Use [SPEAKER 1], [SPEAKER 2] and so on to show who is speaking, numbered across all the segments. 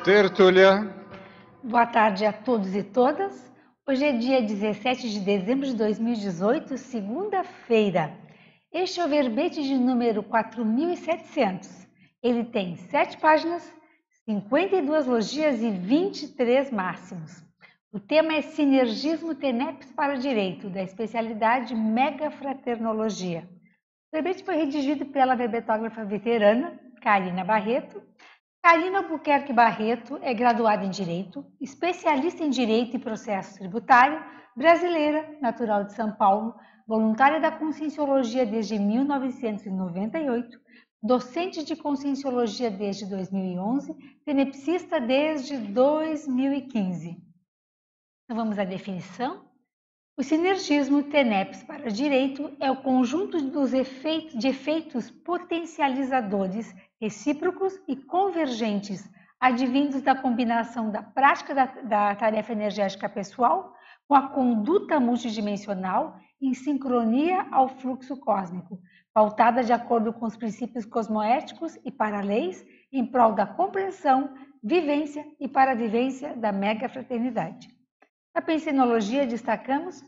[SPEAKER 1] Tertúlia.
[SPEAKER 2] Boa tarde a todos e todas. Hoje é dia 17 de dezembro de 2018, segunda-feira. Este é o verbete de número 4.700. Ele tem 7 páginas, 52 logias e 23 máximos. O tema é Sinergismo TENEPS para Direito, da especialidade Megafraternologia. O verbete foi redigido pela verbetógrafa veterana, Karina Barreto. Karina Albuquerque Barreto é graduada em Direito, especialista em Direito e Processo Tributário, brasileira, natural de São Paulo, voluntária da Conscienciologia desde 1998, docente de Conscienciologia desde 2011, tenepsista desde 2015. Então vamos à definição. O sinergismo TENEPS para direito é o conjunto de efeitos potencializadores recíprocos e convergentes, advindos da combinação da prática da tarefa energética pessoal com a conduta multidimensional em sincronia ao fluxo cósmico, pautada de acordo com os princípios cosmoéticos e paraleis em prol da compreensão, vivência e paravivência da megafraternidade. Na pensenologia, destacamos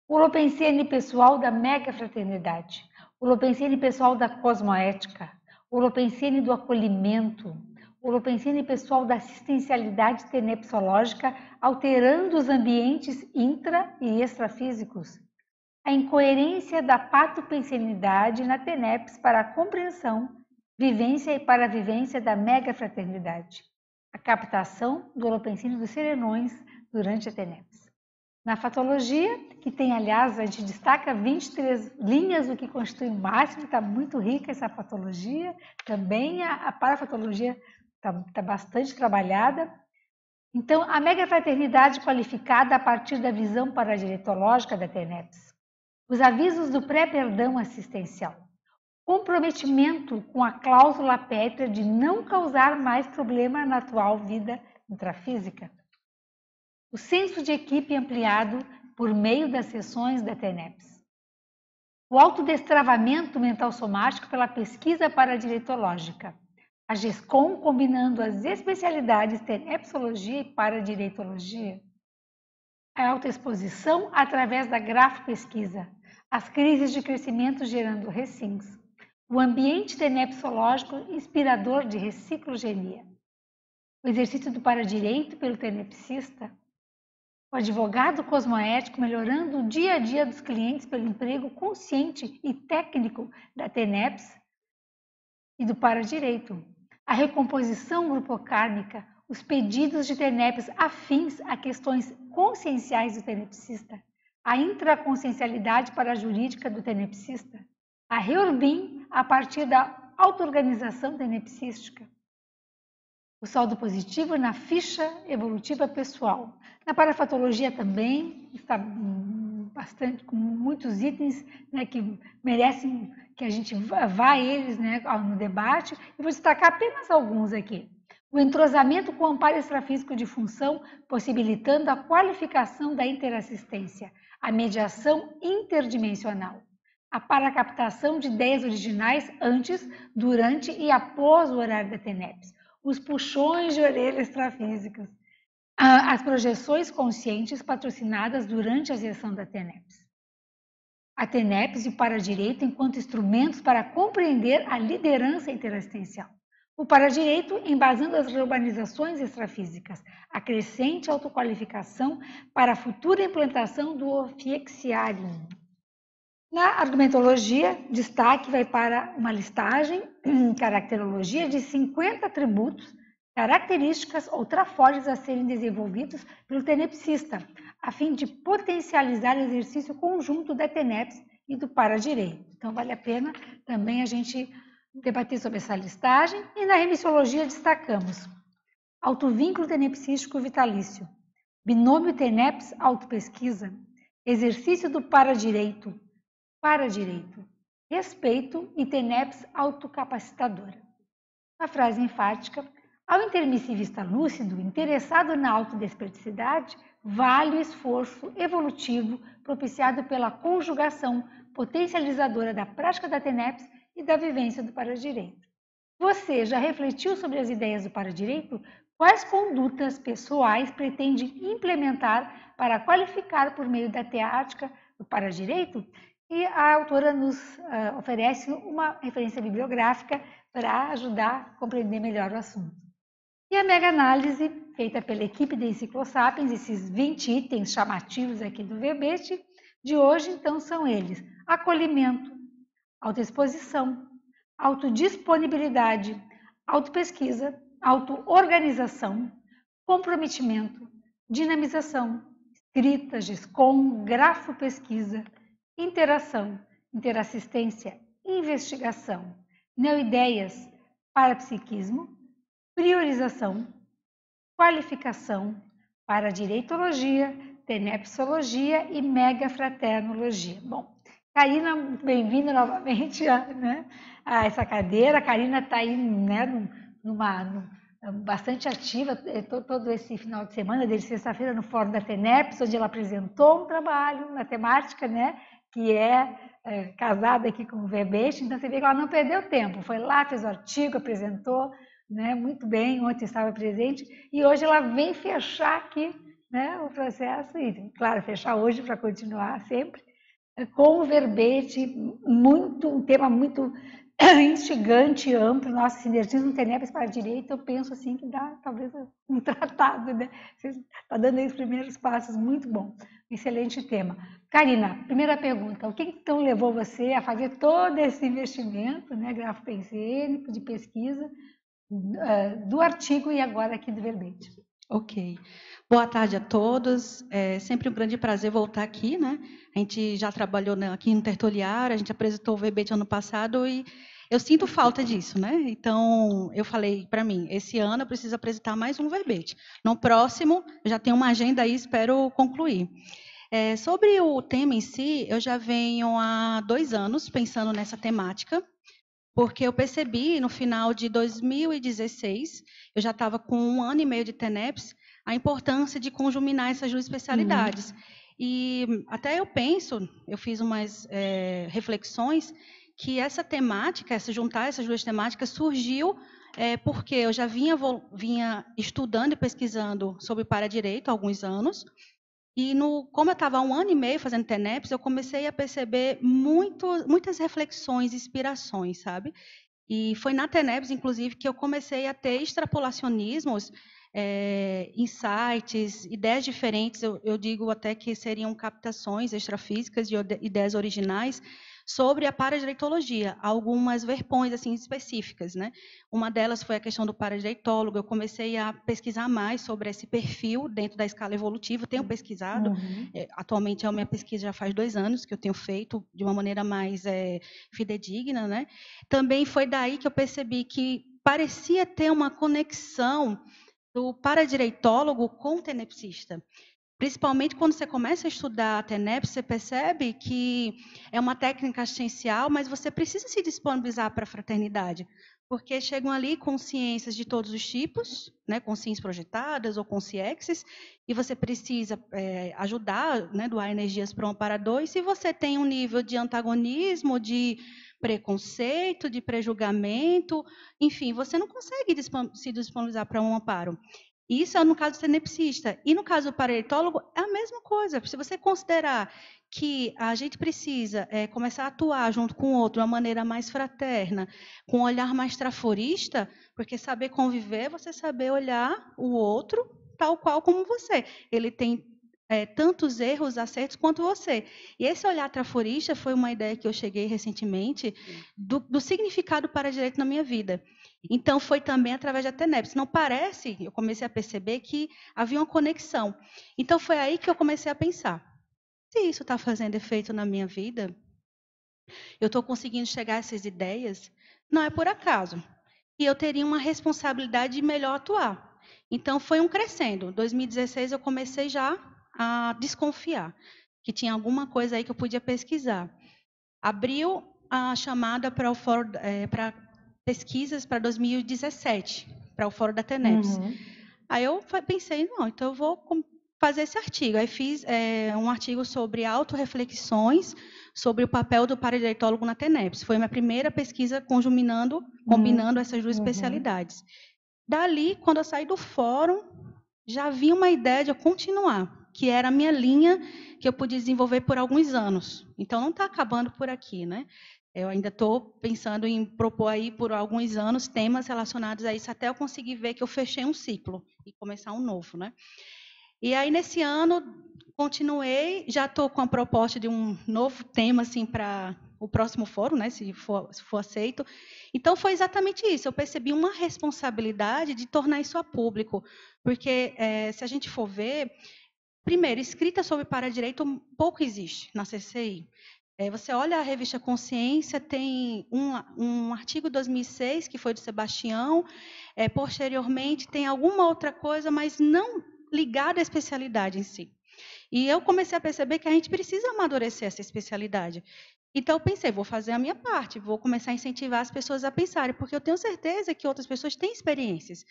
[SPEAKER 2] o Holopensene pessoal da megafraternidade, o Holopensene pessoal da cosmoética, o Holopensene do acolhimento, o Holopensene pessoal da assistencialidade tenepsológica, alterando os ambientes intra- e extrafísicos, a incoerência da patopensenidade na TENEPS para a compreensão, vivência e paravivência da megafraternidade, a captação do Holopensene dos serenões durante a TENEPS. Na fatologia, que tem, aliás, a gente destaca 23 linhas, o que constitui o máximo, está muito rica essa fatologia. Também a parafatologia está bastante trabalhada. Então, a megafraternidade qualificada a partir da visão paradiretológica da TENEPS. Os avisos do pré-perdão assistencial. Comprometimento com a cláusula pétrea de não causar mais problema na atual vida intrafísica. O senso de equipe ampliado por meio das sessões da TENEPS. O autodestravamento mental somático pela pesquisa paradiretológica. A GESCOM combinando as especialidades tenepsologia e paradiretologia. A autoexposição através da grafopesquisa. As crises de crescimento gerando recins. O ambiente tenepsológico inspirador de reciclogenia. O exercício do paradireito pelo tenepsista. O advogado cosmoético melhorando o dia a dia dos clientes pelo emprego consciente e técnico da TENEPS e do paradireito. A recomposição grupocármica, os pedidos de TENEPS afins a questões conscienciais do tenepsista, a intraconsciencialidade parajurídica do tenepsista, a REORBIM a partir da auto-organização tenepsística. O saldo positivo na ficha evolutiva pessoal. Na parafatologia também está bastante, com muitos itens, né, que merecem que a gente vá a eles, né, no debate. Eu vou destacar apenas alguns aqui. O entrosamento com o amparo extrafísico de função, possibilitando a qualificação da interassistência, a mediação interdimensional, a paracaptação de ideias originais antes, durante e após o horário da TENEPS, os puxões de orelha extrafísicas, as projeções conscientes patrocinadas durante a sessão da TENEPS. A TENEPS e o paradireito enquanto instrumentos para compreender a liderança interassistencial. O paradireito embasando as reurbanizações extrafísicas, a crescente autoqualificação para a futura implantação do Ofiexiarium. Na argumentologia, destaque vai para uma listagem, caracterologia de 50 atributos, características ou trafores a serem desenvolvidos pelo tenepsista, a fim de potencializar o exercício conjunto da TENEPS e do paradireito. Então, vale a pena também a gente debater sobre essa listagem. E na remissiologia destacamos autovínculo tenepsístico vitalício, binômio TENEPS-autopesquisa, exercício do paradireito, respeito e TENEPS autocapacitadora. A frase enfática: ao intermissivista lúcido, interessado na autodesperticidade, vale o esforço evolutivo propiciado pela conjugação potencializadora da prática da TENEPS e da vivência do paradireito. Você já refletiu sobre as ideias do paradireito? Quais condutas pessoais pretende implementar para qualificar por meio da teática do Paradireito? E a autora nos oferece uma referência bibliográfica para ajudar a compreender melhor o assunto. E a mega análise, feita pela equipe da Enciclosapiens, esses 20 itens chamativos aqui do verbete de hoje, então, são eles: acolhimento, autoexposição, autodisponibilidade, autopesquisa, autoorganização, comprometimento, dinamização, escrita, GESCOM, grafo-pesquisa, interação, interassistência, investigação, neoideias, parapsiquismo, priorização, qualificação, paradireitologia, tenepsologia e megafraternologia. Bom, Karina, bem-vinda novamente a essa cadeira. A Karina está aí bastante ativa todo esse final de semana, desde sexta-feira, no Fórum da TENEPS, onde ela apresentou um trabalho na temática, que é casada aqui com o verbete. Então, você vê que ela não perdeu tempo, foi lá, fez o artigo, apresentou, muito bem, ontem estava presente, e hoje ela vem fechar aqui o processo, e, claro, fechar hoje para continuar sempre, com o verbete, um tema muito instigante, amplo. Nossa, sinergismo TENEPS para a direita, eu penso assim que dá talvez um tratado, Você está dando aí os primeiros passos, muito bom, excelente tema. Karina, primeira pergunta: o que então levou você a fazer todo esse investimento, grafo-PNCN, de pesquisa, do artigo e agora aqui do verbete?
[SPEAKER 1] Ok. Boa tarde a todos. É sempre um grande prazer voltar aqui, A gente já trabalhou aqui no Tertoliário, a gente apresentou o verbete ano passado e eu sinto falta disso, Então, eu falei para mim, esse ano eu preciso apresentar mais um verbete. No próximo, eu já tenho uma agenda aí, espero concluir. Sobre o tema em si, eu já venho há 2 anos pensando nessa temática, porque eu percebi no final de 2016, eu já estava com 1 ano e meio de TENEPS, a importância de conjuminar essas 2 especialidades. E até eu penso, eu fiz umas reflexões, que essa temática, juntar essas 2 temáticas, surgiu porque eu já vinha estudando e pesquisando sobre paradireito há alguns anos, e como eu estava há 1 ano e meio fazendo TENEPS, eu comecei a perceber muitas reflexões, inspirações, sabe? E foi na TENEPS, inclusive, que eu comecei a ter extrapolacionismos, insights, ideias diferentes. Eu digo até que seriam captações extrafísicas de ideias originais sobre a paradireitologia, algumas verpões assim específicas, Uma delas foi a questão do paradireitólogo. Eu comecei a pesquisar mais sobre esse perfil dentro da escala evolutiva. Tenho pesquisado, atualmente a minha pesquisa já faz 2 anos que eu tenho feito de uma maneira mais fidedigna, Também foi daí que eu percebi que parecia ter uma conexão do paradireitólogo com o tenepsista. Principalmente quando você começa a estudar a TENEPS, você percebe que é uma técnica assistencial, mas você precisa se disponibilizar para a fraternidade, porque chegam ali consciências de todos os tipos, consciências projetadas ou consciências, e você precisa ajudar, doar energias para um amparador, e se você tem um nível de antagonismo, de preconceito, de prejulgamento, enfim, você não consegue se disponibilizar para um amparo. Isso é no caso do tenepsista. E no caso do paradireitólogo, é a mesma coisa. Se você considerar que a gente precisa começar a atuar junto com o outro de uma maneira mais fraterna, com um olhar mais traforista, porque saber conviver é você saber olhar o outro tal qual como você. Ele tem tantos erros, acertos quanto você. E esse olhar traforista foi uma ideia que eu cheguei recentemente do significado do paradireito na minha vida. Então, foi também através da TENEPS. Não parece, eu comecei a perceber que havia uma conexão. Então, foi aí que eu comecei a pensar, se isso está fazendo efeito na minha vida, eu estou conseguindo chegar a essas ideias, não é por acaso. E eu teria uma responsabilidade de melhor atuar. Então, foi um crescendo. Em 2016, eu comecei já a desconfiar que tinha alguma coisa aí que eu podia pesquisar. Abriu a chamada para o fórum, para pesquisas para 2017, para o fórum da TENEPS. Aí eu pensei, não, então eu vou fazer esse artigo. Aí fiz um artigo sobre autorreflexões sobre o papel do paradireitólogo na TENEPS. Foi a minha primeira pesquisa combinando essas 2 especialidades. Dali, quando eu saí do fórum, já havia uma ideia de eu continuar, que era a minha linha que eu podia desenvolver por alguns anos. Então, não está acabando por aqui, né? Eu ainda estou pensando em propor aí por alguns anos temas relacionados a isso, até eu conseguir ver que eu fechei um ciclo e começar um novo, né? E aí, nesse ano, continuei, já estou com a proposta de um novo tema assim, para o próximo fórum, né, se for aceito. Então, foi exatamente isso. Eu percebi uma responsabilidade de tornar isso a público. Porque, se a gente for ver, primeiro, escrita sobre para-direito pouco existe na CCI. Você olha a revista Consciência, tem um artigo de 2006, que foi do Sebastião, posteriormente tem alguma outra coisa, mas não ligada à especialidade em si. E eu comecei a perceber que a gente precisa amadurecer essa especialidade. Então, eu pensei, vou fazer a minha parte, vou começar a incentivar as pessoas a pensarem, porque eu tenho certeza que outras pessoas têm experiências.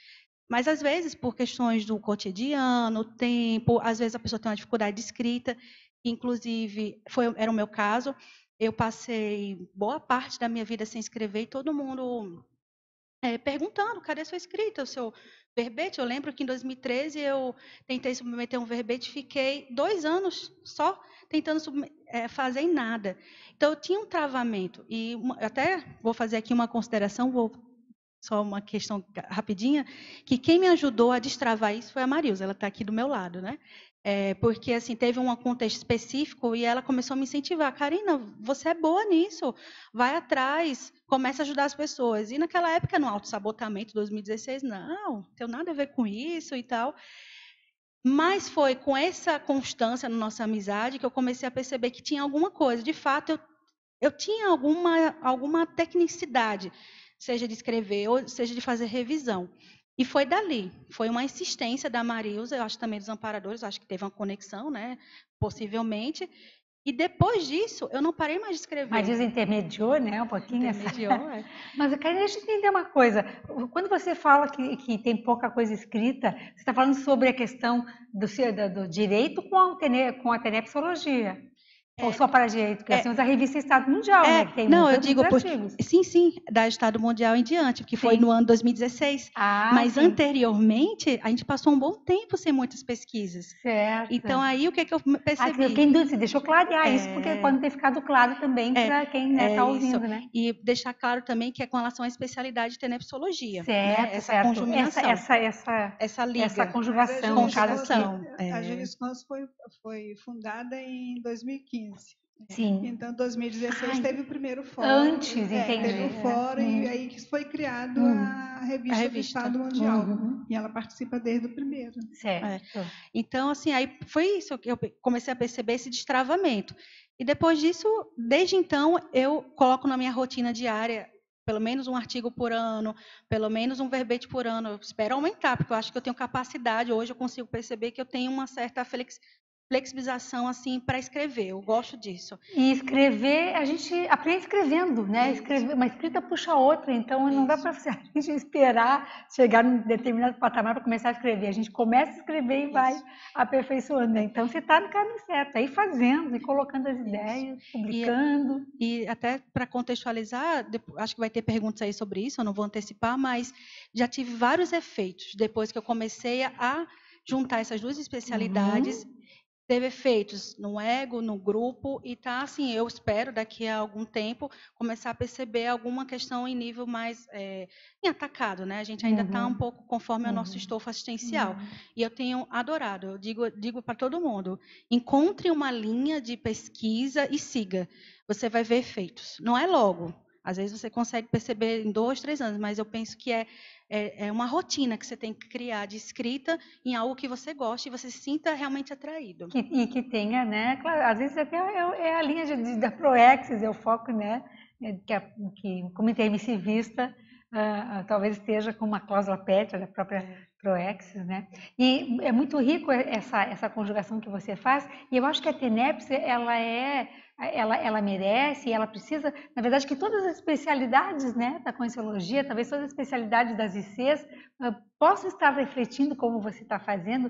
[SPEAKER 1] Mas, às vezes, por questões do cotidiano, tempo, às vezes a pessoa tem uma dificuldade de escrita, inclusive, era o meu caso, eu passei boa parte da minha vida sem escrever e todo mundo perguntando, cadê sua escrita, o seu verbete? Eu lembro que em 2013 eu tentei submeter um verbete e fiquei 2 anos só tentando fazer em nada. Então, eu tinha um travamento. E até vou fazer aqui uma consideração, só uma questão rapidinha, que quem me ajudou a destravar isso foi a Marilza, ela está aqui do meu lado, né? Porque assim teve um contexto específico e ela começou a me incentivar. Karina, você é boa nisso, vai atrás, começa a ajudar as pessoas. E naquela época, no autossabotamento, 2016, não tem nada a ver com isso e tal. Mas foi com essa constância na nossa amizade que eu comecei a perceber que tinha alguma coisa. De fato, eu tinha alguma tecnicidade, seja de escrever ou seja de fazer revisão. E foi dali, foi uma insistência da Marilza, eu acho também dos amparadores, acho que teve uma conexão, né? Possivelmente. E depois disso, eu não parei mais de escrever.
[SPEAKER 2] Mas intermediou, né, um pouquinho.
[SPEAKER 1] Intermediou,
[SPEAKER 2] Mas eu quero entender uma coisa. Quando você fala que tem pouca coisa escrita, você está falando sobre a questão do direito com a tenepsologia. Ou só para direito, porque nós temos a revista Estado Mundial, né? Que tem
[SPEAKER 1] não, eu
[SPEAKER 2] muitos
[SPEAKER 1] digo,
[SPEAKER 2] artigos.
[SPEAKER 1] Sim, da Estado Mundial em diante, que foi no ano 2016. Mas
[SPEAKER 2] sim.
[SPEAKER 1] Anteriormente, a gente passou um bom tempo sem muitas pesquisas.
[SPEAKER 2] Certo.
[SPEAKER 1] Então, aí, o que eu percebi?
[SPEAKER 2] Quem dúvida, deixa eu clarear isso, porque pode ter ficado claro também para quem está ouvindo, né?
[SPEAKER 1] E deixar claro também que é com relação à especialidade de tenepsologia.
[SPEAKER 2] Certo,
[SPEAKER 1] né? Essa conjugação.
[SPEAKER 2] Essa
[SPEAKER 1] liga.
[SPEAKER 2] Essa conjugação.
[SPEAKER 3] A Geriscons foi fundada em 2015.
[SPEAKER 2] Sim.
[SPEAKER 3] Então, em 2016 teve o primeiro fórum.
[SPEAKER 2] Antes, entendi.
[SPEAKER 3] Teve o fórum e aí que foi criado a revista do Estado Mundial. E ela participa desde o primeiro.
[SPEAKER 2] Certo.
[SPEAKER 1] Então, assim, aí foi isso que eu comecei a perceber esse destravamento. E depois disso, desde então, eu coloco na minha rotina diária pelo menos um artigo por ano, pelo menos um verbete por ano. Eu espero aumentar, porque eu acho que eu tenho capacidade. Hoje eu consigo perceber que eu tenho uma certa flexibilização assim para escrever. Eu gosto disso.
[SPEAKER 2] E escrever, a gente aprende escrevendo, né? Uma escrita puxa a outra, então não dá para a gente esperar chegar num determinado patamar para começar a escrever. A gente começa a escrever e vai aperfeiçoando. Então você está no caminho certo, aí fazendo e colocando as ideias, publicando.
[SPEAKER 1] E até para contextualizar, acho que vai ter perguntas aí sobre isso, eu não vou antecipar, mas já tive vários efeitos depois que eu comecei a juntar essas duas especialidades. Teve efeitos no ego, no grupo, e tá assim, eu espero daqui a algum tempo começar a perceber alguma questão em nível mais em atacado, né? A gente ainda está um pouco conforme o nosso estofo assistencial. E eu tenho adorado, eu digo para todo mundo, encontre uma linha de pesquisa e siga. Você vai ver efeitos. Não é logo. Às vezes você consegue perceber em 2, 3 anos, mas eu penso que é uma rotina que você tem que criar de escrita em algo que você goste e você se sinta realmente atraído.
[SPEAKER 2] E que tenha, né? Claro, às vezes até é a linha da Proexis, eu foco, né? Que como intermissivista, talvez esteja com uma cláusula pétrea da própria Proexis, né? E é muito rico essa conjugação que você faz, e eu acho que a TENEPS, ela merece, ela precisa, na verdade, que todas as especialidades, né, da Conscienciologia, talvez todas as especialidades das ICs, possam estar refletindo como você está fazendo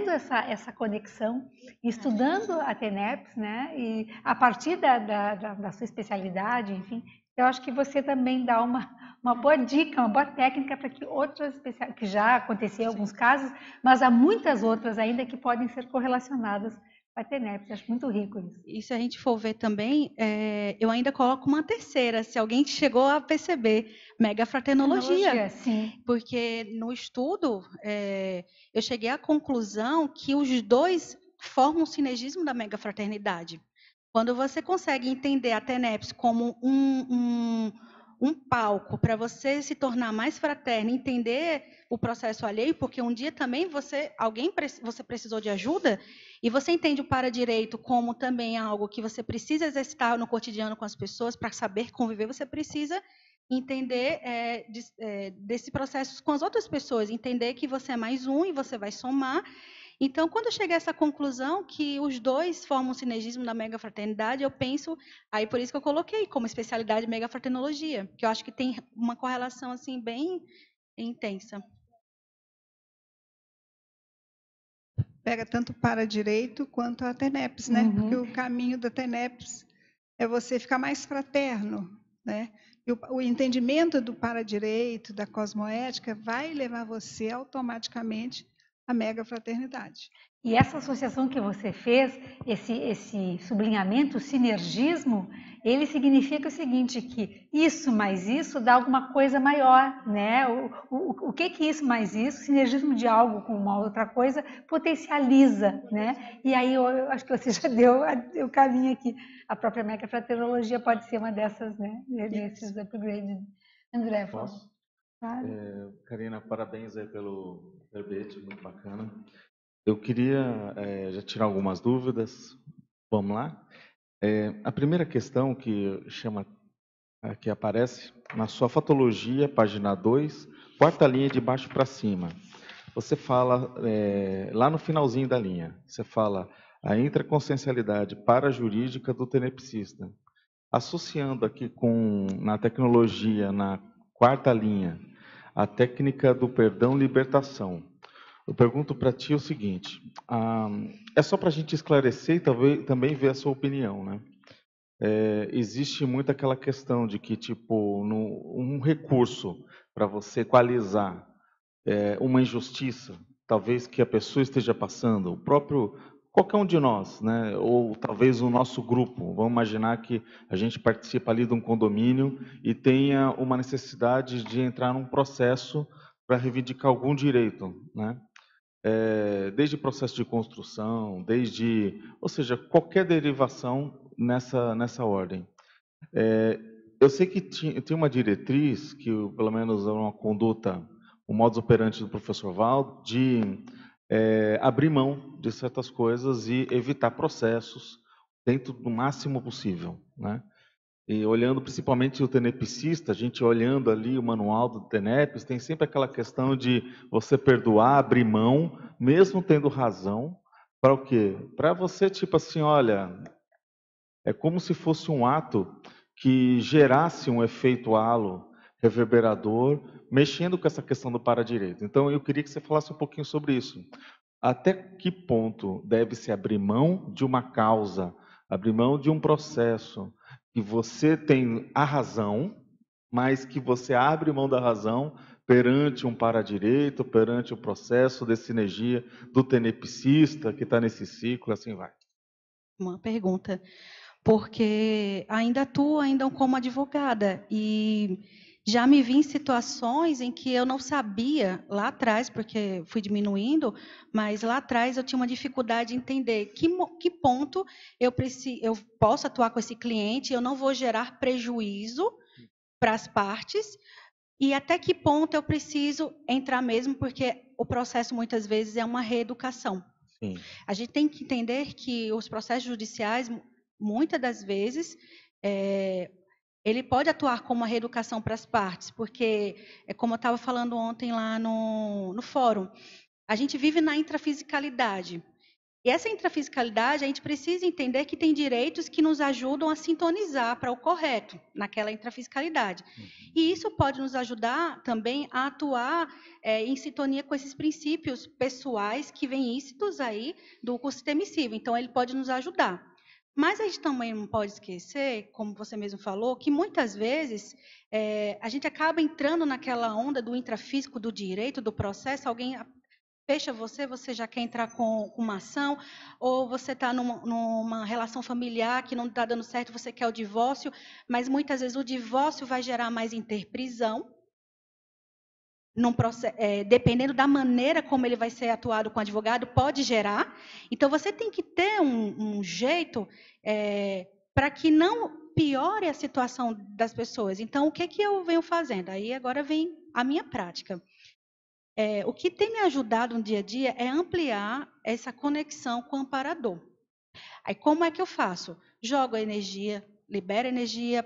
[SPEAKER 2] essa conexão, estudando a TENEPS, né, e a partir da sua especialidade, enfim, Eu acho que você também dá uma boa dica, uma boa técnica para que outras especialistas, que já aconteceu em alguns casos, mas há muitas outras ainda que podem ser correlacionadas com a TENEPS. Acho muito rico isso.
[SPEAKER 1] E se a gente for ver também, eu ainda coloco uma terceira, se alguém chegou a perceber, megafraternologia.
[SPEAKER 2] Sim.
[SPEAKER 1] Porque no estudo, eu cheguei à conclusão que os dois formam um sinergismo da megafraternidade. Quando você consegue entender a TENEPS como um palco para você se tornar mais fraterno, entender o processo alheio, porque um dia também você precisou de ajuda, e você entende o para-direito como também algo que você precisa exercitar no cotidiano com as pessoas para saber conviver, você precisa entender desse processo com as outras pessoas, entender que você é mais um e você vai somar. Então, quando eu cheguei a essa conclusão que os dois formam um sinergismo da megafraternidade, eu penso, aí por isso que eu coloquei como especialidade megafraternologia, que eu acho que tem uma correlação assim bem intensa.
[SPEAKER 3] Pega tanto para direito quanto a TENEPS, né? Porque o caminho da TENEPS é você ficar mais fraterno, né? E o entendimento do para-direito, da cosmoética, vai levar você automaticamente à megafraternidade.
[SPEAKER 2] E essa associação que você fez, esse sublinhamento, o sinergismo, ele significa o seguinte, que isso mais isso dá alguma coisa maior, né? O que isso mais isso, sinergismo de algo com uma outra coisa, potencializa, né? E aí eu acho que você já deu o caminho aqui. A própria megafraternologia pode ser uma dessas, né? Nesses upgrades. André,
[SPEAKER 4] posso?
[SPEAKER 2] Claro.
[SPEAKER 4] Karina, parabéns aí pelo verbete, muito bacana. Eu queria já tirar algumas dúvidas. Vamos lá? A primeira questão que aparece na sua fatologia, página 2, quarta linha de baixo para cima. Você fala, lá no finalzinho da linha, você fala a intraconsciencialidade parajurídica do tenepsista. Associando aqui na tecnologia, na quarta linha, a técnica do perdão e libertação. Eu pergunto para ti o seguinte, é só para a gente esclarecer e também ver a sua opinião, né? Existe muito aquela questão de que, tipo, um recurso para você equalizar uma injustiça, talvez que a pessoa esteja passando, qualquer um de nós, né? Ou talvez o nosso grupo, vamos imaginar que a gente participa ali de um condomínio e tenha uma necessidade de entrar num processo para reivindicar algum direito, né? Desde processo de construção, ou seja, qualquer derivação nessa ordem. Eu sei que tem uma diretriz, que pelo menos é uma conduta, o modus operandi do professor Valdo, de abrir mão de certas coisas e evitar processos dentro do máximo possível, né? E olhando principalmente o tenepsista, a gente olhando ali o manual do TENEPS, tem sempre aquela questão de você perdoar, abrir mão, mesmo tendo razão, para o quê? Para você, tipo assim, olha, é como se fosse um ato que gerasse um efeito halo reverberador, mexendo com essa questão do para-direito. Então, eu queria que você falasse um pouquinho sobre isso. Até que ponto deve-se abrir mão de uma causa, abrir mão de um processo, que você tem a razão, mas que você abre mão da razão perante um para-direito, perante o processo de sinergia do tenepsista que está nesse ciclo, assim vai.
[SPEAKER 1] Uma pergunta, porque ainda atuo como advogada e já me vi em situações em que eu não sabia lá atrás, porque fui diminuindo, mas lá atrás eu tinha uma dificuldade de entender que ponto eu posso atuar com esse cliente, eu não vou gerar prejuízo para as partes, e até que ponto eu preciso entrar mesmo, porque o processo muitas vezes é uma reeducação.
[SPEAKER 4] Sim.
[SPEAKER 1] A gente tem que entender que os processos judiciais, muitas das vezes, ele pode atuar como uma reeducação para as partes, porque, como eu estava falando ontem lá no fórum, a gente vive na intrafisicalidade. E essa intrafisicalidade, a gente precisa entender que tem direitos que nos ajudam a sintonizar para o correto, naquela intrafisicalidade. E isso pode nos ajudar também a atuar em sintonia com esses princípios pessoais que vêm íncitos aí do curso emissivo. Então, ele pode nos ajudar. Mas a gente também não pode esquecer, como você mesmo falou, que muitas vezes a gente acaba entrando naquela onda do intrafísico, do direito, do processo, alguém fecha você, você já quer entrar com uma ação, ou você está numa relação familiar que não está dando certo, você quer o divórcio, mas muitas vezes o divórcio vai gerar mais interprisão, dependendo da maneira como ele vai ser atuado com o advogado, pode gerar. Então, você tem que ter um jeito para que não piore a situação das pessoas. Então, o que eu venho fazendo? Aí, agora vem a minha prática. O que tem me ajudado no dia a dia é ampliar essa conexão com o amparador. Aí, como é que eu faço? Jogo a energia, libero energia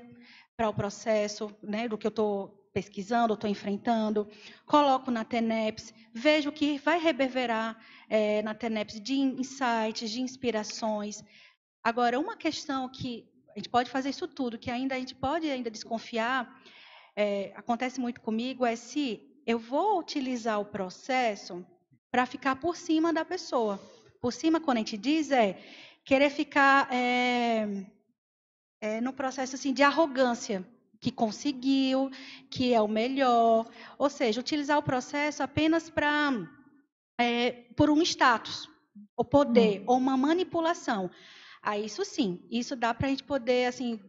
[SPEAKER 1] para o processo, né, do que eu estou pesquisando, estou enfrentando, coloco na TENEPS, vejo o que vai reverberar na TENEPS de insights, de inspirações. Agora, uma questão que a gente pode fazer isso tudo, que ainda a gente pode ainda desconfiar, acontece muito comigo, é se eu vou utilizar o processo para ficar por cima da pessoa. Por cima, quando a gente diz, querer ficar no processo assim, de arrogância, que conseguiu, que é o melhor. Ou seja, utilizar o processo apenas por um status, o poder, ou uma manipulação. Aí, isso sim, isso dá para a gente poder, assim,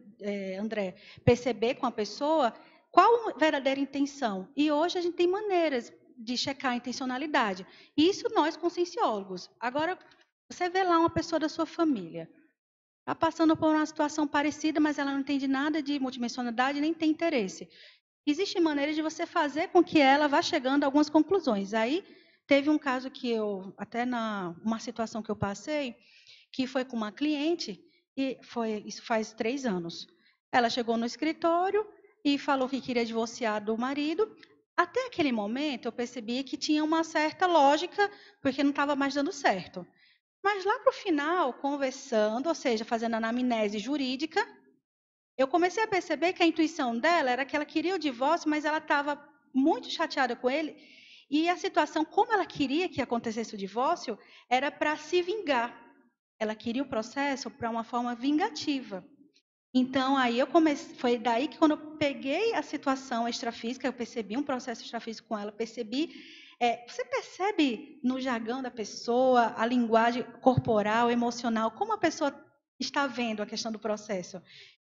[SPEAKER 1] André, perceber com a pessoa qual a verdadeira intenção. E hoje a gente tem maneiras de checar a intencionalidade. Isso nós, conscienciólogos. Agora, você vê lá uma pessoa da sua família, está passando por uma situação parecida, mas ela não entende nada de multidimensionalidade, nem tem interesse. Existem maneiras de você fazer com que ela vá chegando a algumas conclusões. Aí, teve um caso que até uma situação que eu passei, que foi com uma cliente, e isso faz 3 anos. Ela chegou no escritório e falou que queria divorciar do marido. Até aquele momento, eu percebi que tinha uma certa lógica, porque não estava mais dando certo. Mas lá para o final, conversando, ou seja, fazendo anamnese jurídica, eu comecei a perceber que a intuição dela era que ela queria o divórcio, mas ela estava muito chateada com ele. E a situação, como ela queria que acontecesse o divórcio, era para se vingar. Ela queria o processo para uma forma vingativa. Então, aí foi daí que quando eu peguei a situação extrafísica, eu percebi um processo extrafísico com ela, você percebe no jargão da pessoa, a linguagem corporal, emocional, como a pessoa está vendo a questão do processo.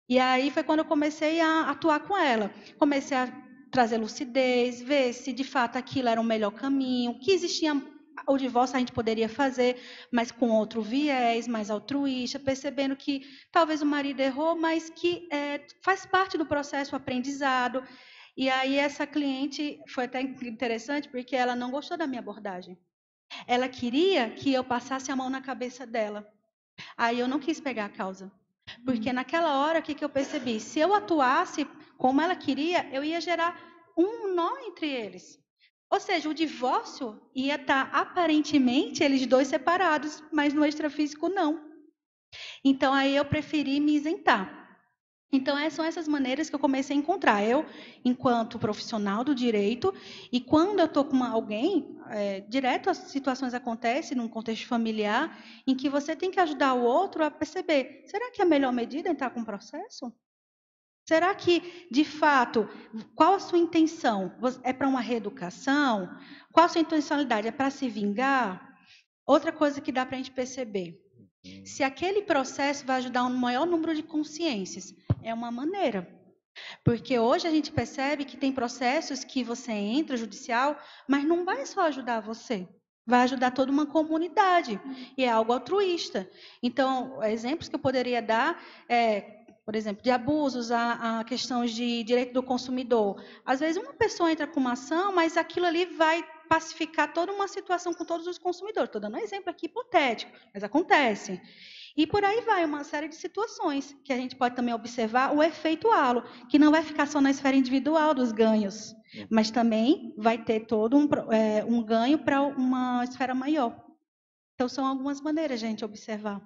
[SPEAKER 1] E aí foi quando eu comecei a atuar com ela. Comecei a trazer lucidez, ver se de fato aquilo era o melhor caminho, que existia o divórcio a gente poderia fazer, mas com outro viés, mais altruísta, percebendo que talvez o marido errou, mas que faz parte do processo, o aprendizado. E aí essa cliente foi até interessante, porque ela não gostou da minha abordagem. Ela queria que eu passasse a mão na cabeça dela. Aí eu não quis pegar a causa. Porque naquela hora, o que eu percebi? Se eu atuasse como ela queria, eu ia gerar um nó entre eles. Ou seja, o divórcio ia estar, aparentemente, eles dois separados, mas no extrafísico não. Então, aí eu preferi me isentar. Então, são essas maneiras que eu comecei a encontrar. Eu, enquanto profissional do direito, e quando eu estou com alguém, direto as situações acontecem num contexto familiar, em que você tem que ajudar o outro a perceber, será que a melhor medida é entrar com o processo? Será que, de fato, qual a sua intenção? É para uma reeducação? Qual a sua intencionalidade? É para se vingar? Outra coisa que dá para a gente perceber, se aquele processo vai ajudar um maior número de consciências, é uma maneira. Porque hoje a gente percebe que tem processos que você entra judicial, mas não vai só ajudar você, vai ajudar toda uma comunidade, e é algo altruísta. Então, exemplos que eu poderia dar por exemplo, de abusos, a questões de direito do consumidor. Às vezes uma pessoa entra com uma ação, mas aquilo ali vai pacificar toda uma situação com todos os consumidores. Estou dando um exemplo aqui hipotético, mas acontece. E por aí vai, uma série de situações que a gente pode também observar o efeito halo, que não vai ficar só na esfera individual dos ganhos, mas também vai ter todo um ganho para uma esfera maior. Então, são algumas maneiras de a gente observar.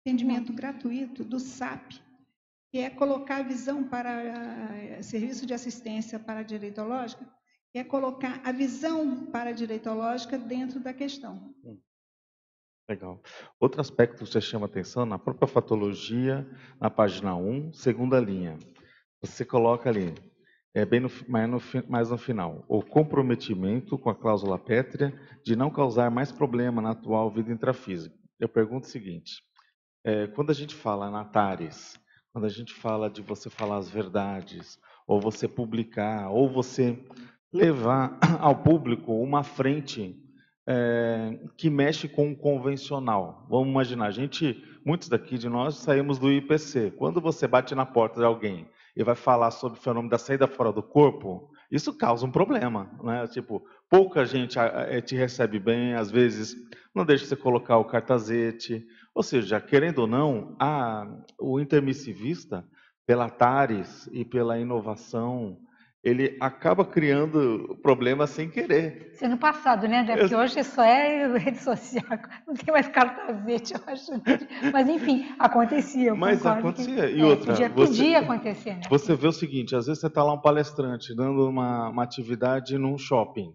[SPEAKER 3] Atendimento gratuito do SAP, que é colocar a visão para serviço de assistência paradireitológica, que é colocar a visão paradireitológica dentro da questão.
[SPEAKER 4] Legal. Outro aspecto que você chama atenção, na própria fatologia, na página 1, segunda linha. Você coloca ali, bem mais no final, o comprometimento com a cláusula pétrea de não causar mais problema na atual vida intrafísica. Eu pergunto o seguinte, quando a gente fala na TARES, quando a gente fala de você falar as verdades, ou você publicar, ou você levar ao público uma frente que mexe com o convencional. Vamos imaginar, muitos daqui de nós saímos do IPC. Quando você bate na porta de alguém e vai falar sobre o fenômeno da saída fora do corpo, isso causa um problema, né? Tipo, pouca gente te recebe bem, às vezes não deixa você colocar o cartazete, ou seja, querendo ou não, o intermissivista, pela TARES e pela inovação, ele acaba criando problemas sem querer.
[SPEAKER 2] Isso no passado, né, André? Porque hoje só é rede social, não tem mais cartazete, eu acho. Mas, enfim, acontecia.
[SPEAKER 4] Mas acontecia. E outra,
[SPEAKER 2] podia acontecer, né?
[SPEAKER 4] Você vê o seguinte, às vezes você está lá um palestrante dando uma atividade num shopping.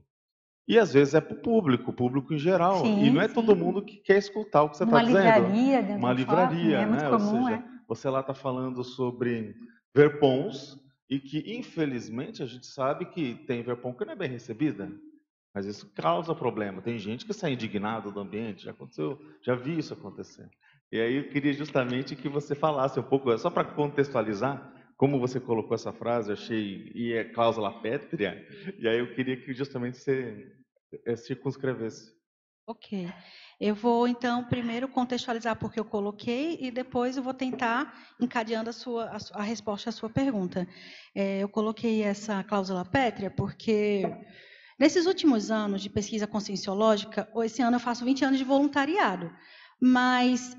[SPEAKER 4] E às vezes é para o público em geral. Sim, e não é todo mundo que quer escutar o que você está dizendo.
[SPEAKER 2] Uma livraria dentro
[SPEAKER 4] uma livraria,
[SPEAKER 2] shopping,
[SPEAKER 4] né?
[SPEAKER 2] Muito comum,
[SPEAKER 4] ou seja, você lá está falando sobre verpons e que, infelizmente, a gente sabe que tem verpom que não é bem recebida. Mas isso causa problema. Tem gente que sai indignado do ambiente. Já aconteceu, já vi isso acontecer. E aí eu queria justamente que você falasse um pouco, só para contextualizar, como você colocou essa frase, eu achei, e é cláusula pétrea, e aí eu queria que justamente você circunscrevesse.
[SPEAKER 1] Ok. Eu vou, então, primeiro contextualizar porque eu coloquei e depois eu vou tentar encadeando a resposta à sua pergunta. Eu coloquei essa cláusula pétrea porque, nesses últimos anos de pesquisa conscienciológica, esse ano eu faço 20 anos de voluntariado, mas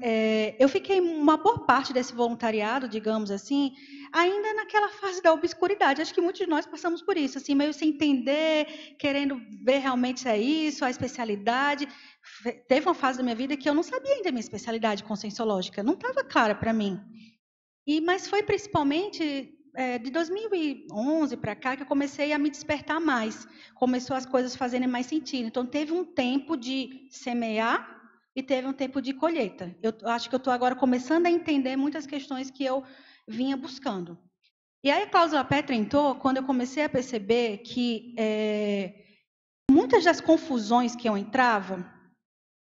[SPEAKER 1] eu fiquei uma boa parte desse voluntariado, digamos assim, ainda naquela fase da obscuridade. Acho que muitos de nós passamos por isso, assim, meio sem entender, querendo ver realmente se é isso, a especialidade. Teve uma fase da minha vida que eu não sabia ainda a minha especialidade conscienciológica, não estava clara para mim. Mas foi principalmente de 2011 para cá que eu comecei a me despertar mais. Começou as coisas fazerem mais sentido. Então, teve um tempo de semear e teve um tempo de colheita. Eu acho que eu estou agora começando a entender muitas questões que eu vinha buscando. E aí a cláusula pétrea entrou quando eu comecei a perceber que muitas das confusões que eu entrava,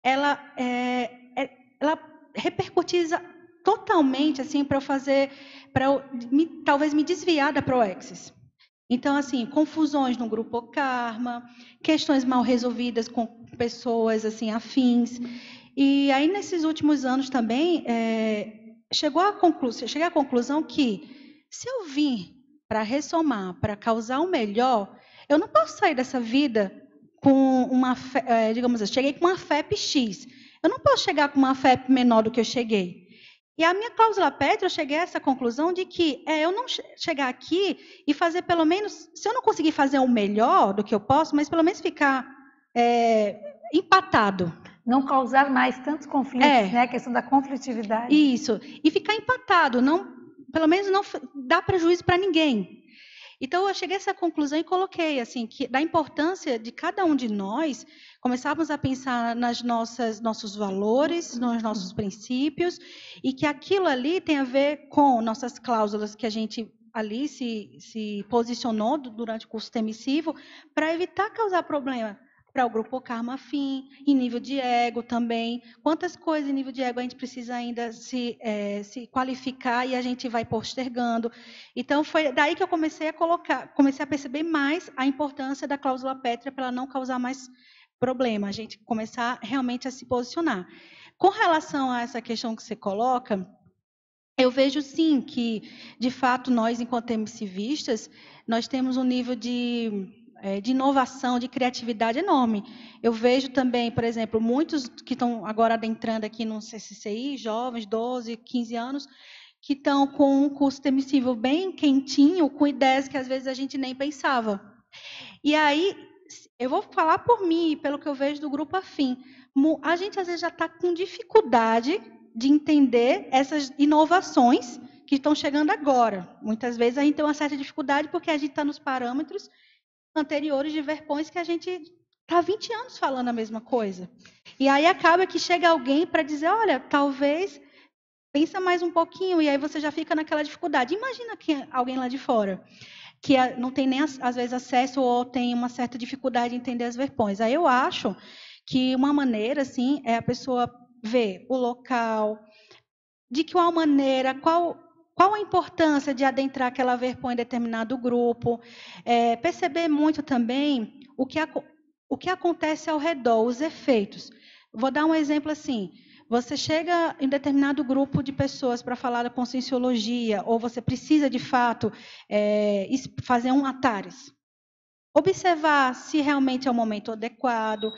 [SPEAKER 1] ela repercutiza totalmente assim para eu fazer, talvez me desviar da Proexis. Então, assim, confusões no grupo Karma, questões mal resolvidas com pessoas assim afins. E aí, nesses últimos anos também, cheguei à conclusão que, se eu vim para ressomar, para causar o melhor, eu não posso sair dessa vida com uma, digamos assim, cheguei com uma FEP X. Eu não posso chegar com uma FEP menor do que eu cheguei. E a minha cláusula pétrea, eu cheguei a essa conclusão de que eu não chegar aqui e fazer pelo menos, se eu não conseguir fazer o melhor do que eu posso, mas pelo menos ficar empatado.
[SPEAKER 2] Não causar mais tantos conflitos, né? A questão da conflitividade.
[SPEAKER 1] Isso. E ficar empatado, pelo menos não dá prejuízo para ninguém. Então, eu cheguei a essa conclusão e coloquei, assim, que da importância de cada um de nós começarmos a pensar nossos valores, nos nossos princípios, e que aquilo ali tem a ver com nossas cláusulas que a gente ali se posicionou durante o curso emissivo para evitar causar problema para o grupo Karma afim, em nível de ego também. Quantas coisas em nível de ego a gente precisa ainda se qualificar e a gente vai postergando. Então, foi daí que eu comecei a perceber mais a importância da cláusula pétrea para ela não causar mais problema, a gente começar realmente a se posicionar. Com relação a essa questão que você coloca, eu vejo sim que, de fato, nós, enquanto emissivistas, nós temos um nível de inovação, de criatividade enorme. Eu vejo também, por exemplo, muitos que estão agora adentrando aqui no CCCI, jovens, 12, 15 anos, que estão com um curso emissivo bem quentinho, com ideias que às vezes a gente nem pensava. E aí, eu vou falar por mim, pelo que eu vejo do grupo afim, a gente às vezes já está com dificuldade de entender essas inovações que estão chegando agora. Muitas vezes a gente tem uma certa dificuldade porque a gente está nos parâmetros anteriores de verpões que a gente está há 20 anos falando a mesma coisa. E aí acaba que chega alguém para dizer, olha, talvez, pensa mais um pouquinho, e aí você já fica naquela dificuldade. Imagina que alguém lá de fora, que não tem nem, às vezes, acesso ou tem uma certa dificuldade em entender as verpões. Aí eu acho que uma maneira, assim, é a pessoa ver o local, de que uma maneira, qual a importância de adentrar aquela verpão em determinado grupo, perceber muito também o que acontece ao redor, os efeitos. Vou dar um exemplo assim. Você chega em determinado grupo de pessoas para falar da conscienciologia, ou você precisa, de fato, fazer um Atares. Observar se realmente é o momento adequado,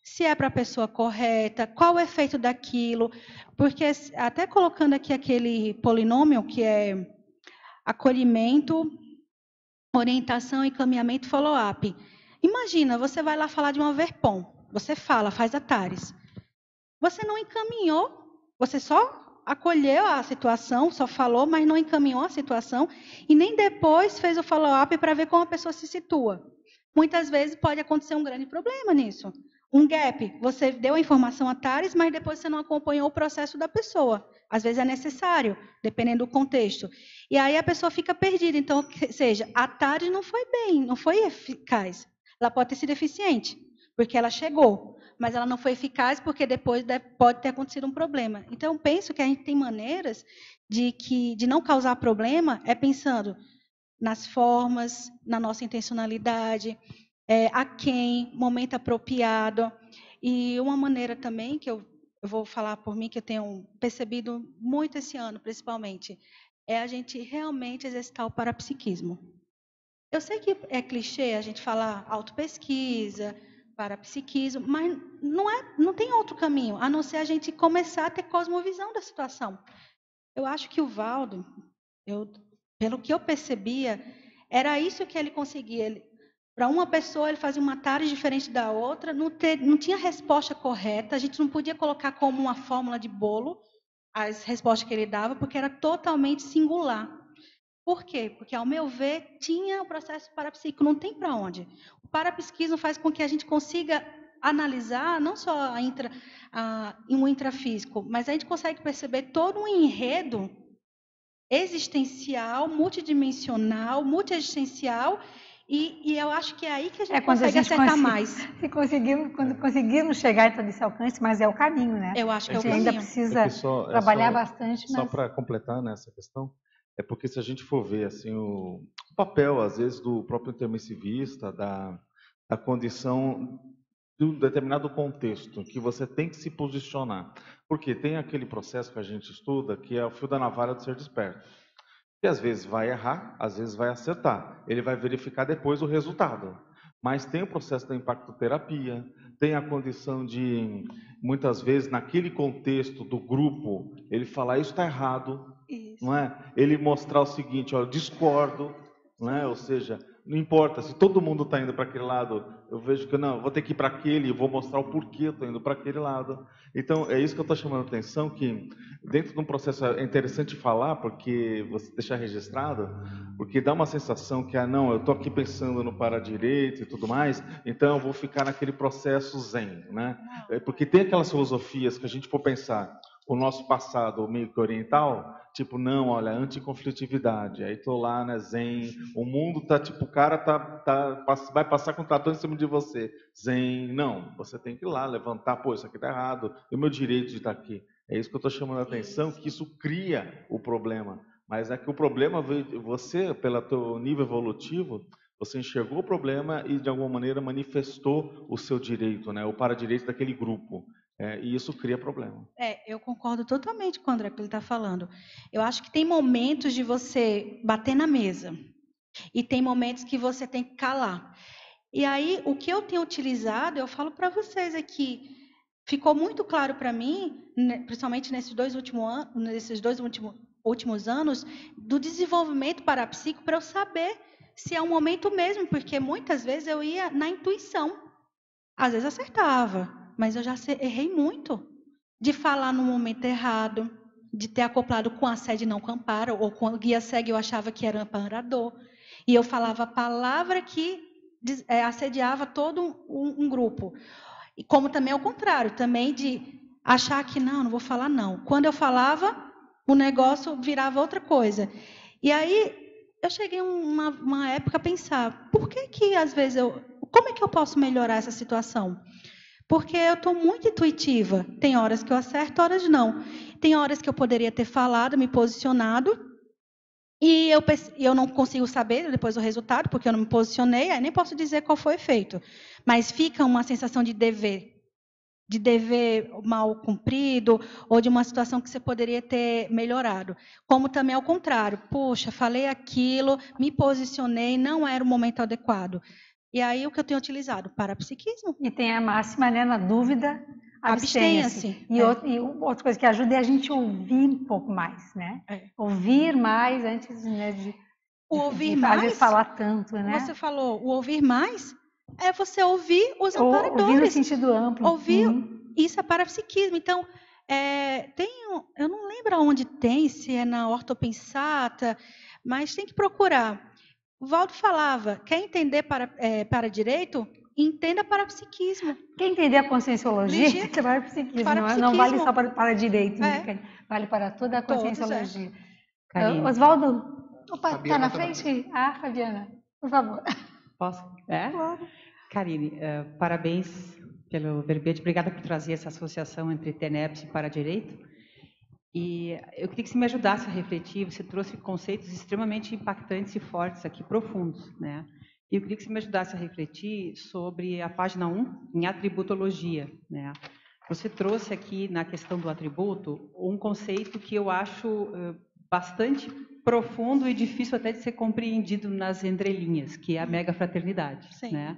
[SPEAKER 1] se é para a pessoa correta, qual o efeito daquilo. Porque, até colocando aqui aquele polinômio, que é acolhimento, orientação, encaminhamento, follow-up. Imagina, você vai lá falar de uma verpom. Você fala, faz Atares. Você não encaminhou, você só acolheu a situação, só falou, mas não encaminhou a situação, e nem depois fez o follow-up para ver como a pessoa se situa. Muitas vezes pode acontecer um grande problema nisso. Um gap, você deu a informação a Atares, mas depois você não acompanhou o processo da pessoa. Às vezes é necessário, dependendo do contexto. E aí a pessoa fica perdida. Então, ou seja, a Atares não foi bem, não foi eficaz. Ela pode ter sido eficiente, porque ela chegou, mas ela não foi eficaz porque depois pode ter acontecido um problema. Então, eu penso que a gente tem maneiras de não causar problema, pensando nas formas, na nossa intencionalidade, a quem, momento apropriado. E uma maneira também, que eu vou falar por mim, que eu tenho percebido muito esse ano, principalmente, é a gente realmente exercitar o parapsiquismo. Eu sei que é clichê a gente falar autopesquisa, parapsiquismo, mas não tem outro caminho, a não ser a gente começar a ter cosmovisão da situação. Eu acho que o Valdo, pelo que eu percebia, era isso que ele conseguia. Para uma pessoa, ele fazia uma tarefa diferente da outra, não tinha resposta correta, a gente não podia colocar como uma fórmula de bolo as respostas que ele dava, porque era totalmente singular. Por quê? Porque, ao meu ver, tinha o processo parapsíquico, não tem para onde. O parapsiquismo faz com que a gente consiga analisar não só um intrafísico, mas a gente consegue perceber todo um enredo existencial, multidimensional, multiexistencial, e eu acho que é aí que a gente consegue acertar mais.
[SPEAKER 2] Quando conseguimos chegar a esse alcance, mas é o caminho, né?
[SPEAKER 1] Eu acho que
[SPEAKER 2] a gente ainda precisa trabalhar bastante.
[SPEAKER 4] Só para completar nessa questão, é porque se a gente for ver assim, o papel, às vezes, do próprio intermissivista, da condição de um determinado contexto, que você tem que se posicionar. Porque tem aquele processo que a gente estuda, que é o fio da navalha do ser desperto. Que às vezes vai errar, às vezes vai acertar. Ele vai verificar depois o resultado. Mas tem o processo da impactoterapia, tem a condição de, muitas vezes, naquele contexto do grupo, ele falar, isso está errado. Isso. Não é? Ele mostrar o seguinte, olha, discordo, não é? Ou seja, não importa, se todo mundo está indo para aquele lado, eu vejo que não, vou ter que ir para aquele e vou mostrar o porquê eu estou indo para aquele lado. Então, é isso que eu estou chamando a atenção, que dentro de um processo é interessante falar, porque você deixar registrado, porque dá uma sensação que, não, eu estou aqui pensando no para-direito e tudo mais, então eu vou ficar naquele processo zen, né? Porque tem aquelas filosofias que a gente for pensar, o nosso passado meio que oriental, tipo, não, olha, anticonflitividade, aí tô lá, né, zen, o mundo tá, tipo, o cara vai passar com o trator em cima de você, zen, não, você tem que ir lá, levantar, pô, isso aqui tá errado, é o meu direito de estar aqui, é isso que eu estou chamando a atenção, que isso cria o problema, mas é que o problema veio, você, pelo teu nível evolutivo, você enxergou o problema e, de alguma maneira, manifestou o seu direito, né, o para-direito daquele grupo. E isso cria problema.
[SPEAKER 1] Eu concordo totalmente com o André que ele está falando. Eu acho que tem momentos de você bater na mesa e tem momentos que você tem que calar. E aí, o que eu tenho utilizado, eu falo para vocês aqui, ficou muito claro para mim, principalmente nesses dois últimos anos, do desenvolvimento parapsíquico, para eu saber se é um momento mesmo, porque muitas vezes eu ia na intuição. Às vezes acertava, mas eu já errei muito de falar no momento errado, de ter acoplado com a sede não com amparo, ou com o guia cego eu achava que era amparador. E eu falava a palavra que assediava todo um grupo. E como também ao contrário, também de achar que não vou falar não. Quando eu falava, o negócio virava outra coisa. E aí eu cheguei uma época a pensar, por que às vezes como é que eu posso melhorar essa situação? Porque eu estou muito intuitiva. Tem horas que eu acerto, horas não. Tem horas que eu poderia ter falado, me posicionado, e eu não consigo saber depois o resultado, porque eu não me posicionei, aí nem posso dizer qual foi o efeito. Mas fica uma sensação de dever mal cumprido, ou de uma situação que você poderia ter melhorado. Como também ao contrário, poxa, falei aquilo, me posicionei, não era o momento adequado. E aí o que eu tenho utilizado? Parapsiquismo.
[SPEAKER 2] E tem a máxima, né? Na dúvida, abstenha-se. E outra coisa que ajuda é a gente ouvir um pouco mais, né? Ouvir mais antes, né, de às vezes falar tanto, né?
[SPEAKER 1] Você falou, o ouvir mais é você ouvir os amparadores.
[SPEAKER 2] Ouvir no sentido amplo.
[SPEAKER 1] Ouvir, isso é parapsiquismo. Então, eu não lembro onde tem, se é na ortopensata, mas tem que procurar. O Valdo falava, quer entender para direito? Entenda parapsiquismo.
[SPEAKER 2] Quer entender a conscienciologia? Parapsiquismo. Não vale só para direito, né? Vale para toda a conscienciologia. Oswaldo, está na frente? Fabiana, por favor.
[SPEAKER 5] Posso? Claro. Karine, parabéns pelo verbete. Obrigada por trazer essa associação entre TENEPS e Paradireito. E eu queria que você me ajudasse a refletir. Você trouxe conceitos extremamente impactantes e fortes aqui, profundos, né? E eu queria que você me ajudasse a refletir sobre a página 1, em atributologia, né? Você trouxe aqui, na questão do atributo, um conceito que eu acho bastante profundo e difícil até de ser compreendido nas entrelinhas, que é a megafraternidade, né?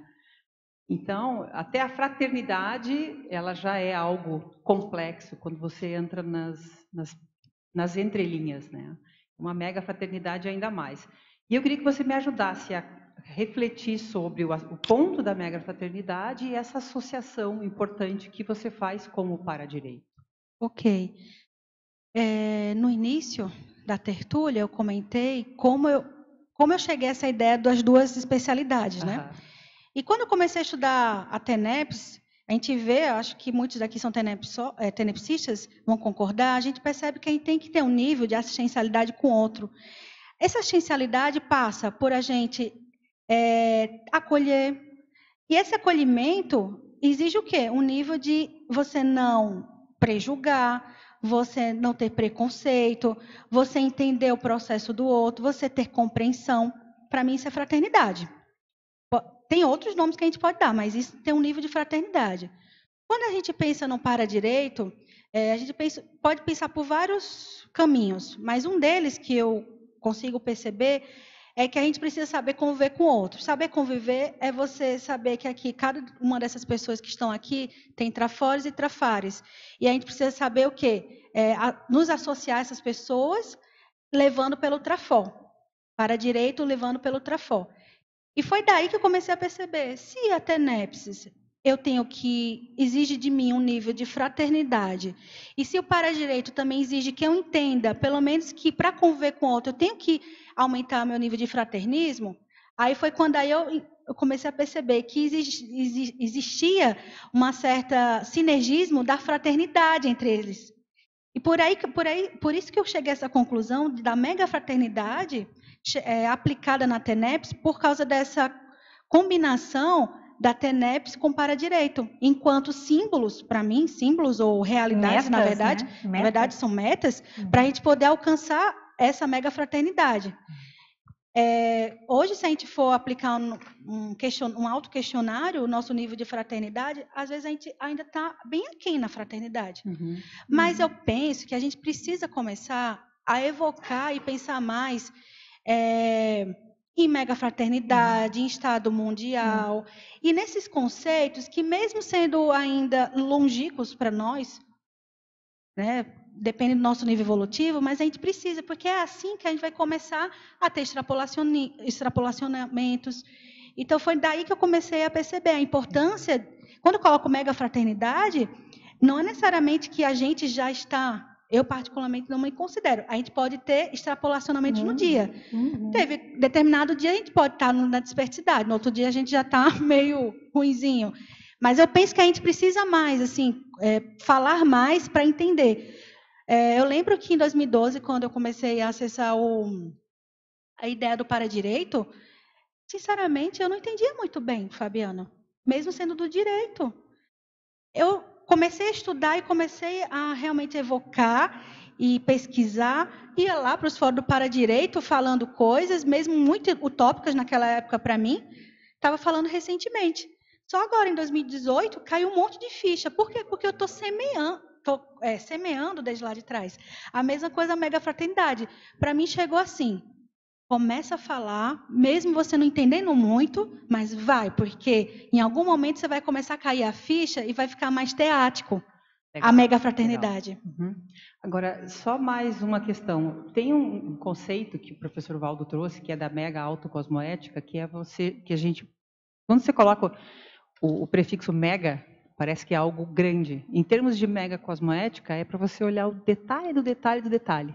[SPEAKER 5] Então, até a fraternidade, ela já é algo complexo quando você entra nas entrelinhas, né? Uma mega fraternidade ainda mais. E eu queria que você me ajudasse a refletir sobre o ponto da mega fraternidade e essa associação importante que você faz como paradireito.
[SPEAKER 1] Ok. No início da tertúlia, eu comentei como eu cheguei a essa ideia das duas especialidades, né? E quando eu comecei a estudar a TENEPS, a gente vê, acho que muitos daqui são tenepsistas, vão concordar, a gente percebe que a gente tem que ter um nível de assistencialidade com o outro. Essa assistencialidade passa por a gente acolher. E esse acolhimento exige o quê? Um nível de você não prejulgar, você não ter preconceito, você entender o processo do outro, você ter compreensão. Para mim, isso é fraternidade. Tem outros nomes que a gente pode dar, mas isso tem um nível de fraternidade. Quando a gente pensa no paradireito, a gente pode pensar por vários caminhos, mas um deles que eu consigo perceber é que a gente precisa saber conviver com o outro. Saber conviver é você saber que aqui, cada uma dessas pessoas que estão aqui tem trafores e trafares. E a gente precisa saber o quê? Nos associar a essas pessoas levando pelo trafor. Paradireito levando pelo trafor. E foi daí que eu comecei a perceber, se a TENEPS exige de mim um nível de fraternidade, e se o paradireito também exige que eu entenda, pelo menos que para conviver com o outro, eu tenho que aumentar meu nível de fraternismo, aí foi quando eu comecei a perceber que existia uma certa sinergismo da fraternidade entre eles. E por isso que eu cheguei a essa conclusão da mega fraternidade aplicada na TENEPS, por causa dessa combinação da TENEPS com paradireito, enquanto símbolos, para mim, símbolos ou realidades, metas, na verdade são metas, para a gente poder alcançar essa mega fraternidade. Hoje, se a gente for aplicar um autoquestionário, o nosso nível de fraternidade, às vezes a gente ainda está bem aquém na fraternidade. Mas eu penso que a gente precisa começar a evocar e pensar mais em mega fraternidade, em estado mundial, e nesses conceitos que, mesmo sendo ainda longínquos para nós, né, depende do nosso nível evolutivo, mas a gente precisa, porque é assim que a gente vai começar a ter extrapolacionamentos. Então, foi daí que eu comecei a perceber a importância. Quando eu coloco mega fraternidade, não é necessariamente que a gente já está Eu, particularmente, não me considero. A gente pode ter extrapolacionamentos no dia. Teve determinado dia, a gente pode estar na dispersidade. No outro dia, a gente já está meio ruinzinho. Mas eu penso que a gente precisa mais, assim, falar mais para entender. Eu lembro que em 2012, quando eu comecei a acessar a ideia do para-direito, sinceramente, eu não entendia muito bem, Fabiana, mesmo sendo do direito. Eu comecei a estudar e comecei a realmente evocar e pesquisar, ia lá para os fóruns do para-direito falando coisas, mesmo muito utópicas naquela época para mim, estava falando recentemente. Só agora, em 2018, caiu um monte de ficha. Por quê? Porque eu estou semeando desde lá de trás. A mesma coisa a mega fraternidade. Para mim chegou assim, começa a falar, mesmo você não entendendo muito, mas vai, porque em algum momento você vai começar a cair a ficha e vai ficar mais teático. Legal, a mega fraternidade.
[SPEAKER 5] Agora, só mais uma questão. Tem um conceito que o professor Valdo trouxe, que é da mega autocosmoética, que é que a gente, quando você coloca o prefixo mega, parece que é algo grande. Em termos de mega cosmoética, é para você olhar o detalhe do detalhe do detalhe.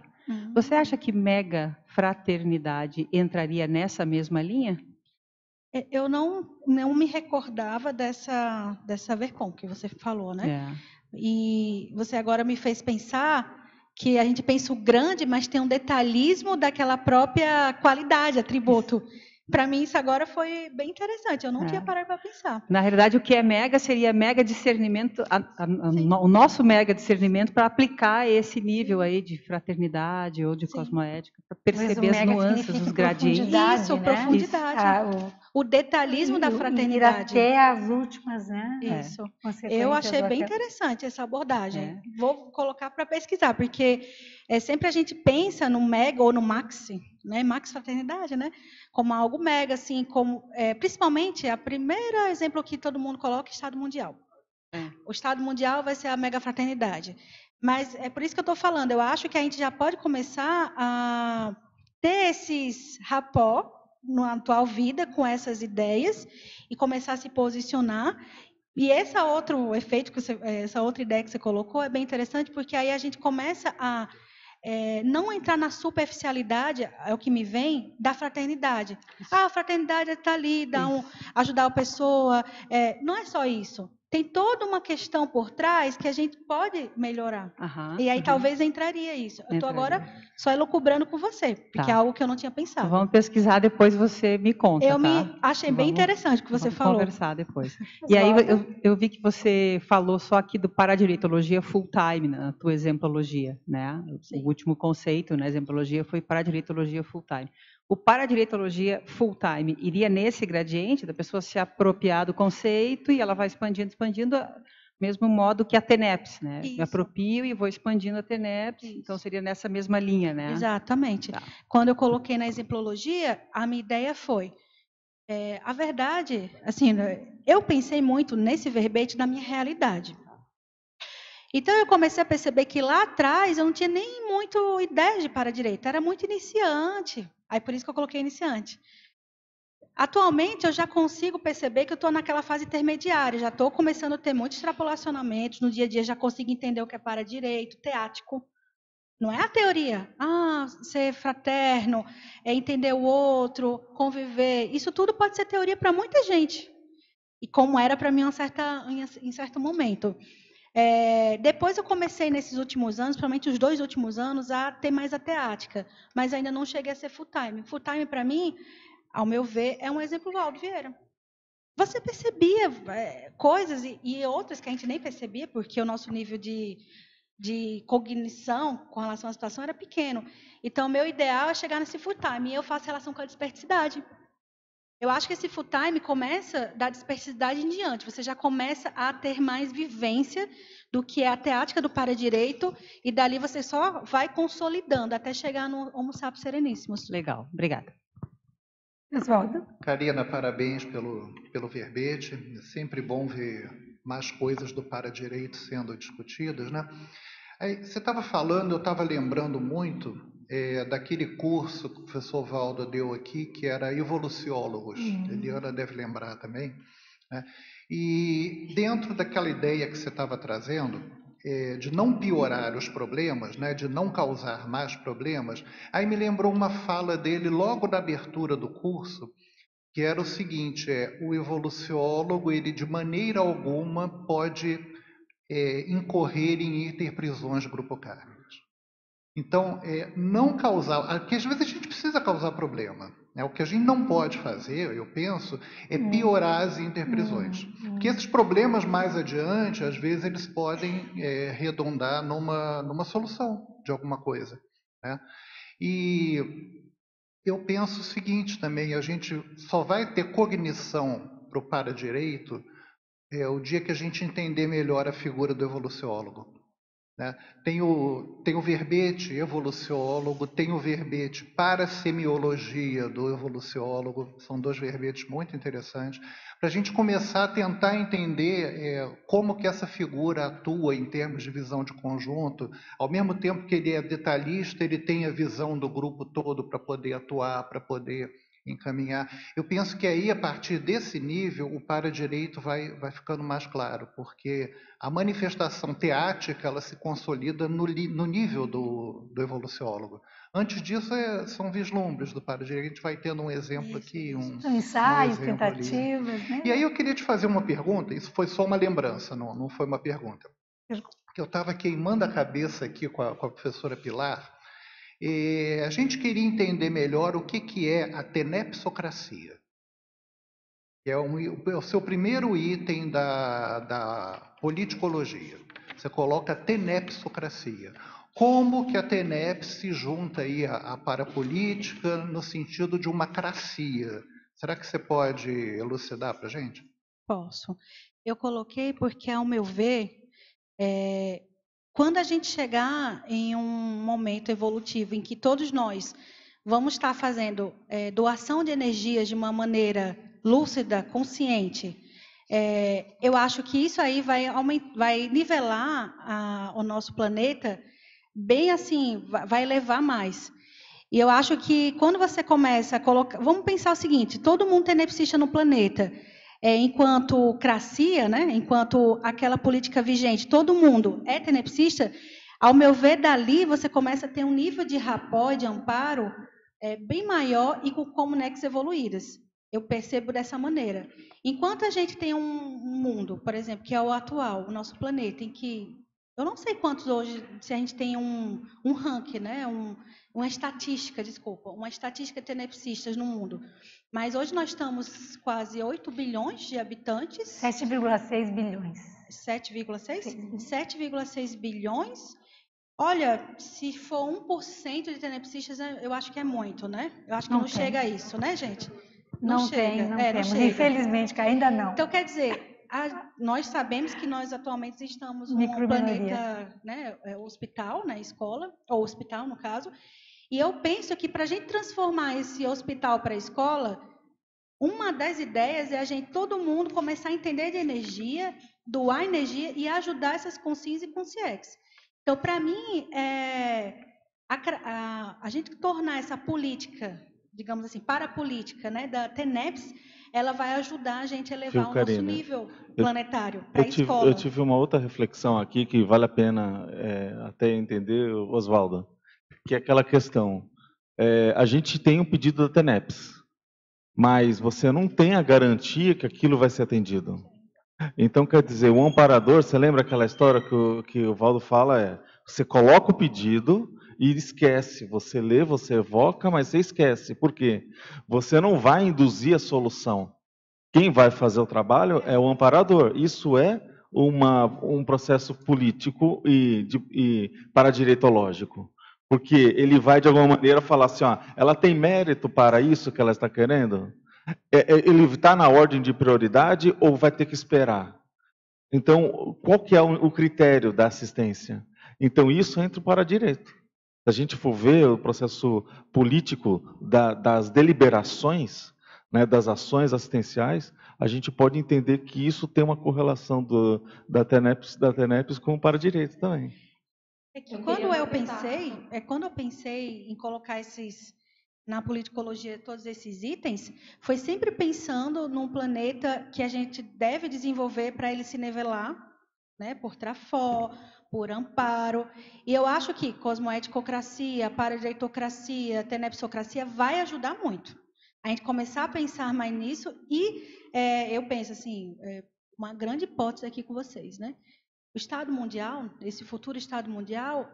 [SPEAKER 5] Você acha que mega fraternidade entraria nessa mesma linha?
[SPEAKER 1] Eu não me recordava dessa verpom que você falou, né? E você agora me fez pensar que a gente pensa o grande, mas tem um detalhismo daquela própria qualidade, atributo. Para mim, isso agora foi bem interessante. Eu não tinha parado para pensar.
[SPEAKER 5] Na realidade, o que é mega seria mega discernimento, o nosso mega discernimento para aplicar esse nível aí de fraternidade ou de cosmoética, para perceber as nuances, os gradientes.
[SPEAKER 1] Isso, né? Profundidade. O detalhismo da fraternidade.
[SPEAKER 2] Ir até as últimas, né?
[SPEAKER 1] Isso. Eu achei bem interessante essa abordagem. Vou colocar para pesquisar, porque sempre a gente pensa no mega ou no maxi, né? Max fraternidade, né? Como algo mega, assim, como principalmente a primeira exemplo que todo mundo coloca é o Estado Mundial. O Estado Mundial vai ser a mega fraternidade. Mas é por isso que eu estou falando. Eu acho que a gente já pode começar a ter esses rapó na atual vida com essas ideias e começar a se posicionar. E esse outro efeito, essa outra ideia que você colocou é bem interessante, porque aí a gente começa a não entrar na superficialidade, é o que me vem, da fraternidade. A fraternidade está ali, ajudar a pessoa. Não é só isso. Tem toda uma questão por trás que a gente pode melhorar. E aí talvez entraria isso. Eu estou agora só elucubrando com você, porque é algo que eu não tinha pensado.
[SPEAKER 5] Então, vamos pesquisar, depois você me conta.
[SPEAKER 1] Eu me achei bem interessante o que você falou.
[SPEAKER 5] Vamos conversar depois. E aí eu vi que você falou só aqui do paradireitologia full time, na tua exemplologia, né? Sim. O último conceito na exemplologia foi paradireitologia full time. O paradireitologia full time iria nesse gradiente da pessoa se apropriar do conceito e ela vai expandindo, mesmo modo que a TENEPS, né? Isso. Me aproprio e vou expandindo a TENEPS, então seria nessa mesma linha, né?
[SPEAKER 1] Exatamente. Tá. Quando eu coloquei na exemplologia, a minha ideia foi, a verdade, assim, eu pensei muito nesse verbete na minha realidade. Então, eu comecei a perceber que lá atrás eu não tinha nem muito ideia de para-direito, era muito iniciante. Aí, por isso que eu coloquei iniciante. Atualmente, eu já consigo perceber que eu estou naquela fase intermediária, já estou começando a ter muitos extrapolacionamentos, no dia a dia já consigo entender o que é para-direito, teático. Não é a teoria. Ser fraterno, entender o outro, conviver. Isso tudo pode ser teoria para muita gente. E como era para mim em certo momento. Depois eu comecei nesses últimos anos, principalmente os 2 últimos anos, a ter mais a teática, mas ainda não cheguei a ser full time. Full time, para mim, ao meu ver, é um exemplo do Valdo Vieira. Você percebia coisas e outras que a gente nem percebia, porque o nosso nível de cognição com relação à situação era pequeno. Então, o meu ideal é chegar nesse full time, e eu faço relação com a dispersidade. Eu acho que esse full time começa da dispersidade em diante. Você já começa a ter mais vivência do que é a teática do para-direito, e dali você só vai consolidando até chegar no Homo sapiens sereníssimos.
[SPEAKER 5] Legal, obrigada.
[SPEAKER 2] Oswaldo?
[SPEAKER 6] Karina, parabéns pelo verbete. É sempre bom ver mais coisas do para-direito sendo discutidas, né? Aí, você estava falando, eu estava lembrando muito daquele curso que o professor Valdo deu aqui, que era Evoluciólogos. Eliana deve lembrar também, né? E dentro daquela ideia que você estava trazendo, de não piorar os problemas, né, de não causar mais problemas, aí me lembrou uma fala dele logo na abertura do curso, que era o seguinte, o evoluciólogo, ele de maneira alguma pode incorrer em interprisões grupocármicas. Então, não causar, porque às vezes a gente precisa causar problema. Né? O que a gente não pode fazer, eu penso, é piorar as interprisões. Porque esses problemas mais adiante, às vezes, eles podem redundar numa solução de alguma coisa. Né? E eu penso o seguinte também, a gente só vai ter cognição para o para-direito o dia que a gente entender melhor a figura do evoluciólogo. Né? Tem o verbete evoluciólogo, tem o verbete parasemiologia do evoluciólogo, são 2 verbetes muito interessantes, para a gente começar a tentar entender como que essa figura atua em termos de visão de conjunto, ao mesmo tempo que ele é detalhista, ele tem a visão do grupo todo para poder atuar, para poder encaminhar. Eu penso que aí, a partir desse nível, o para-direito vai ficando mais claro, porque a manifestação teática ela se consolida no nível do evoluciólogo. Antes disso, são vislumbres do para-direito. A gente vai tendo um exemplo aqui,
[SPEAKER 2] ensaios, tentativas. Né?
[SPEAKER 6] E aí eu queria te fazer uma pergunta, isso foi só uma lembrança, não foi uma pergunta. Porque eu estava queimando a cabeça aqui com a professora Pilar, a gente queria entender melhor o que é a tenepsocracia, que é o seu primeiro item da politicologia. Você coloca tenepsocracia. Como que a TENEPS se junta aí à parapolítica no sentido de uma cracia? Será que você pode elucidar para a gente?
[SPEAKER 1] Posso. Eu coloquei porque, ao meu ver, quando a gente chegar em um momento evolutivo em que todos nós vamos estar fazendo doação de energias de uma maneira lúcida, consciente, eu acho que isso aí vai nivelar o nosso planeta bem assim, vai elevar mais. E eu acho que quando você começa a colocar... Vamos pensar o seguinte, todo mundo tenepsista no planeta... enquanto cracia, né, enquanto aquela política vigente, todo mundo é tenepsista, ao meu ver, dali você começa a ter um nível de rapport, de amparo, bem maior e com comunidades evoluídas. Eu percebo dessa maneira. Enquanto a gente tem um mundo, por exemplo, que é o atual, o nosso planeta, em que eu não sei quantos hoje, se a gente tem um ranking, né, uma estatística de tenepsistas no mundo. Mas hoje nós estamos quase 8 bilhões de habitantes.
[SPEAKER 2] 7,6 bilhões.
[SPEAKER 1] 7,6? 7,6 bilhões. Olha, se for 1% de tenepsistas, eu acho que é muito, né? Eu acho que não chega a isso, né, gente?
[SPEAKER 2] Não chega. Não temos. Infelizmente, ainda não.
[SPEAKER 1] Então, quer dizer, nós sabemos que nós atualmente estamos num planeta, né, hospital, né, escola, ou hospital, no caso, e eu penso que para a gente transformar esse hospital para a escola, uma das ideias é todo mundo começar a entender de energia, doar energia e ajudar essas consciências e consciências. Então, para mim, a gente tornar essa política, digamos assim, parapolítica, né, da TENEPS, ela vai ajudar a gente a elevar o nosso nível planetário para a escola.
[SPEAKER 4] Eu tive uma outra reflexão aqui que vale a pena até entender, Oswaldo, que é aquela questão. A gente tem um pedido da TENEPS, mas você não tem a garantia que aquilo vai ser atendido. Então, quer dizer, o amparador, você lembra aquela história que o Valdo fala? Você coloca o pedido e esquece. Você lê, você evoca, mas você esquece. Por quê? Você não vai induzir a solução. Quem vai fazer o trabalho é o amparador. Isso é um processo político e paradireitológico. Porque ele vai, de alguma maneira, falar assim, ela tem mérito para isso que ela está querendo? Ele está na ordem de prioridade ou vai ter que esperar? Então, qual que é o critério da assistência? Então, isso entra para direito. Se a gente for ver o processo político das deliberações, né, das ações assistenciais, a gente pode entender que isso tem uma correlação da TENEPS com o para direito também.
[SPEAKER 1] Quando eu pensei em colocar na politicologia todos esses itens, foi sempre pensando num planeta que a gente deve desenvolver para ele se nivelar, né, por Trafó, por amparo. E eu acho que cosmoeticocracia, paradireitocracia, tenepsocracia vai ajudar muito. A gente começar a pensar mais nisso e eu penso assim, uma grande hipótese aqui com vocês, né? O Estado Mundial, esse futuro Estado Mundial,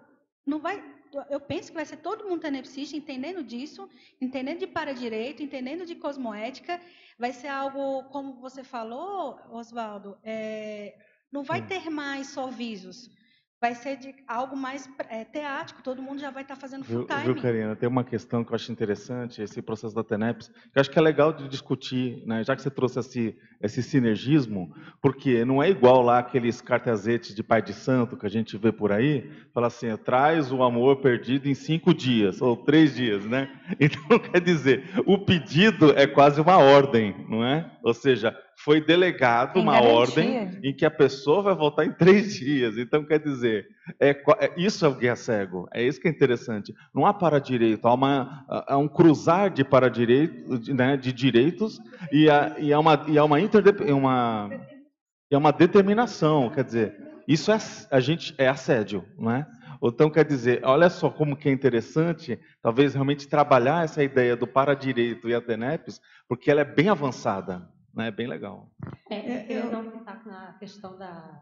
[SPEAKER 1] não vai. Eu penso que vai ser todo mundo tenepsista, entendendo disso, entendendo de paradireito, entendendo de cosmoética. Vai ser algo, como você falou, Oswaldo, não vai ter mais só visos. Vai ser de algo mais teático, todo mundo já vai estar fazendo full time.
[SPEAKER 4] Viu, Karina? Tem uma questão que eu acho interessante, esse processo da TENEPS, que eu acho que é legal de discutir, né? Já que você trouxe esse sinergismo, porque não é igual lá aqueles cartazetes de pai de santo que a gente vê por aí, fala assim, traz o amor perdido em 5 dias, ou 3 dias, né? Então, quer dizer, o pedido é quase uma ordem, não é? Ou seja, foi delegado uma ordem em que a pessoa vai voltar em 3 dias. Então, quer dizer, isso é o guia cego. É isso que é interessante. Não há para-direito, há um cruzar de para-direito, né, de direitos e há uma determinação. Quer dizer, isso é assédio, não é? Então, quer dizer, olha só como que é interessante, talvez realmente trabalhar essa ideia do para-direito e a TENEPS, porque ela é bem avançada. É bem legal.
[SPEAKER 7] Eu queria dar um pitaco na questão da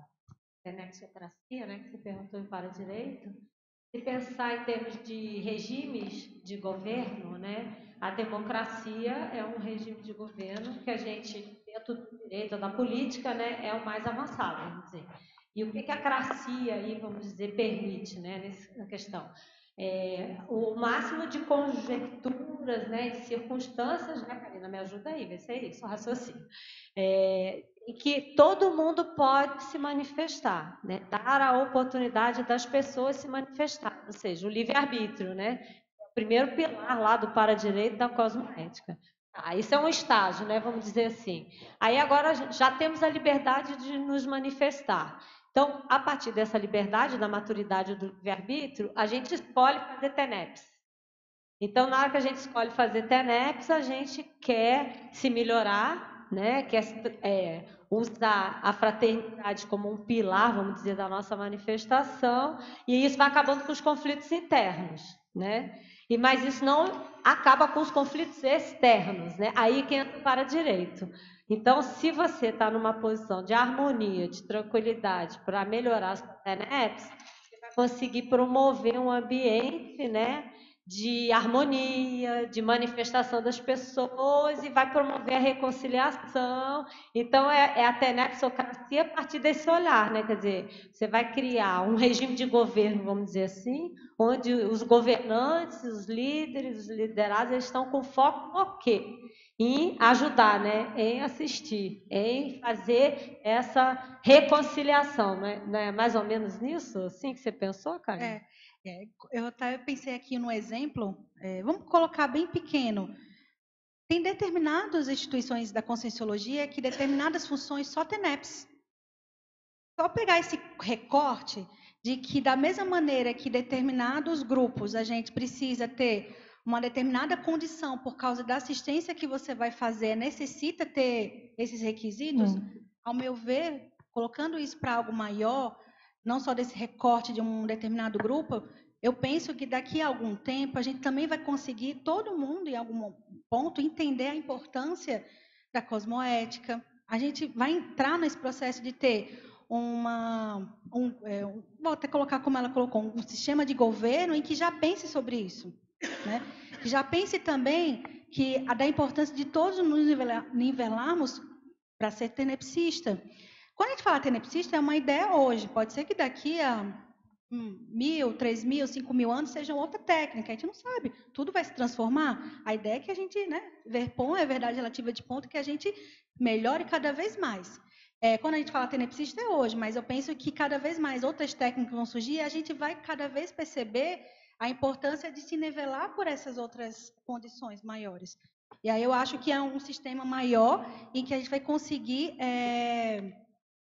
[SPEAKER 7] tenexocracia, né, que você perguntou em para-direito. Se pensar em termos de regimes de governo, né, a democracia é um regime de governo que a gente, dentro do direito, da política, né, é o mais avançado, vamos dizer. E o que a cracia aí, vamos dizer, permite, né, nessa questão? O máximo de conjecturas, né, de circunstâncias, né, Karina, me ajuda aí, vê se é isso, o raciocínio, em que todo mundo pode se manifestar, né, dar a oportunidade das pessoas se manifestar, ou seja, o livre-arbítrio, né, o primeiro pilar lá do para-direito da cosmoética. Isso é um estágio, né, vamos dizer assim. Aí agora já temos a liberdade de nos manifestar. Então, a partir dessa liberdade, da maturidade do livre-arbítrio, a gente escolhe fazer TENEPS. Então, na hora que a gente escolhe fazer TENEPS, a gente quer se melhorar, né? Quer usar a fraternidade como um pilar, vamos dizer, da nossa manifestação, e isso vai acabando com os conflitos internos, né? Mas isso não acaba com os conflitos externos, né? Aí que entra o para-direito. Então, se você está numa posição de harmonia, de tranquilidade para melhorar as TENEPS, você vai conseguir promover um ambiente, né, de harmonia, de manifestação das pessoas e vai promover a reconciliação. Então, é a tenepsocracia a partir desse olhar, né? Quer dizer, você vai criar um regime de governo, vamos dizer assim, onde os governantes, os líderes, os liderados, eles estão com foco no quê? Em ajudar, né? Em assistir, em fazer essa reconciliação, né? Não é mais ou menos nisso assim que você pensou, Karine?
[SPEAKER 1] Eu pensei aqui no exemplo, vamos colocar bem pequeno. Tem determinadas instituições da Conscienciologia que determinadas funções só TENEPS. Só pegar esse recorte de que, da mesma maneira que determinados grupos a gente precisa ter uma determinada condição por causa da assistência que você vai fazer, necessita ter esses requisitos, ao meu ver, colocando isso para algo maior, não só desse recorte de um determinado grupo, eu penso que daqui a algum tempo a gente também vai conseguir, todo mundo, em algum ponto, entender a importância da cosmoética. A gente vai entrar nesse processo de ter vou até colocar como ela colocou, um sistema de governo em que já pense sobre isso, né? Que já pense também da importância de todos nos nivelarmos para ser tenepsista. Quando a gente fala tenepsista, é uma ideia hoje. Pode ser que daqui a 1.000, 3.000, 5.000 anos seja outra técnica. A gente não sabe. Tudo vai se transformar. A ideia é que a gente, né, verpon é verdade relativa de ponto, que a gente melhore cada vez mais. Quando a gente fala tenepsista é hoje, mas eu penso que cada vez mais outras técnicas vão surgir e a gente vai cada vez perceber a importância de se nivelar por essas outras condições maiores. E aí eu acho que é um sistema maior em que a gente vai conseguir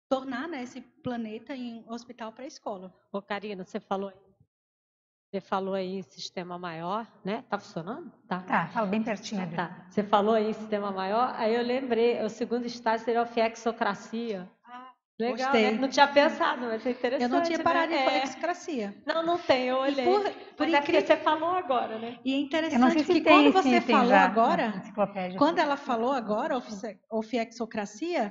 [SPEAKER 1] tornar, né, esse planeta em hospital para a escola.
[SPEAKER 7] Ô, Karina, você falou aí em sistema maior, né? Tá funcionando?
[SPEAKER 2] Tá, fala bem pertinho.
[SPEAKER 7] Tá. Você falou aí em sistema maior, aí eu lembrei, o segundo estágio seria a fiexocracia. Legal,
[SPEAKER 1] Gostei.
[SPEAKER 7] né? Não tinha pensado, mas é interessante.
[SPEAKER 1] Eu não tinha parado em
[SPEAKER 7] né?
[SPEAKER 1] infodexcracia.
[SPEAKER 7] Não tem, eu olhei.
[SPEAKER 1] Por
[SPEAKER 7] Mas é porque
[SPEAKER 1] incrível...
[SPEAKER 7] você falou agora, né?
[SPEAKER 1] E é
[SPEAKER 2] Eu não sei
[SPEAKER 1] interessante
[SPEAKER 2] se
[SPEAKER 1] que
[SPEAKER 2] tem
[SPEAKER 1] quando
[SPEAKER 2] esse
[SPEAKER 1] você
[SPEAKER 2] item
[SPEAKER 1] falou
[SPEAKER 2] já na
[SPEAKER 1] agora,
[SPEAKER 2] enciclopédia.
[SPEAKER 1] quando ela falou agora, ofiexocracia,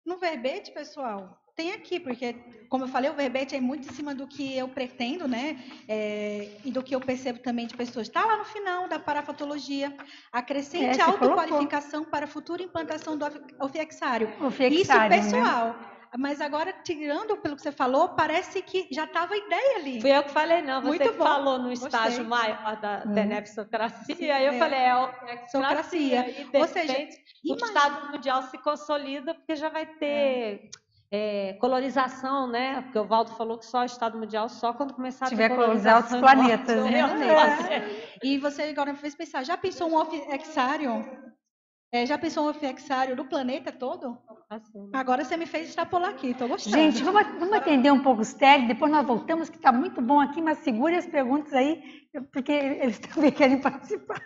[SPEAKER 1] no verbete, pessoal, tem aqui, porque, como eu falei, o verbete é muito em cima do que eu pretendo, né? E do que eu percebo também de pessoas. Está lá no final da parafatologia. Acrescente
[SPEAKER 2] você
[SPEAKER 1] autoqualificação para futura implantação do ofiexário.
[SPEAKER 2] O
[SPEAKER 1] Isso,
[SPEAKER 2] fiexário,
[SPEAKER 1] pessoal. Mas agora, tirando pelo que você falou, parece que já estava a ideia ali.
[SPEAKER 7] Fui eu que falei, não. Você
[SPEAKER 1] Muito
[SPEAKER 7] que
[SPEAKER 1] bom.
[SPEAKER 7] falou no
[SPEAKER 1] Gostei.
[SPEAKER 7] estágio maior da tenepsocracia,
[SPEAKER 1] Sim,
[SPEAKER 7] aí eu falei,
[SPEAKER 1] Socracia.
[SPEAKER 7] ofiexocracia. E, de
[SPEAKER 1] Ou seja,
[SPEAKER 7] repente, o Estado Mundial se consolida, porque já vai ter colonização, né? Porque o Valdo falou que só o Estado Mundial, só quando começar a
[SPEAKER 2] tiver
[SPEAKER 7] ter
[SPEAKER 2] colonizar outros
[SPEAKER 7] colonização
[SPEAKER 2] planetas,
[SPEAKER 7] norte,
[SPEAKER 2] né?
[SPEAKER 1] E você agora me fez pensar, já pensou um ofiexário? Já pensou um ofiexário do planeta todo? Agora você me fez extrapolar aqui, estou gostando.
[SPEAKER 2] Gente, vamos atender um pouco os técnicos, depois nós voltamos, que está muito bom aqui, mas segure as perguntas aí, porque eles também querem participar.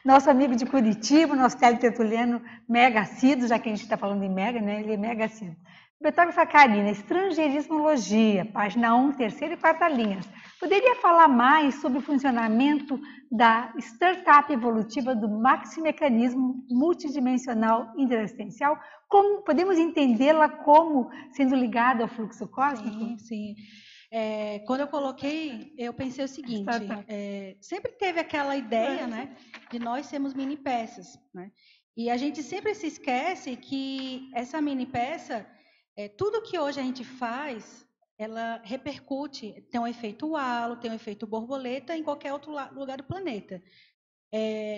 [SPEAKER 2] Nosso amigo de Curitiba, nosso teletertuliano mega assíduo, já que a gente está falando em mega, né? Ele é mega assíduo. Betógrafa Karina, estrangeirismologia, página 1, terceira e quarta linhas. Poderia falar mais sobre o funcionamento da startup evolutiva do maximecanismo multidimensional interassistencial? Como podemos entendê-la como sendo ligada ao fluxo cósmico?
[SPEAKER 1] Sim, sim. Quando eu coloquei, eu pensei o seguinte, sempre teve aquela ideia, né, de nós sermos mini peças, né? E a gente sempre se esquece que essa mini peça, tudo que hoje a gente faz, ela repercute, tem um efeito halo, tem um efeito borboleta em qualquer outro lugar do planeta.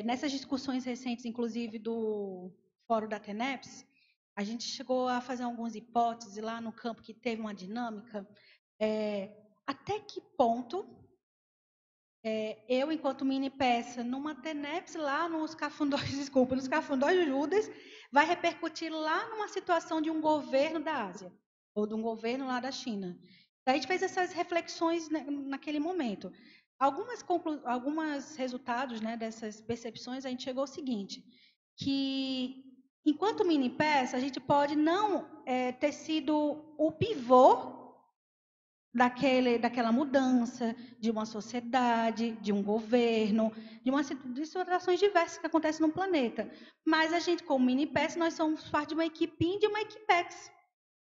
[SPEAKER 1] Nessas discussões recentes, inclusive do Fórum da TENEPS, a gente chegou a fazer algumas hipóteses lá no campo que teve uma dinâmica. Até que ponto eu, enquanto mini peça, numa TENEPS lá nos cafundós, desculpa, nos cafundós de Judas, vai repercutir lá numa situação de um governo da Ásia, ou de um governo lá da China. Então, a gente fez essas reflexões naquele momento. Alguns resultados, né, dessas percepções, a gente chegou ao seguinte, que enquanto mini peça, a gente pode não ter sido o pivô daquela mudança de uma sociedade, de um governo, de situações diversas que acontecem no planeta. Mas a gente, como mini peça, nós somos parte de uma equipinha, de uma equipex.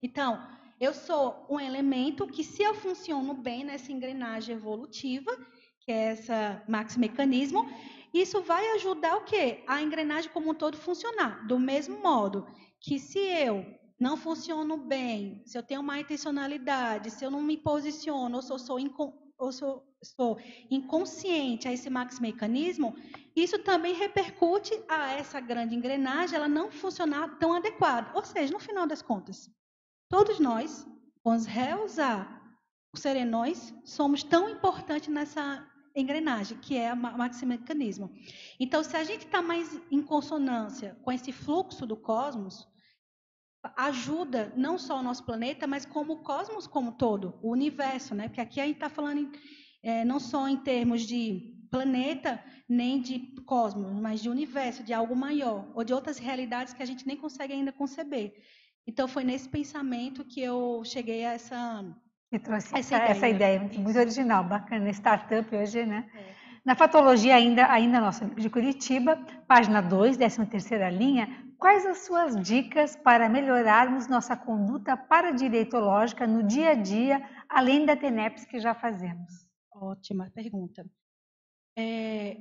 [SPEAKER 1] Então, eu sou um elemento que, se eu funciono bem nessa engrenagem evolutiva, que é essa maximecanismo, isso vai ajudar o quê? A engrenagem como um todo funcionar. Do mesmo modo que, se eu não funciono bem, se eu tenho má intencionalidade, se eu não me posiciono, ou se eu sou inconsciente a esse maximecanismo, isso também repercute a essa grande engrenagem, ela não funcionar tão adequada. Ou seja, no final das contas, todos nós, vamos reusar os serenões, somos tão importantes nessa engrenagem, que é o maximecanismo. Então, se a gente está mais em consonância com esse fluxo do cosmos, ajuda não só o nosso planeta, mas como o cosmos como todo, o universo, né? Porque aqui a gente está falando não só em termos de planeta, nem de cosmos, mas de universo, de algo maior, ou de outras realidades que a gente nem consegue ainda conceber. Então, foi nesse pensamento que eu cheguei a essa
[SPEAKER 2] ideia muito original, bacana, startup hoje, né? Na fatologia, ainda nosso amigo de Curitiba, página 2, 13ª linha, quais as suas dicas para melhorarmos nossa conduta paradireitológica no dia a dia, além da TENEPS que já fazemos?
[SPEAKER 1] Ótima pergunta.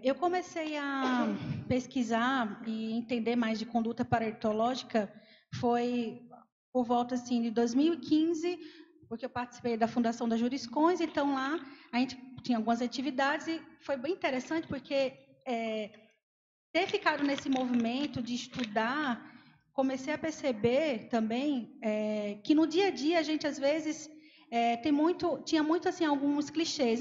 [SPEAKER 1] Eu comecei a pesquisar e entender mais de conduta paradireitológica foi por volta assim, de 2015, porque eu participei da fundação da Juriscões, então lá a gente tinha algumas atividades e foi bem interessante porque ter ficado nesse movimento de estudar, comecei a perceber também que no dia a dia a gente às vezes tinha muito assim alguns clichês.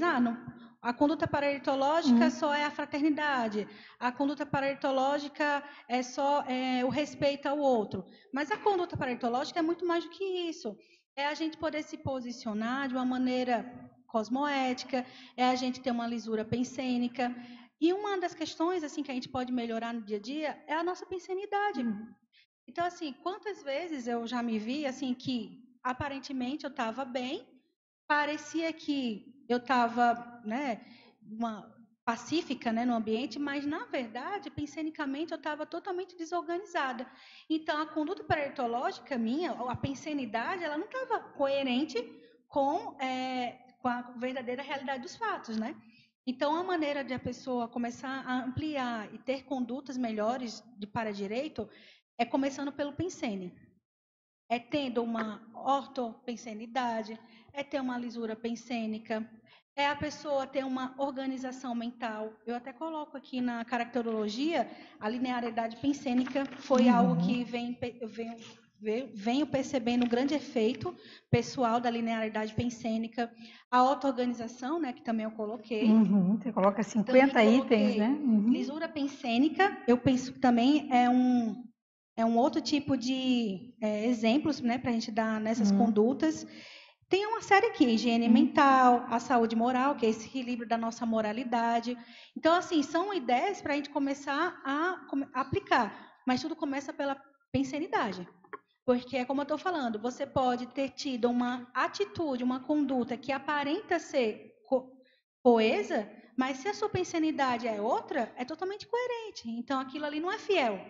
[SPEAKER 1] A conduta paralitológica só é a fraternidade, a conduta paralitológica é só o respeito ao outro. Mas a conduta paralitológica é muito mais do que isso. É a gente poder se posicionar de uma maneira cosmoética, é a gente ter uma lisura pensênica. E uma das questões assim que a gente pode melhorar no dia a dia é a nossa pensenidade. Então, assim, quantas vezes eu já me vi assim que aparentemente eu estava bem, parecia que eu estava, né, pacífica, né, no ambiente, mas na verdade, pensenicamente, eu estava totalmente desorganizada. Então, a conduta parasitológica minha, a pensenidade, ela não estava coerente com a verdadeira realidade dos fatos, né? Então, a maneira de a pessoa começar a ampliar e ter condutas melhores de para-direito é começando pelo pensene. É tendo uma ortopensenidade, é ter uma lisura pensênica, é a pessoa ter uma organização mental. Eu até coloco aqui na caracterologia, a linearidade pensênica foi algo que venho percebendo um grande efeito pessoal da linearidade pensênica. A auto-organização, né, que também eu coloquei.
[SPEAKER 2] Você coloca 50 itens, né?
[SPEAKER 1] Lisura pensênica, eu penso que também é um outro tipo de exemplos, né, para a gente dar nessas condutas. Tem uma série aqui, higiene mental, a saúde moral, que é esse equilíbrio da nossa moralidade. Então, assim, são ideias para a gente começar a aplicar, mas tudo começa pela pensenidade. Porque, é como eu estou falando, você pode ter tido uma atitude, uma conduta que aparenta ser coesa, mas se a sua pensenidade é outra, é totalmente coerente. Então, aquilo ali não é fiel,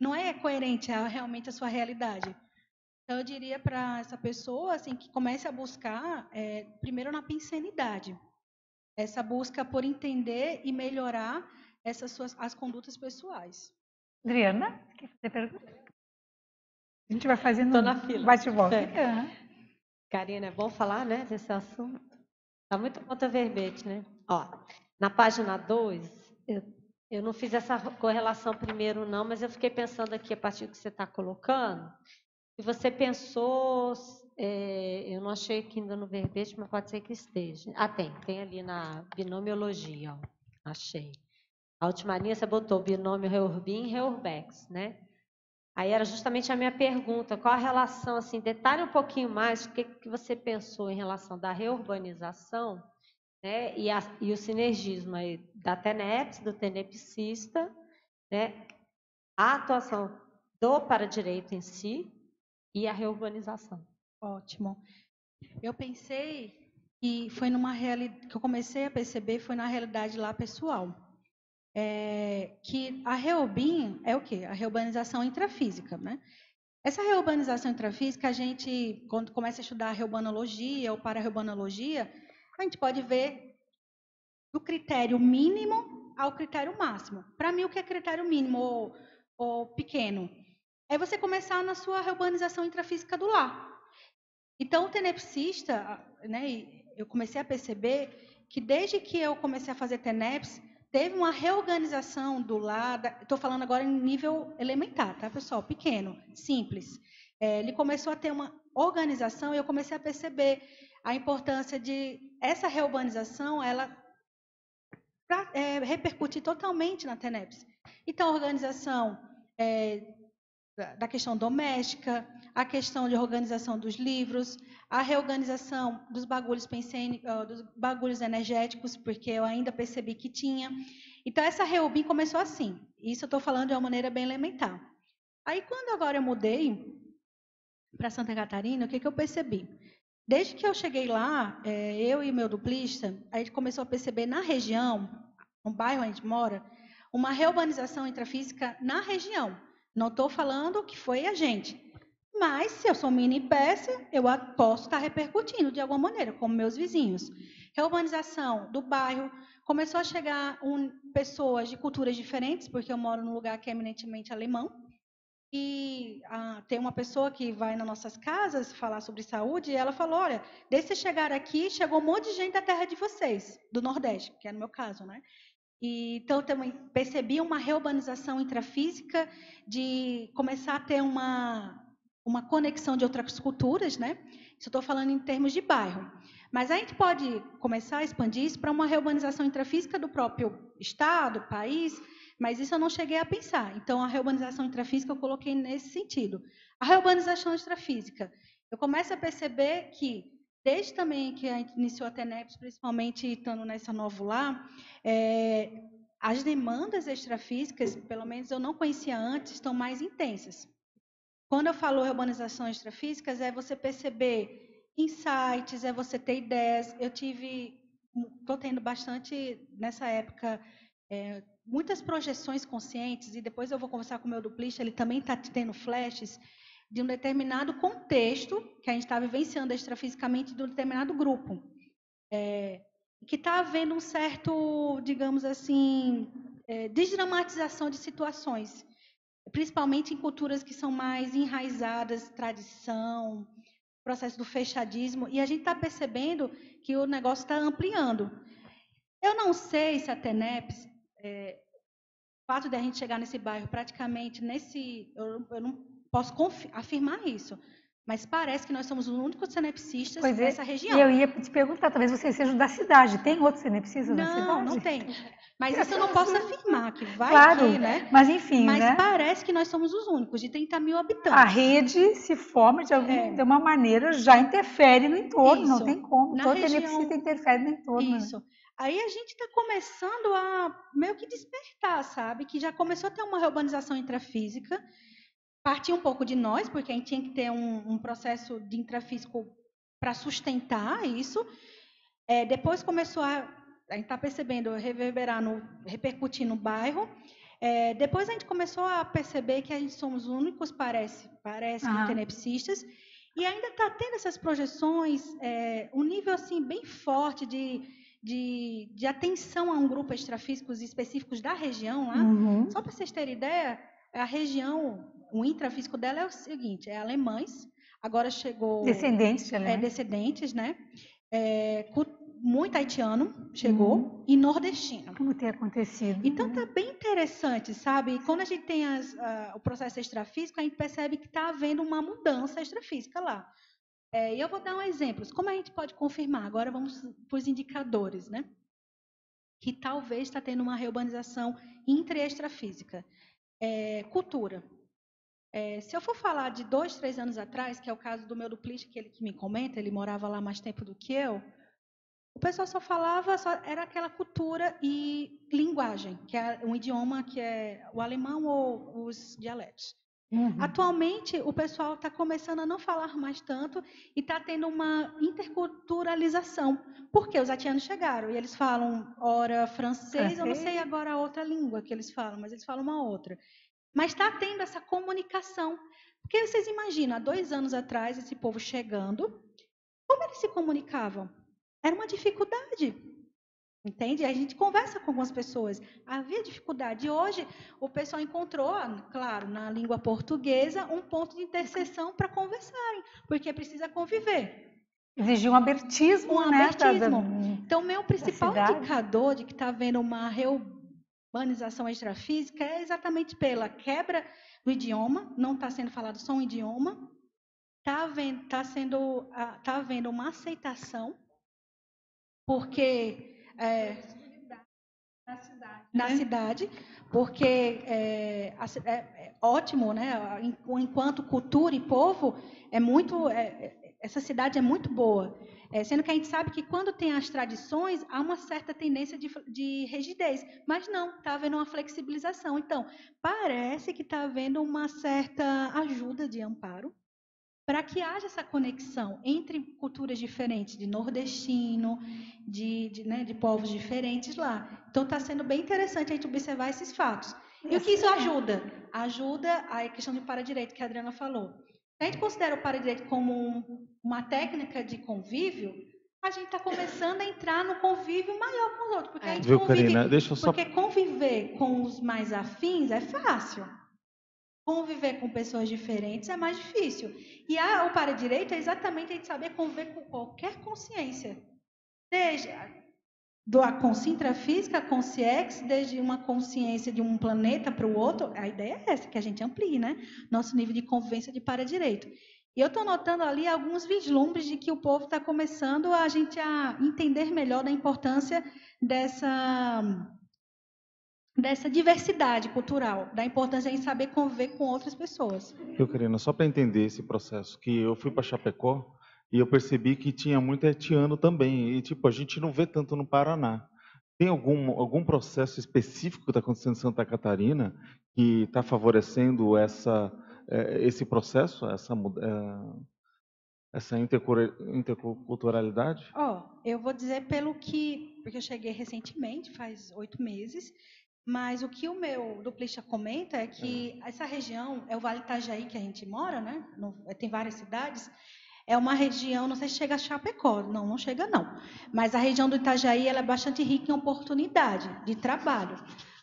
[SPEAKER 1] não é coerente realmente a sua realidade. Então, eu diria para essa pessoa assim, que comece a buscar, primeiro na pensenidade, essa busca por entender e melhorar as condutas pessoais.
[SPEAKER 2] Adriana, quer fazer pergunta? A gente vai fazendo
[SPEAKER 7] Estou na fila.
[SPEAKER 2] bate-volta.
[SPEAKER 7] Karina, é bom falar, né, desse assunto? Está muito contra verbete, né? Ó, na página 2, eu não fiz essa correlação primeiro, não, mas eu fiquei pensando aqui, a partir do que você está colocando, e você pensou, eu não achei aqui ainda no verbete, mas pode ser que esteja. Ah, tem ali na binomiologia, ó, achei. A última linha você botou binômio Reurbin e Reurbex, né? Aí era justamente a minha pergunta, qual a relação, assim, detalhe um pouquinho mais o que você pensou em relação da reurbanização, né, e o sinergismo aí da TENEPS, do tenepsista, né, a atuação do para-direito em si e a reurbanização.
[SPEAKER 1] Ótimo. Eu pensei que foi numa realidade que eu comecei a perceber foi na realidade lá pessoal. Que a reubin é o quê? A reurbanização intrafísica, né? Essa reurbanização intrafísica, a gente, quando começa a estudar a reubanologia ou para-reubanologia, a gente pode ver do critério mínimo ao critério máximo. Para mim, o que é critério mínimo ou pequeno? É você começar na sua reurbanização intrafísica do lar. Então, o tenepsista, né, eu comecei a perceber que desde que eu comecei a fazer TENEPS, teve uma reorganização do lar, estou falando agora em nível elementar, tá, pessoal? Pequeno, simples. Ele começou a ter uma organização e eu comecei a perceber a importância de essa reurbanização, ela repercutir totalmente na TENEPS. Então, a organização da questão doméstica, a questão de organização dos livros, a reorganização dos bagulhos dos bagulhos energéticos, porque eu ainda percebi que tinha. Então, essa reubim começou assim. Isso eu estou falando de uma maneira bem elementar. Aí, quando agora eu mudei para Santa Catarina, o que eu percebi? Desde que eu cheguei lá, eu e meu duplista, a gente começou a perceber na região, no bairro onde a gente mora, uma reurbanização intrafísica na região. Não estou falando que foi a gente. Mas, se eu sou mini peça, eu posso estar repercutindo de alguma maneira, como meus vizinhos. Reurbanização do bairro. Começou a chegar pessoas de culturas diferentes, porque eu moro num lugar que é eminentemente alemão. E tem uma pessoa que vai nas nossas casas falar sobre saúde, e ela falou, olha, desde vocês chegaram aqui, chegou um monte de gente da terra de vocês, do Nordeste, que é no meu caso, né? Então, também percebi uma reurbanização intrafísica de começar a ter uma conexão de outras culturas, né? Isso eu estou falando em termos de bairro. Mas a gente pode começar a expandir isso para uma reurbanização intrafísica do próprio estado, país, mas isso eu não cheguei a pensar. Então, a reurbanização intrafísica eu coloquei nesse sentido. A reurbanização extrafísica, eu começo a perceber que, desde também que a gente iniciou a TENEPS, principalmente estando nessa nova lá, as demandas extrafísicas, pelo menos eu não conhecia antes, estão mais intensas. quando eu falo urbanização extrafísicas, é você perceber insights, é você ter ideias. Estou tendo bastante, nessa época, muitas projeções conscientes, e depois eu vou conversar com o meu duplista, ele também está tendo flashes de um determinado contexto que a gente está vivenciando extrafisicamente de um determinado grupo. Que está havendo um certo, digamos assim, desdramatização de situações, principalmente em culturas que são mais enraizadas, tradição, processo do fechadismo, e a gente está percebendo que o negócio está ampliando. Eu não sei se a TENEPS, o fato de a gente chegar nesse bairro praticamente eu não posso afirmar isso, mas parece que nós somos os únicos tenepsistas nessa região.
[SPEAKER 2] E eu ia te perguntar, talvez vocês sejam da cidade. Tem outros tenepsistas na cidade?
[SPEAKER 1] Não, não tem. Mas isso eu não posso afirmar, que vai
[SPEAKER 2] claro,
[SPEAKER 1] que, né?
[SPEAKER 2] Mas enfim,
[SPEAKER 1] mas
[SPEAKER 2] né?
[SPEAKER 1] parece que nós somos os únicos, de 30 mil habitantes.
[SPEAKER 2] A rede se forma de uma maneira, já interfere no entorno,
[SPEAKER 1] Isso.
[SPEAKER 2] Não tem como.
[SPEAKER 1] Na
[SPEAKER 2] Todo
[SPEAKER 1] região...
[SPEAKER 2] tenepsista interfere no entorno.
[SPEAKER 1] Isso. Né? Aí a gente está começando a meio que despertar, sabe? Que já começou a ter uma reurbanização intrafísica, partir um pouco de nós, porque a gente tinha que ter um processo de intrafísico para sustentar isso. Depois começou a gente está percebendo repercutir no bairro. Depois a gente começou a perceber que a gente somos os únicos, parece tenepsistas, e ainda está tendo essas projeções, um nível assim bem forte de atenção a um grupo extrafísicos específicos da região lá.
[SPEAKER 2] Uhum.
[SPEAKER 1] Só para vocês terem ideia, a região, o intrafísico dela é o seguinte: alemães, agora chegou
[SPEAKER 2] descendentes de alemães.
[SPEAKER 1] Descendentes, né? Muito haitiano chegou e nordestino.
[SPEAKER 2] Como tem acontecido.
[SPEAKER 1] Então tá bem interessante, sabe? E quando a gente tem o processo extrafísico, a gente percebe que está havendo uma mudança extrafísica lá. E eu vou dar um exemplo. Como a gente pode confirmar? Agora vamos para os indicadores, né? Que talvez está tendo uma reurbanização intra-extrafísica. Cultura. Se eu for falar de 2, 3 anos atrás, que é o caso do meu duplista, que me comenta, ele morava lá mais tempo do que eu, o pessoal era aquela cultura e linguagem, que é um idioma que é o alemão ou os dialetos. Uhum. Atualmente, o pessoal está começando a não falar mais tanto e está tendo uma interculturalização, porque os haitianos chegaram e eles falam, ora, francês, eu não sei agora a outra língua que eles falam, mas eles falam uma outra. Mas está tendo essa comunicação. Porque vocês imaginam, há 2 anos atrás, esse povo chegando, como eles se comunicavam? Era uma dificuldade, entende? A gente conversa com algumas pessoas, havia dificuldade. E hoje, o pessoal encontrou, claro, na língua portuguesa, um ponto de interseção para conversarem, porque precisa conviver.
[SPEAKER 2] Exigir um abertismo, né?
[SPEAKER 1] Então, meu principal indicador de que está havendo uma reurbanização extrafísica é exatamente pela quebra do idioma, não está sendo falado só um idioma, está havendo uma aceitação, porque na cidade, porque é ótimo, né? Enquanto cultura e povo essa cidade é muito boa, sendo que a gente sabe que quando tem as tradições há uma certa tendência de rigidez, mas não, está havendo uma flexibilização. Então parece que está havendo uma certa ajuda de amparo para que haja essa conexão entre culturas diferentes, de nordestino, de povos diferentes lá. Então, está sendo bem interessante a gente observar esses fatos. E o que isso ajuda? Ajuda a questão de para-direito, que a Adriana falou. Se a gente considera o para-direito como uma técnica de convívio, a gente está começando a entrar no convívio maior com os outros. Porque a gente porque conviver com os mais afins é fácil. Conviver com pessoas diferentes é mais difícil. E o para-direito é exatamente a gente saber conviver com qualquer consciência. Desde a consciência intrafísica, a consciex, desde uma consciência de um planeta para o outro. A ideia é essa, que a gente amplie, né? Nosso nível de convivência de para-direito. E eu estou notando ali alguns vislumbres de que o povo está começando a entender melhor da importância dessa diversidade cultural, da importância em saber conviver com outras pessoas.
[SPEAKER 4] Karina, só para entender esse processo, que eu fui para Chapecó e eu percebi que tinha muito haitiano também, e a gente não vê tanto no Paraná. Tem algum processo específico que está acontecendo em Santa Catarina que está favorecendo esse processo, essa interculturalidade?
[SPEAKER 1] Eu vou dizer porque eu cheguei recentemente, faz 8 meses, mas o que o meu duplista comenta é que essa região, é o Vale Itajaí que a gente mora, né? Tem várias cidades, é uma região, não sei se chega a Chapecó, não chega não, mas a região do Itajaí ela é bastante rica em oportunidade de trabalho.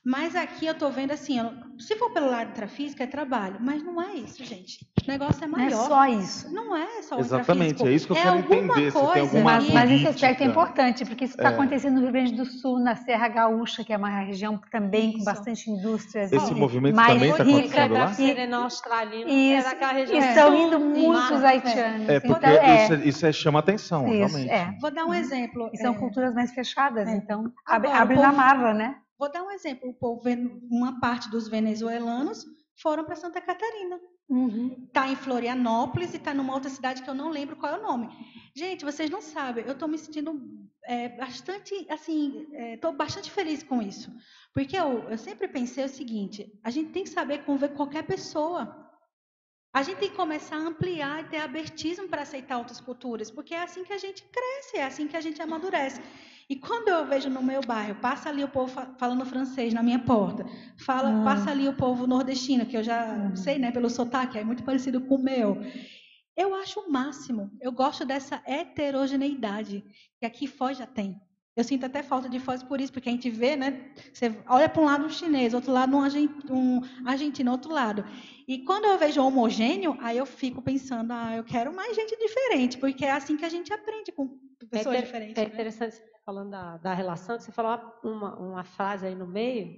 [SPEAKER 1] Mas aqui eu estou vendo assim, se for pelo lado intrafísico, é trabalho, mas não é isso, gente. O negócio é maior.
[SPEAKER 2] Não é só isso.
[SPEAKER 1] Não é só o
[SPEAKER 4] Exatamente,
[SPEAKER 1] intrafísico.
[SPEAKER 4] é isso que eu quero entender. Se tem alguma
[SPEAKER 2] mas esse aspecto é
[SPEAKER 4] política.
[SPEAKER 2] importante, porque isso está acontecendo no Rio Grande do Sul, na Serra Gaúcha, que é uma região também com bastante indústrias.
[SPEAKER 4] Esse movimento
[SPEAKER 2] mais
[SPEAKER 4] também está acontecendo lá?
[SPEAKER 2] E estão indo muitos haitianos.
[SPEAKER 4] Porque isso chama atenção, realmente.
[SPEAKER 1] Vou dar um exemplo.
[SPEAKER 2] E são culturas mais fechadas, então abre na marra, né?
[SPEAKER 1] Vou dar um exemplo. Uma parte dos venezuelanos foram para Santa Catarina. Está em Florianópolis e está numa outra cidade que eu não lembro qual é o nome. Gente, vocês não sabem, eu estou me sentindo bastante, assim, estou bastante feliz com isso. Porque eu sempre pensei o seguinte, a gente tem que saber conviver com qualquer pessoa. A gente tem que começar a ampliar e ter abertismo para aceitar outras culturas, porque é assim que a gente cresce, é assim que a gente amadurece. E quando eu vejo no meu bairro, passa ali o povo falando francês na minha porta, passa ali o povo nordestino, que eu já sei, né, pelo sotaque, é muito parecido com o meu. Eu acho o máximo. Eu gosto dessa heterogeneidade que aqui Foz já tem. Eu sinto até falta de Foz por isso, porque a gente vê, né? Você olha para um lado um chinês, outro lado um argentino, outro lado. E quando eu vejo homogêneo, aí eu fico pensando, eu quero mais gente diferente, porque é assim que a gente aprende com pessoas diferentes.
[SPEAKER 7] É interessante você estar falando da relação, você falou uma frase aí no meio,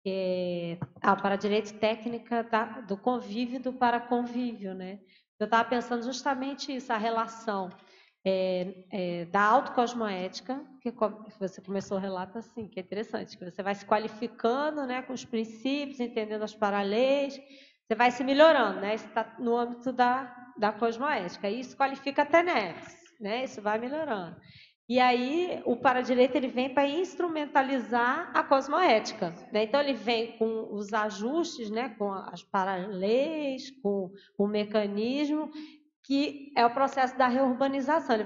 [SPEAKER 7] que é para direito técnica do convívio do para convívio, né? Eu estava pensando justamente isso, a relação da autocosmoética, que você começou o relato assim, que é interessante, que você vai se qualificando, né, com os princípios, entendendo as paraleis, você vai se melhorando, né? Isso está no âmbito da cosmoética. Isso qualifica a TENEPS, né? Isso vai melhorando. E aí o paradireito ele vem para instrumentalizar a cosmoética, né? Então ele vem com os ajustes, né? Com as paraleis, com o mecanismo que é o processo da reurbanização.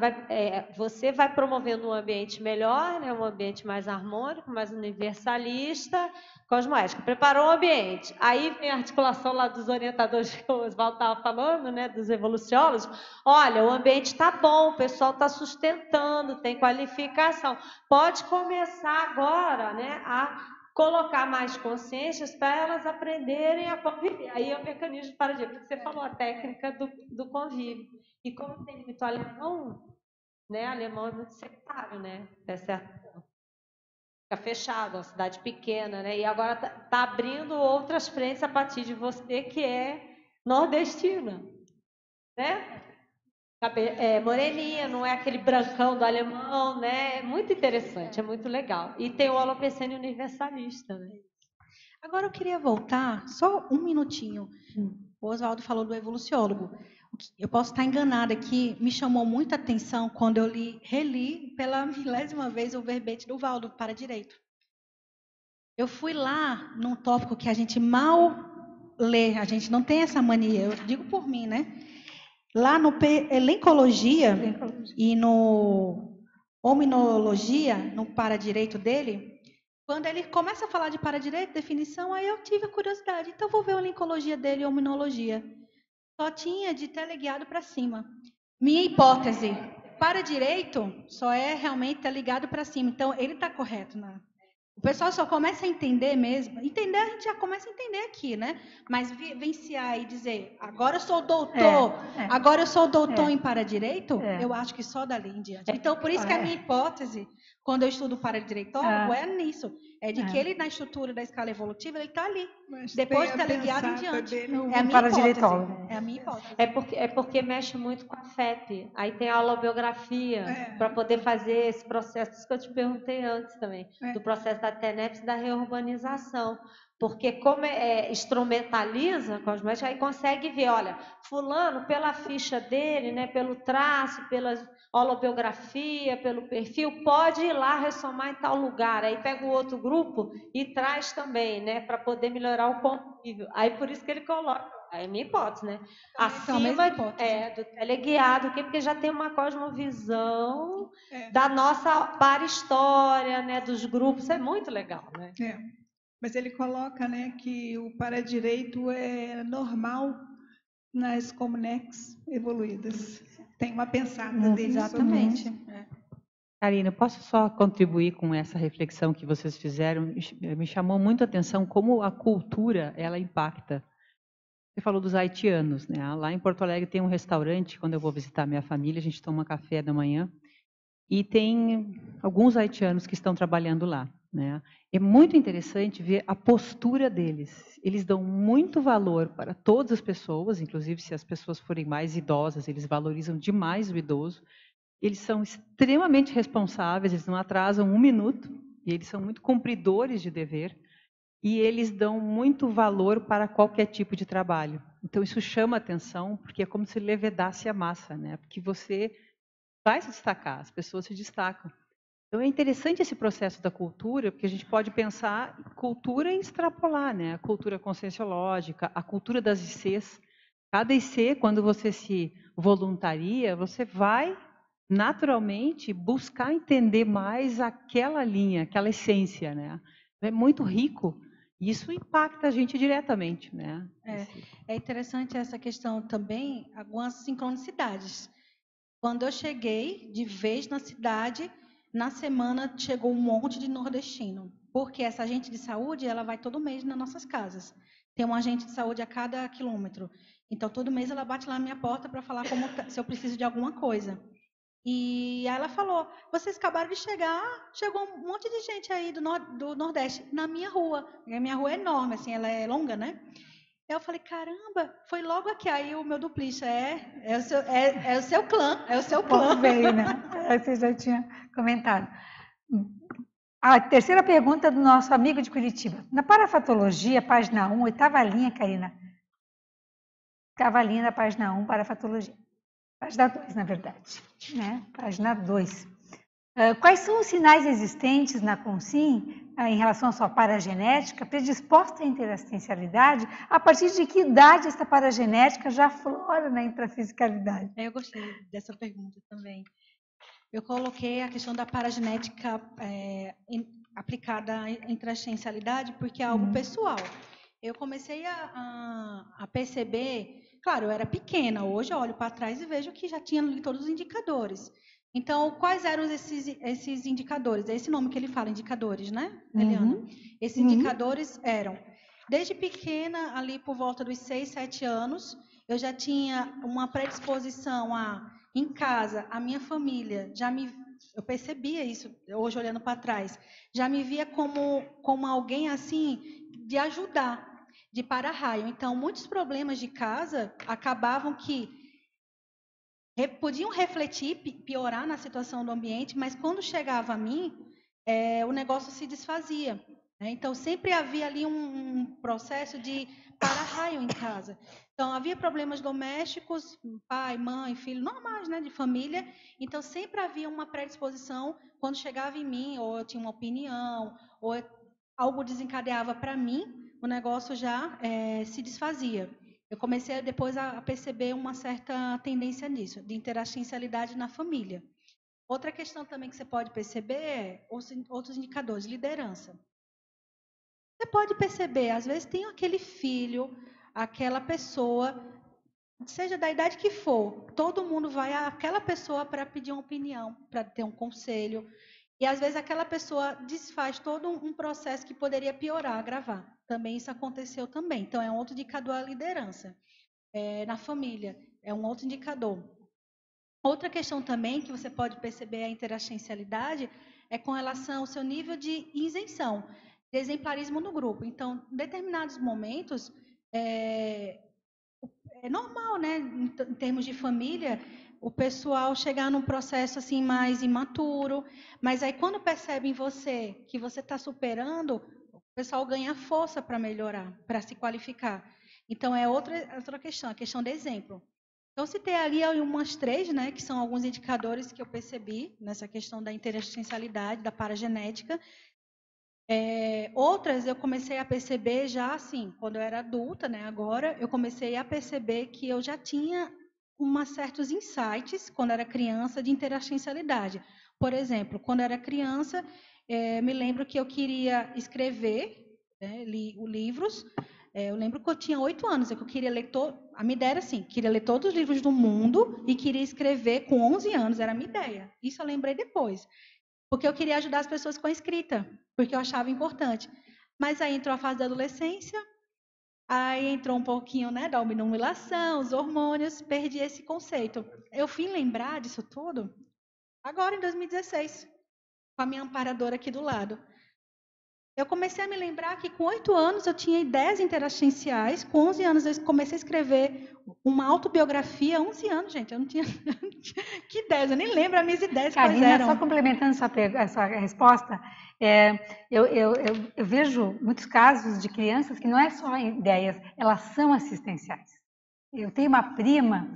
[SPEAKER 7] Você vai promovendo um ambiente melhor, né? Um ambiente mais harmônico, mais universalista, cosmoético. Preparou o ambiente. Aí vem a articulação lá dos orientadores que o Oswaldo estava falando, né? Dos evoluciólogos. Olha, o ambiente está bom, o pessoal está sustentando, tem qualificação. Pode começar agora, né? A colocar mais consciências para elas aprenderem a conviver. Aí é o mecanismo de paradigma, que você falou, a técnica do convívio. E como tem muito alemão, né? Alemão é muito sectário, né? É certo. Fica fechado, uma cidade pequena, né? E agora está abrindo outras frentes a partir de você, que é nordestina, né? Moreninha, não é aquele brancão do alemão, né? É muito interessante, é muito legal. E tem o holopensene universalista, né?
[SPEAKER 1] Agora eu queria voltar, só um minutinho. O Oswaldo falou do evoluciólogo. Eu posso estar enganada aqui, me chamou muita atenção quando eu reli pela 1000ª vez o verbete do Valdo para direito. Eu fui lá num tópico que a gente mal lê, a gente não tem essa mania, eu digo por mim, né? Lá no elencologia e no hominologia, no para-direito dele, quando ele começa a falar de para-direito, definição, aí eu tive a curiosidade. Então, vou ver a elencologia dele e a hominologia. Só tinha de teleguiado para cima. Minha hipótese, para-direito só é realmente teleguiado para cima. Então, ele está correto, né? O pessoal só começa a entender mesmo. Entender, a gente já começa a entender aqui, né? Mas vivenciar e dizer, agora eu sou doutor, agora eu sou doutor em para-direito, eu acho que só dali em diante. Então, por isso que a minha hipótese, quando eu estudo para-direitólogo, é nisso. É de que ele, na estrutura da escala evolutiva, ele está ali.
[SPEAKER 3] Mas
[SPEAKER 1] depois de
[SPEAKER 3] tem a
[SPEAKER 1] teleguiado em
[SPEAKER 3] pensada
[SPEAKER 1] diante.
[SPEAKER 3] dele.
[SPEAKER 1] É a minha
[SPEAKER 2] Para-direitólogo.
[SPEAKER 1] hipótese. É a minha hipótese.
[SPEAKER 7] É porque mexe muito com a FEP. Aí tem a holobiografia para poder fazer esse processo, isso que eu te perguntei antes também, do processo da TENEPS e da reurbanização. Porque como instrumentaliza a cosmética, aí consegue ver, olha, fulano, pela ficha dele, né, pelo traço, pela holobiografia, pelo perfil, pode ir lá ressomar em tal lugar. Aí pega o outro grupo e traz também, né, para poder melhorar o convívio. Aí por isso que ele coloca é minha hipótese, né?
[SPEAKER 1] Então, a mesma
[SPEAKER 7] Acima
[SPEAKER 1] hipótese.
[SPEAKER 7] do teleguiado, porque já tem uma cosmovisão
[SPEAKER 3] É.
[SPEAKER 7] da nossa para-história, né? Dos grupos, é muito legal, né?
[SPEAKER 3] É. Mas ele coloca, né, que o para-direito é normal nas comunex evoluídas. Tem uma pensada dele
[SPEAKER 1] Exatamente.
[SPEAKER 3] sobre isso.
[SPEAKER 5] Karina, eu posso só contribuir com essa reflexão que vocês fizeram? Me chamou muito a atenção como a cultura, ela impacta. Você falou dos haitianos, né? Lá em Porto Alegre tem um restaurante, quando eu vou visitar minha família, a gente toma café da manhã, e tem alguns haitianos que estão trabalhando lá, né? É muito interessante ver a postura deles. Eles dão muito valor para todas as pessoas, inclusive se as pessoas forem mais idosas, eles valorizam demais o idoso. Eles são extremamente responsáveis, eles não atrasam um minuto, e eles são muito cumpridores de dever, e eles dão muito valor para qualquer tipo de trabalho. Então, isso chama atenção, porque é como se levedasse a massa, né? Porque você vai se destacar, as pessoas se destacam. Então, é interessante esse processo da cultura, porque a gente pode pensar cultura e extrapolar, né? A cultura conscienciológica, a cultura das ICs. Cada IC, quando você se voluntaria, você vai naturalmente buscar entender mais aquela linha, aquela essência, né? É muito rico. E isso impacta a gente diretamente, né?
[SPEAKER 1] É interessante essa questão também, algumas sincronicidades. Quando eu cheguei de vez na cidade, na semana chegou um monte de nordestino, porque essa agente de saúde, ela vai todo mês nas nossas casas. Tem um agente de saúde a cada quilômetro. Então, todo mês ela bate lá na minha porta para falar se eu preciso de alguma coisa. E aí ela falou, vocês acabaram de chegar, chegou um monte de gente aí do Nordeste na minha rua. A minha rua é enorme, assim, ela é longa, né? Eu falei, caramba, foi logo aqui. Aí o meu duplista, é o seu clã, é o seu clã.
[SPEAKER 2] Bem, né? Você já tinha comentado. A terceira pergunta do nosso amigo de Curitiba. Na parafatologia, página 1, oitava linha, Karina. Oitava linha da página 1, parafatologia. Página 2, na verdade. Né? Página 2. Quais são os sinais existentes na CONSIM em relação à sua paragenética predisposta à interassistencialidade? A partir de que idade essa paragenética já aflora na intrafisicalidade?
[SPEAKER 1] Eu gostei dessa pergunta também. Eu coloquei a questão da paragenética aplicada à intrasciencialidade porque é algo pessoal. Eu comecei a perceber, claro, eu era pequena, hoje eu olho para trás e vejo que já tinha ali todos os indicadores. Então, quais eram esses indicadores? É esse nome que ele fala, indicadores, né, Eliana? Esses indicadores eram, desde pequena, ali por volta dos 6, 7 anos, eu já tinha uma predisposição em casa, a minha família, eu percebia isso, hoje olhando para trás, já me via como alguém assim, de ajudar, de para-raio. Então, muitos problemas de casa acabavam que podiam refletir, piorar na situação do ambiente, mas quando chegava a mim, o negócio se desfazia. Né? Então, sempre havia ali um processo de para-raio em casa. Então, havia problemas domésticos, pai, mãe, filho, normais, né, de família. Então, sempre havia uma predisposição quando chegava em mim, ou eu tinha uma opinião, ou algo desencadeava para mim, o negócio já se desfazia. Eu comecei depois a perceber uma certa tendência nisso, de interassistencialidade na família. Outra questão também que você pode perceber é outros indicadores, liderança. Você pode perceber, às vezes tem aquele filho, aquela pessoa, seja da idade que for, todo mundo vai àquela pessoa para pedir uma opinião, para ter um conselho. E às vezes aquela pessoa desfaz todo um processo que poderia piorar, agravar. Também isso aconteceu também. Então é um outro indicador a liderança. Na família, é um outro indicador. Outra questão também que você pode perceber a interassistencialidade é com relação ao seu nível de isenção, de exemplarismo no grupo. Então, em determinados momentos, é normal, né, em termos de família, o pessoal chegar num processo assim mais imaturo, mas aí quando percebe em você que você está superando, o pessoal ganha força para melhorar, para se qualificar. Então é outra questão, a questão de exemplo. Então citei ali umas 3, né, que são alguns indicadores que eu percebi nessa questão da interassistencialidade, da paragenética. Outras eu comecei a perceber já assim, quando eu era adulta, né? Agora eu comecei a perceber que eu já tinha certos insights quando era criança de interassistencialidade. Por exemplo, quando eu era criança, me lembro que eu queria escrever, né, livros. Eu lembro que eu tinha 8 anos, que eu queria ler a minha ideia era assim, queria ler todos os livros do mundo e queria escrever com 11 anos, era a minha ideia. Isso eu lembrei depois. Porque eu queria ajudar as pessoas com a escrita, porque eu achava importante. Mas aí entrou a fase da adolescência, aí entrou um pouquinho, né, da obnubilação, os hormônios, perdi esse conceito. Eu fui lembrar disso tudo agora em 2016, com a minha amparadora aqui do lado. Eu comecei a me lembrar que com 8 anos eu tinha ideias interassistenciais, com 11 anos eu comecei a escrever uma autobiografia, 11 anos, gente, eu não tinha que ideias, eu nem lembro as minhas ideias quais eram.
[SPEAKER 2] Só complementando essa resposta, eu vejo muitos casos de crianças que não é só ideias, elas são assistenciais. Eu tenho uma prima,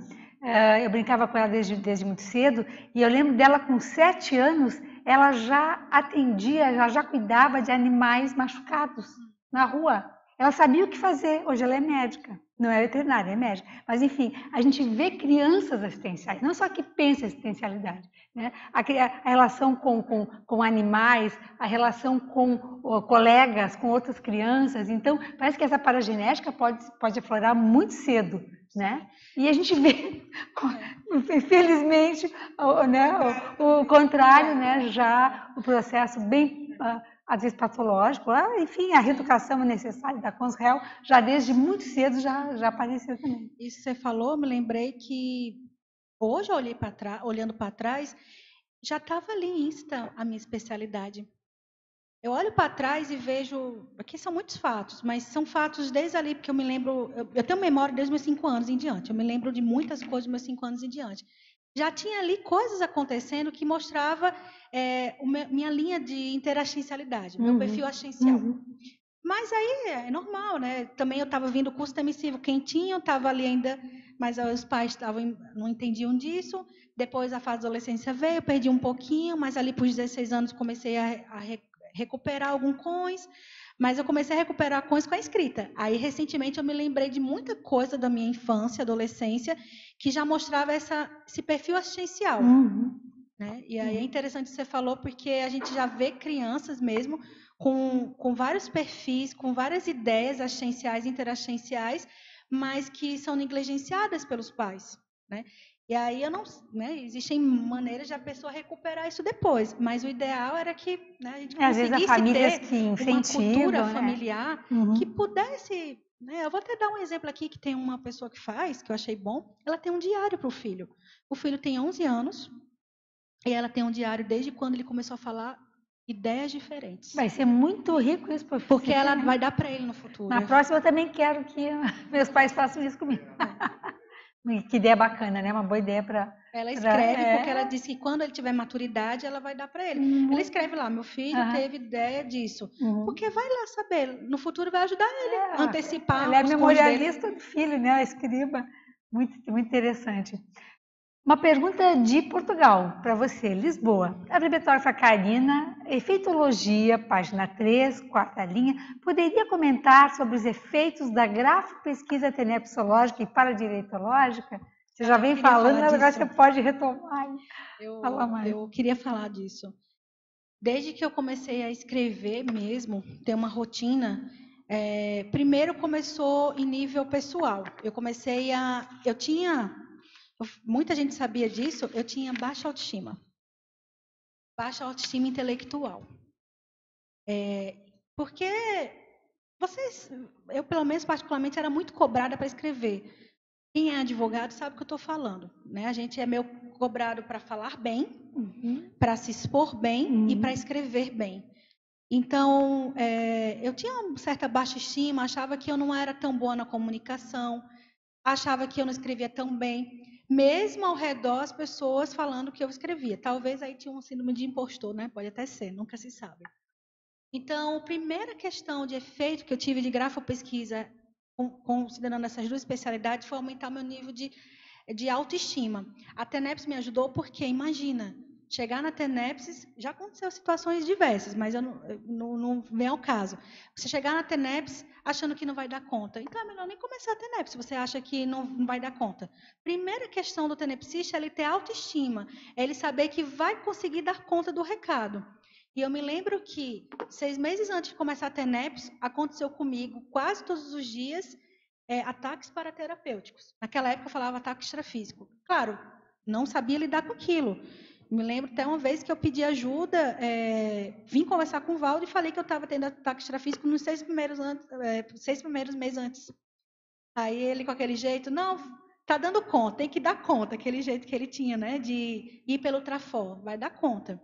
[SPEAKER 2] eu brincava com ela desde muito cedo, e eu lembro dela com 7 anos, ela já atendia, ela já cuidava de animais machucados na rua. Ela sabia o que fazer. Hoje ela é médica, não é veterinária, é médica. Mas, enfim, a gente vê crianças assistenciais, não só que pensa assistencialidade, né? A relação com animais, a relação com colegas, com outras crianças. Então, parece que essa paragenética pode aflorar muito cedo, né? E a gente vê, infelizmente, né, o contrário, né? Já o processo bem, às vezes, patológico, enfim, a reeducação necessária da Consreal, já desde muito cedo já apareceu também.
[SPEAKER 1] Isso que você falou, me lembrei que hoje, olhando para trás, já estava ali insta a minha especialidade. Eu olho para trás e vejo, aqui são muitos fatos, mas são fatos desde ali, porque eu me lembro, eu tenho memória desde meus 5 anos em diante, eu me lembro de muitas coisas dos meus 5 anos em diante. Já tinha ali coisas acontecendo que mostrava minha linha de interassistencialidade, meu perfil assistencial. Mas aí é normal, né? Também eu estava vindo curso intermissivo quentinho, estava ali ainda, mas os pais não entendiam disso. Depois a fase da adolescência veio, eu perdi um pouquinho, mas ali por 16 anos comecei a recuperar alguns coins, mas eu comecei a recuperar coins com a escrita. Aí, recentemente, eu me lembrei de muita coisa da minha infância, adolescência, que já mostrava esse perfil assistencial. Né? E aí é interessante o que você falou, porque a gente já vê crianças mesmo com vários perfis, com várias ideias assistenciais, interassistenciais, mas que são negligenciadas pelos pais. Né? E aí existem maneiras de a pessoa recuperar isso depois, mas o ideal era que, né, a gente conseguisse ter uma cultura familiar que pudesse, né, eu vou até dar um exemplo aqui que tem uma pessoa que faz, que eu achei bom, ela tem um diário para o filho. O filho tem 11 anos e ela tem um diário desde quando ele começou a falar ideias diferentes.
[SPEAKER 2] Vai ser muito rico isso para o filho.
[SPEAKER 1] Porque ela vai dar para ele no futuro.
[SPEAKER 2] Na próxima eu também quero que meus pais façam isso comigo. Que ideia bacana, né? Uma boa ideia para...
[SPEAKER 1] Ela escreve porque ela disse que quando ele tiver maturidade, ela vai dar para ele. Ela escreve lá, meu filho teve ideia disso. Porque vai lá saber, no futuro vai ajudar ele a antecipar.
[SPEAKER 2] Ela é memorialista do filho, né? A escriba. Muito, muito interessante. Uma pergunta de Portugal para você, Lisboa. A bibliotecária Karina, efeitologia, página 3, quarta linha, poderia comentar sobre os efeitos da grafopesquisa tenepsológica e paradireitológica? Você já vem falando, mas agora você pode retomar. Falar mais.
[SPEAKER 1] Eu queria falar disso. Desde que eu comecei a escrever mesmo, ter uma rotina, primeiro começou em nível pessoal. Muita gente sabia disso, eu tinha baixa autoestima intelectual. Porque eu pelo menos particularmente era muito cobrada para escrever. Quem é advogado sabe o que eu estou falando, né? A gente é meio cobrado para falar bem, para se expor bem e para escrever bem. Então, eu tinha uma certa baixa estima, achava que eu não era tão boa na comunicação, achava que eu não escrevia tão bem. Mesmo ao redor, as pessoas falando que eu escrevia. Talvez aí tinha um síndrome de impostor, né? Pode até ser, nunca se sabe. Então, a primeira questão de efeito que eu tive de grafopesquisa, considerando essas duas especialidades, foi aumentar meu nível de autoestima. A TENEPS me ajudou porque, imagina, chegar na TENEPS, já aconteceu situações diversas, mas eu não vem ao caso. Você chegar na TENEPS achando que não vai dar conta. Então, é melhor nem começar a TENEPS se você acha que não vai dar conta. Primeira questão do tenepsista é ele ter autoestima, é ele saber que vai conseguir dar conta do recado. E eu me lembro que 6 meses antes de começar a TENEPS, aconteceu comigo quase todos os dias ataques paraterapêuticos. Naquela época eu falava ataque extrafísico. Claro, não sabia lidar com aquilo. Me lembro até uma vez que eu pedi ajuda, vim conversar com o Valdo e falei que eu estava tendo ataque extrafísico nos 6 primeiros meses antes. Aí ele, com aquele jeito, não, tá dando conta, tem que dar conta, aquele jeito que ele tinha, né, de ir pelo Trafor, vai dar conta.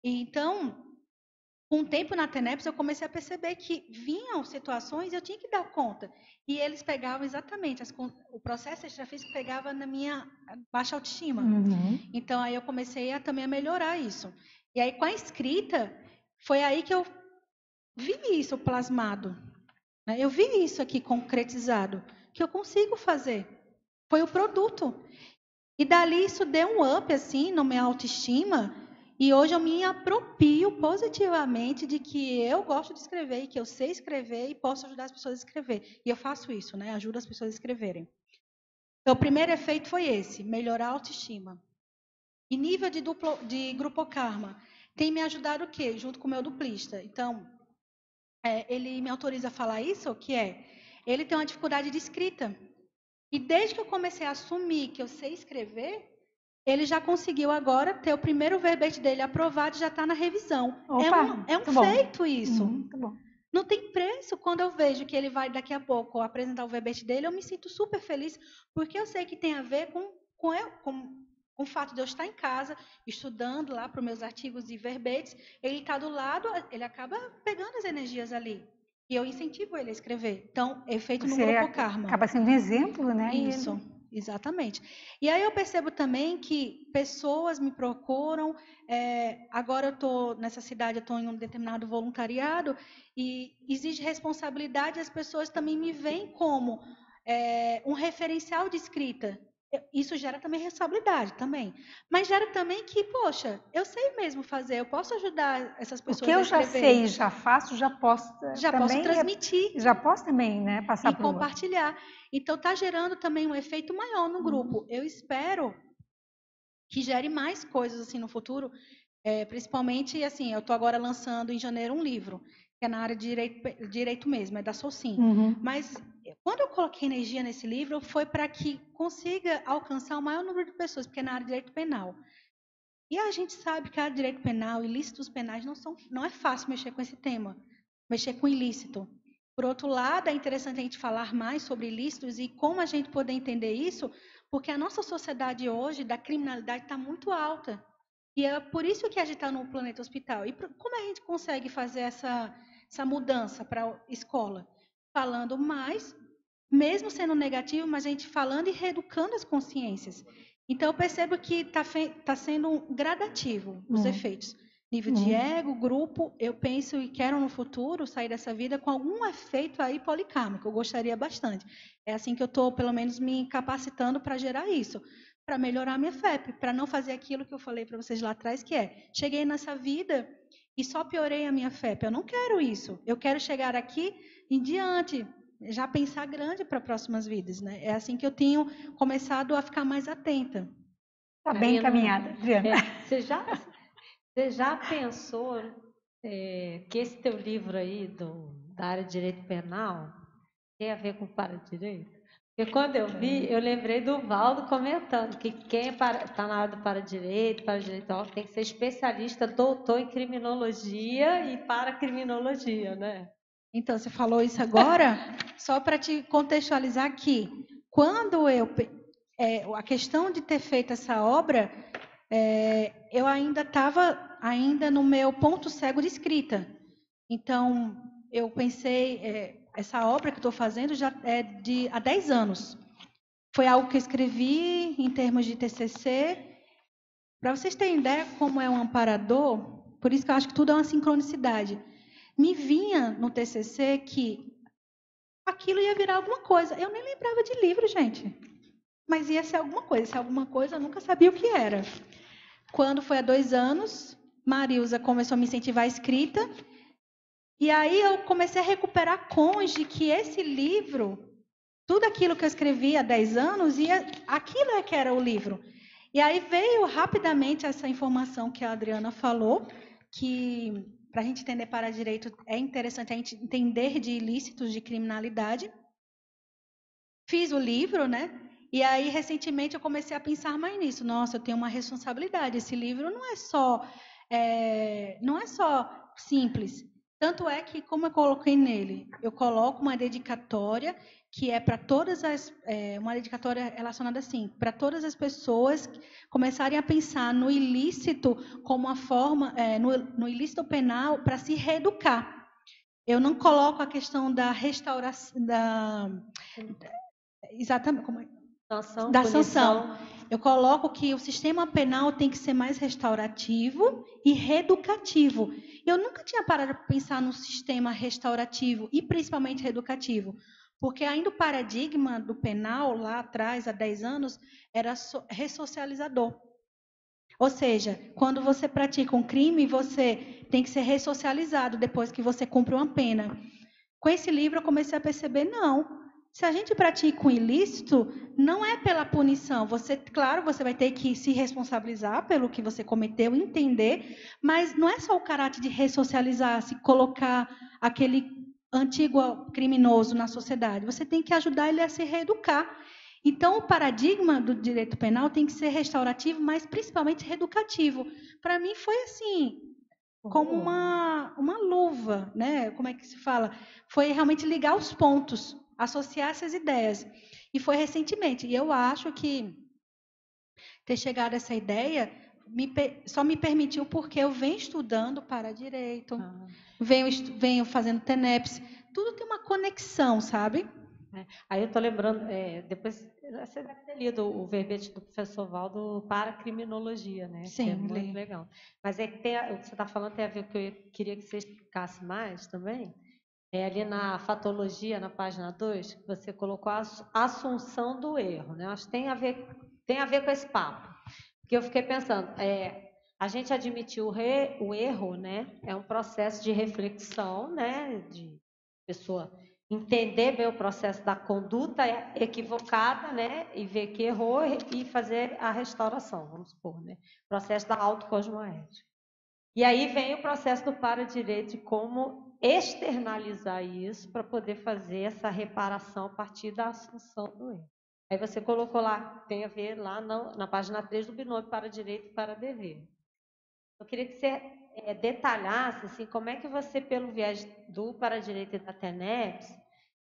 [SPEAKER 1] Então, com o tempo na TENEPS, eu comecei a perceber que vinham situações e eu tinha que dar conta. E eles pegavam exatamente, o processo extrafísico pegava na minha baixa autoestima. Então, aí eu comecei também a melhorar isso. E aí, com a escrita, foi aí que eu vi isso plasmado. Né? Eu vi isso aqui concretizado, que eu consigo fazer. Foi o produto. E dali isso deu um up, assim, na minha autoestima. E hoje eu me aproprio positivamente de que eu gosto de escrever e que eu sei escrever e posso ajudar as pessoas a escrever. E eu faço isso, né? Ajudo as pessoas a escreverem. Então, o primeiro efeito foi esse, melhorar a autoestima. E nível de grupo karma tem me ajudado o quê? Junto com o meu duplista. Então, ele me autoriza a falar isso, que ele tem uma dificuldade de escrita. E desde que eu comecei a assumir que eu sei escrever, ele já conseguiu agora ter o primeiro verbete dele aprovado e já está na revisão.
[SPEAKER 2] Opa,
[SPEAKER 1] é um feito isso.
[SPEAKER 2] Tá bom.
[SPEAKER 1] Não tem preço. Quando eu vejo que ele vai daqui a pouco apresentar o verbete dele, eu me sinto super feliz, porque eu sei que tem a ver com o fato de eu estar em casa, estudando lá para os meus artigos e verbetes. Ele está do lado, ele acaba pegando as energias ali. E eu incentivo ele a escrever. Então, efeito no grupo karma.
[SPEAKER 2] Acaba sendo um exemplo, né?
[SPEAKER 1] Isso. Exatamente. E aí eu percebo também que pessoas me procuram, agora eu estou nessa cidade, eu estou em um determinado voluntariado, e exige responsabilidade, as pessoas também me veem como um referencial de escrita. Isso gera também responsabilidade, também. Mas gera também que, poxa, eu sei mesmo fazer, eu posso ajudar essas pessoas a escrever.
[SPEAKER 2] O que eu já sei e já faço, já posso
[SPEAKER 1] posso transmitir.
[SPEAKER 2] Já posso também, né, passar
[SPEAKER 1] para compartilhar. Então, está gerando também um efeito maior no grupo. Eu espero que gere mais coisas assim no futuro, principalmente, assim, eu estou agora lançando em janeiro um livro, que é na área de direito mesmo, é da Solcim. Mas quando eu coloquei energia nesse livro, foi para que consiga alcançar o maior número de pessoas, porque é na área de direito penal. E a gente sabe que a área de direito penal, ilícitos penais, não é fácil mexer com esse tema, mexer com ilícito. Por outro lado, é interessante a gente falar mais sobre ilícitos e como a gente poder entender isso, porque a nossa sociedade hoje, da criminalidade, está muito alta. E é por isso que a gente está no planeta hospital. E como a gente consegue fazer essa mudança para a escola? Falando mais, mesmo sendo negativo, mas a gente falando e reeducando as consciências. Então, eu percebo que está sendo gradativo os efeitos. Nível de ego, grupo, eu penso e quero no futuro sair dessa vida com algum efeito aí policármico. Eu gostaria bastante. É assim que eu estou, pelo menos, me capacitando para gerar isso. Para melhorar a minha FEP, para não fazer aquilo que eu falei para vocês lá atrás, que cheguei nessa vida e só piorei a minha FEP. Eu não quero isso. Eu quero chegar aqui em diante, já pensar grande para próximas vidas, né? É assim que eu tenho começado a ficar mais atenta.
[SPEAKER 2] Está bem encaminhada, Adriana.
[SPEAKER 7] Você já pensou que esse teu livro aí da área de direito penal tem a ver com para-direito? Porque quando eu vi, eu lembrei do Valdo comentando que quem está na área do para-direito tem que ser especialista, doutor em criminologia e para-criminologia, né?
[SPEAKER 1] Então, você falou isso agora, só para te contextualizar aqui. Quando a questão de ter feito essa obra, eu ainda estava no meu ponto cego de escrita. Então, eu pensei, essa obra que estou fazendo já há 10 anos. Foi algo que eu escrevi em termos de TCC. Para vocês terem ideia como é um amparador, por isso que eu acho que tudo é uma sincronicidade. Me vinha no TCC que aquilo ia virar alguma coisa. Eu nem lembrava de livro, gente. Mas ia ser alguma coisa. Se alguma coisa, eu nunca sabia o que era. Quando foi há 2 anos, Marilza começou a me incentivar a escrita. E aí eu comecei a recuperar cônjuge que esse livro, tudo aquilo que eu escrevi há 10 anos, aquilo é que era o livro. E aí veio rapidamente essa informação que a Adriana falou, que para a gente entender para-direito é interessante a gente entender de ilícitos de criminalidade. Fiz o livro, né? E aí, recentemente, eu comecei a pensar mais nisso. Nossa, eu tenho uma responsabilidade. Esse livro não é só simples. Tanto é que, como eu coloquei nele, eu coloco uma dedicatória que é para todas uma dedicatória relacionada assim, para todas as pessoas começarem a pensar no ilícito como uma forma, no ilícito penal para se reeducar. Eu não coloco a questão da restauração, exatamente como da sanção. Eu coloco que o sistema penal tem que ser mais restaurativo e reeducativo. Eu nunca tinha parado para pensar no sistema restaurativo e principalmente reeducativo, porque ainda o paradigma do penal, lá atrás, há 10 anos, era ressocializador. Ou seja, quando você pratica um crime, você tem que ser ressocializado depois que você cumpre uma pena. Com esse livro, eu comecei a perceber, não. Se a gente pratica um ilícito, não é pela punição. Claro, você vai ter que se responsabilizar pelo que você cometeu, entender, mas não é só o caráter de ressocializar, se colocar aquele antigo criminoso na sociedade. Você tem que ajudar ele a se reeducar. Então, o paradigma do direito penal tem que ser restaurativo, mas principalmente reeducativo. Para mim, foi assim, como uma luva, né? Como é que se fala? Foi realmente ligar os pontos, associar essas ideias. E foi recentemente. E eu acho que ter chegado a essa ideia só me permitiu porque eu venho estudando para direito, venho fazendo TENEPS. Tudo tem uma conexão, sabe?
[SPEAKER 7] Aí eu estou lembrando, depois você deve ter lido o verbete do professor Valdo para criminologia, né?
[SPEAKER 1] Sim,
[SPEAKER 7] que é muito legal. Mas é que o que você está falando tem a ver com o que eu queria que você explicasse mais também. Ali na fatologia, na página 2, você colocou a assunção do erro, né? Acho que tem a ver com esse papo. Porque eu fiquei pensando, a gente admitir o erro, né? É um processo de reflexão, né? De pessoa entender bem o processo da conduta equivocada, né? E ver que errou e fazer a restauração, vamos supor, né? Processo da autocosmoética. E aí vem o processo do para-direito de como externalizar isso para poder fazer essa reparação a partir da assunção do erro. Aí você colocou lá, tem a ver lá na página 3 do binômio para-direito e para-dever. Eu queria que você detalhasse assim, como é que você, pelo viés do para-direito e da TENEPS,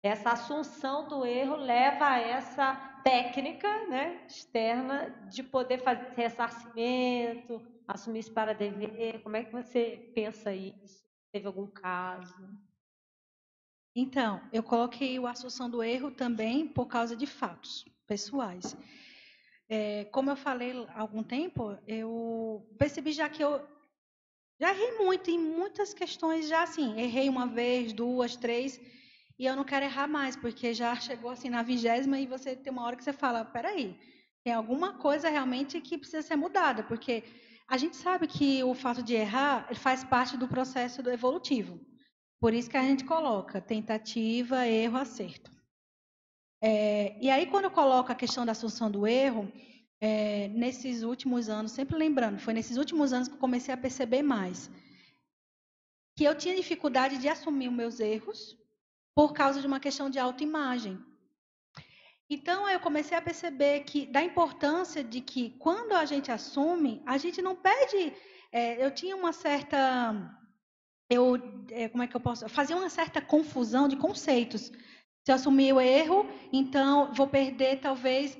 [SPEAKER 7] essa assunção do erro leva a essa técnica, né, externa de poder fazer ressarcimento, assumir isso para dever. Como é que você pensa isso? Teve algum caso?
[SPEAKER 1] Então, eu coloquei a assunção do erro também por causa de fatos pessoais. Como eu falei há algum tempo, eu percebi já que eu já errei muito em muitas questões, já assim, errei uma vez, 2, 3, e eu não quero errar mais, porque já chegou assim na 20ª e você tem uma hora que você fala, peraí, tem alguma coisa realmente que precisa ser mudada, porque a gente sabe que o fato de errar faz parte do processo do evolutivo. Por isso que a gente coloca tentativa, erro, acerto. E aí, quando eu coloco a questão da assunção do erro, nesses últimos anos, sempre lembrando, foi nesses últimos anos que eu comecei a perceber mais que eu tinha dificuldade de assumir os meus erros por causa de uma questão de autoimagem. Então, eu comecei a perceber da importância de que, quando a gente assume, a gente não perde... eu tinha uma certa... como é que eu posso... Fazia uma certa confusão de conceitos. Se eu assumir o erro, então vou perder, talvez,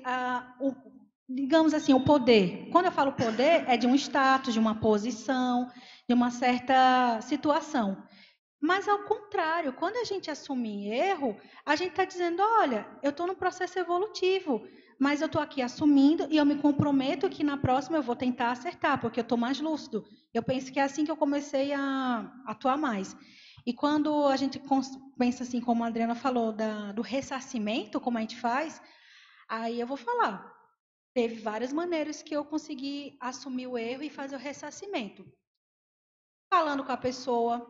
[SPEAKER 1] digamos assim, o poder. Quando eu falo poder, é de um status, de uma posição, de uma certa situação. Mas, ao contrário, quando a gente assume erro, a gente está dizendo, olha, eu estou no processo evolutivo, mas eu estou aqui assumindo e eu me comprometo que na próxima eu vou tentar acertar, porque eu estou mais lúcido. Eu penso que é assim que eu comecei a atuar mais. E quando a gente pensa assim, como a Adriana falou, do ressarcimento, como a gente faz, aí eu vou falar. Teve várias maneiras que eu consegui assumir o erro e fazer o ressarcimento. Falando com a pessoa.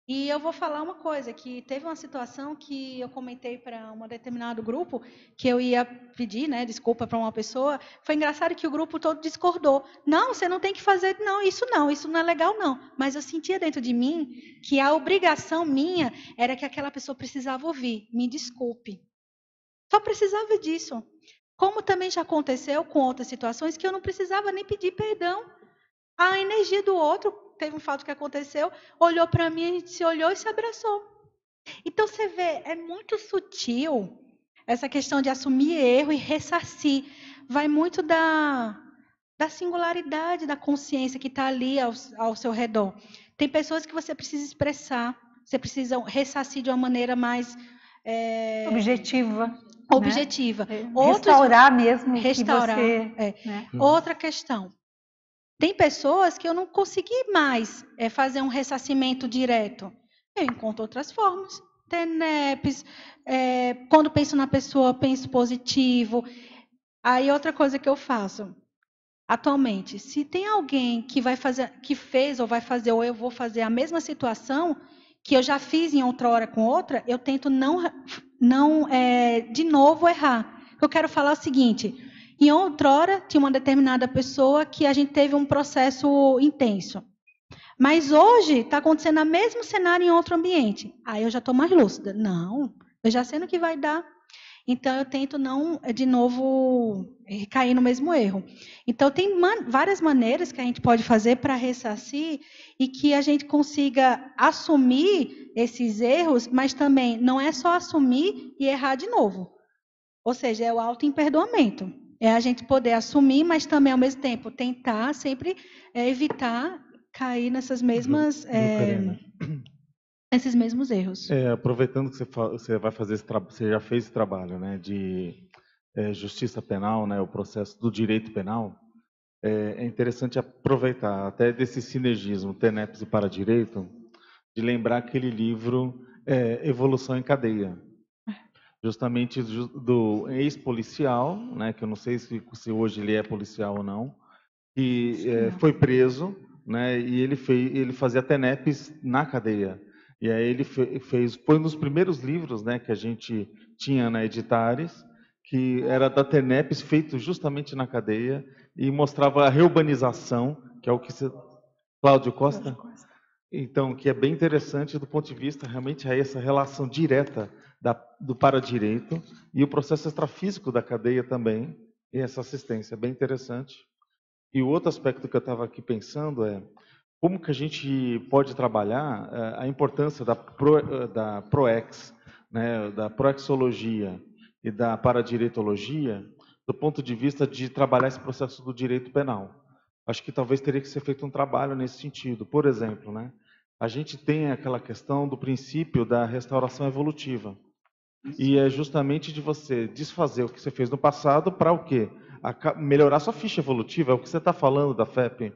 [SPEAKER 1] E eu vou falar uma coisa, que teve uma situação que eu comentei para um determinado grupo, que eu ia pedir, né, desculpa para uma pessoa. Foi engraçado que o grupo todo discordou. Não, você não tem que fazer, não, isso não é legal, não. Mas eu sentia dentro de mim que a obrigação minha era que aquela pessoa precisava ouvir. Me desculpe. Só precisava disso. Como também já aconteceu com outras situações que eu não precisava nem pedir perdão. A energia do outro, teve um fato que aconteceu, olhou para mim, a gente se olhou e se abraçou. Então você vê, é muito sutil essa questão de assumir erro e ressarcir. Vai muito da singularidade da consciência que está ali ao seu redor. Tem pessoas que você precisa expressar, você precisa ressarcir de uma maneira mais
[SPEAKER 2] objetiva.
[SPEAKER 1] Objetiva.
[SPEAKER 2] Né? Restaurar mesmo.
[SPEAKER 1] Restaurar.
[SPEAKER 2] Que você,
[SPEAKER 1] né? Outra questão. Tem pessoas que eu não consegui mais fazer um ressarcimento direto. Eu encontro outras formas. TENEPs, quando penso na pessoa, penso positivo. Aí outra coisa que eu faço, atualmente, se tem alguém que vai fazer, que fez ou vai fazer, ou eu vou fazer a mesma situação que eu já fiz em outra hora com outra, eu tento não de novo errar. Eu quero falar o seguinte. Em outrora, tinha uma determinada pessoa que a gente teve um processo intenso. Mas hoje está acontecendo o mesmo cenário em outro ambiente. Aí eu já estou mais lúcida. Não, eu já sei no que vai dar. Então, eu tento não, de novo, cair no mesmo erro. Então, tem várias maneiras que a gente pode fazer para ressarcir e que a gente consiga assumir esses erros, mas também não é só assumir e errar de novo. Ou seja, é o auto-imperdoamento. É a gente poder assumir, mas também, ao mesmo tempo, tentar sempre evitar cair nessas mesmas, esses mesmos erros.
[SPEAKER 4] Aproveitando que você vai fazer você já fez esse trabalho, né, de justiça penal, né, o processo do direito penal, é interessante aproveitar até desse sinergismo TENEPS e Paradireito, de lembrar aquele livro Evolução em Cadeia. Justamente do ex-policial, né, que eu não sei se hoje ele é policial ou não, que foi preso, né, e ele fazia TENEPS na cadeia. E aí ele foi um dos primeiros livros, né, que a gente tinha na Editares, que era da TENEPS, feito justamente na cadeia, e mostrava a reurbanização, que é o que você... Cláudio Costa? Então, que é bem interessante do ponto de vista, realmente, essa relação direta do paradireito e o processo extrafísico da cadeia também, e essa assistência, é bem interessante. E o outro aspecto que eu estava aqui pensando é como que a gente pode trabalhar a importância da PROEX, né, da proexologia e da paradireitologia, do ponto de vista de trabalhar esse processo do direito penal. Acho que talvez teria que ser feito um trabalho nesse sentido. Por exemplo, né, a gente tem aquela questão do princípio da restauração evolutiva. E é justamente de você desfazer o que você fez no passado para o quê? Melhorar sua ficha evolutiva, é o que você está falando da FEP.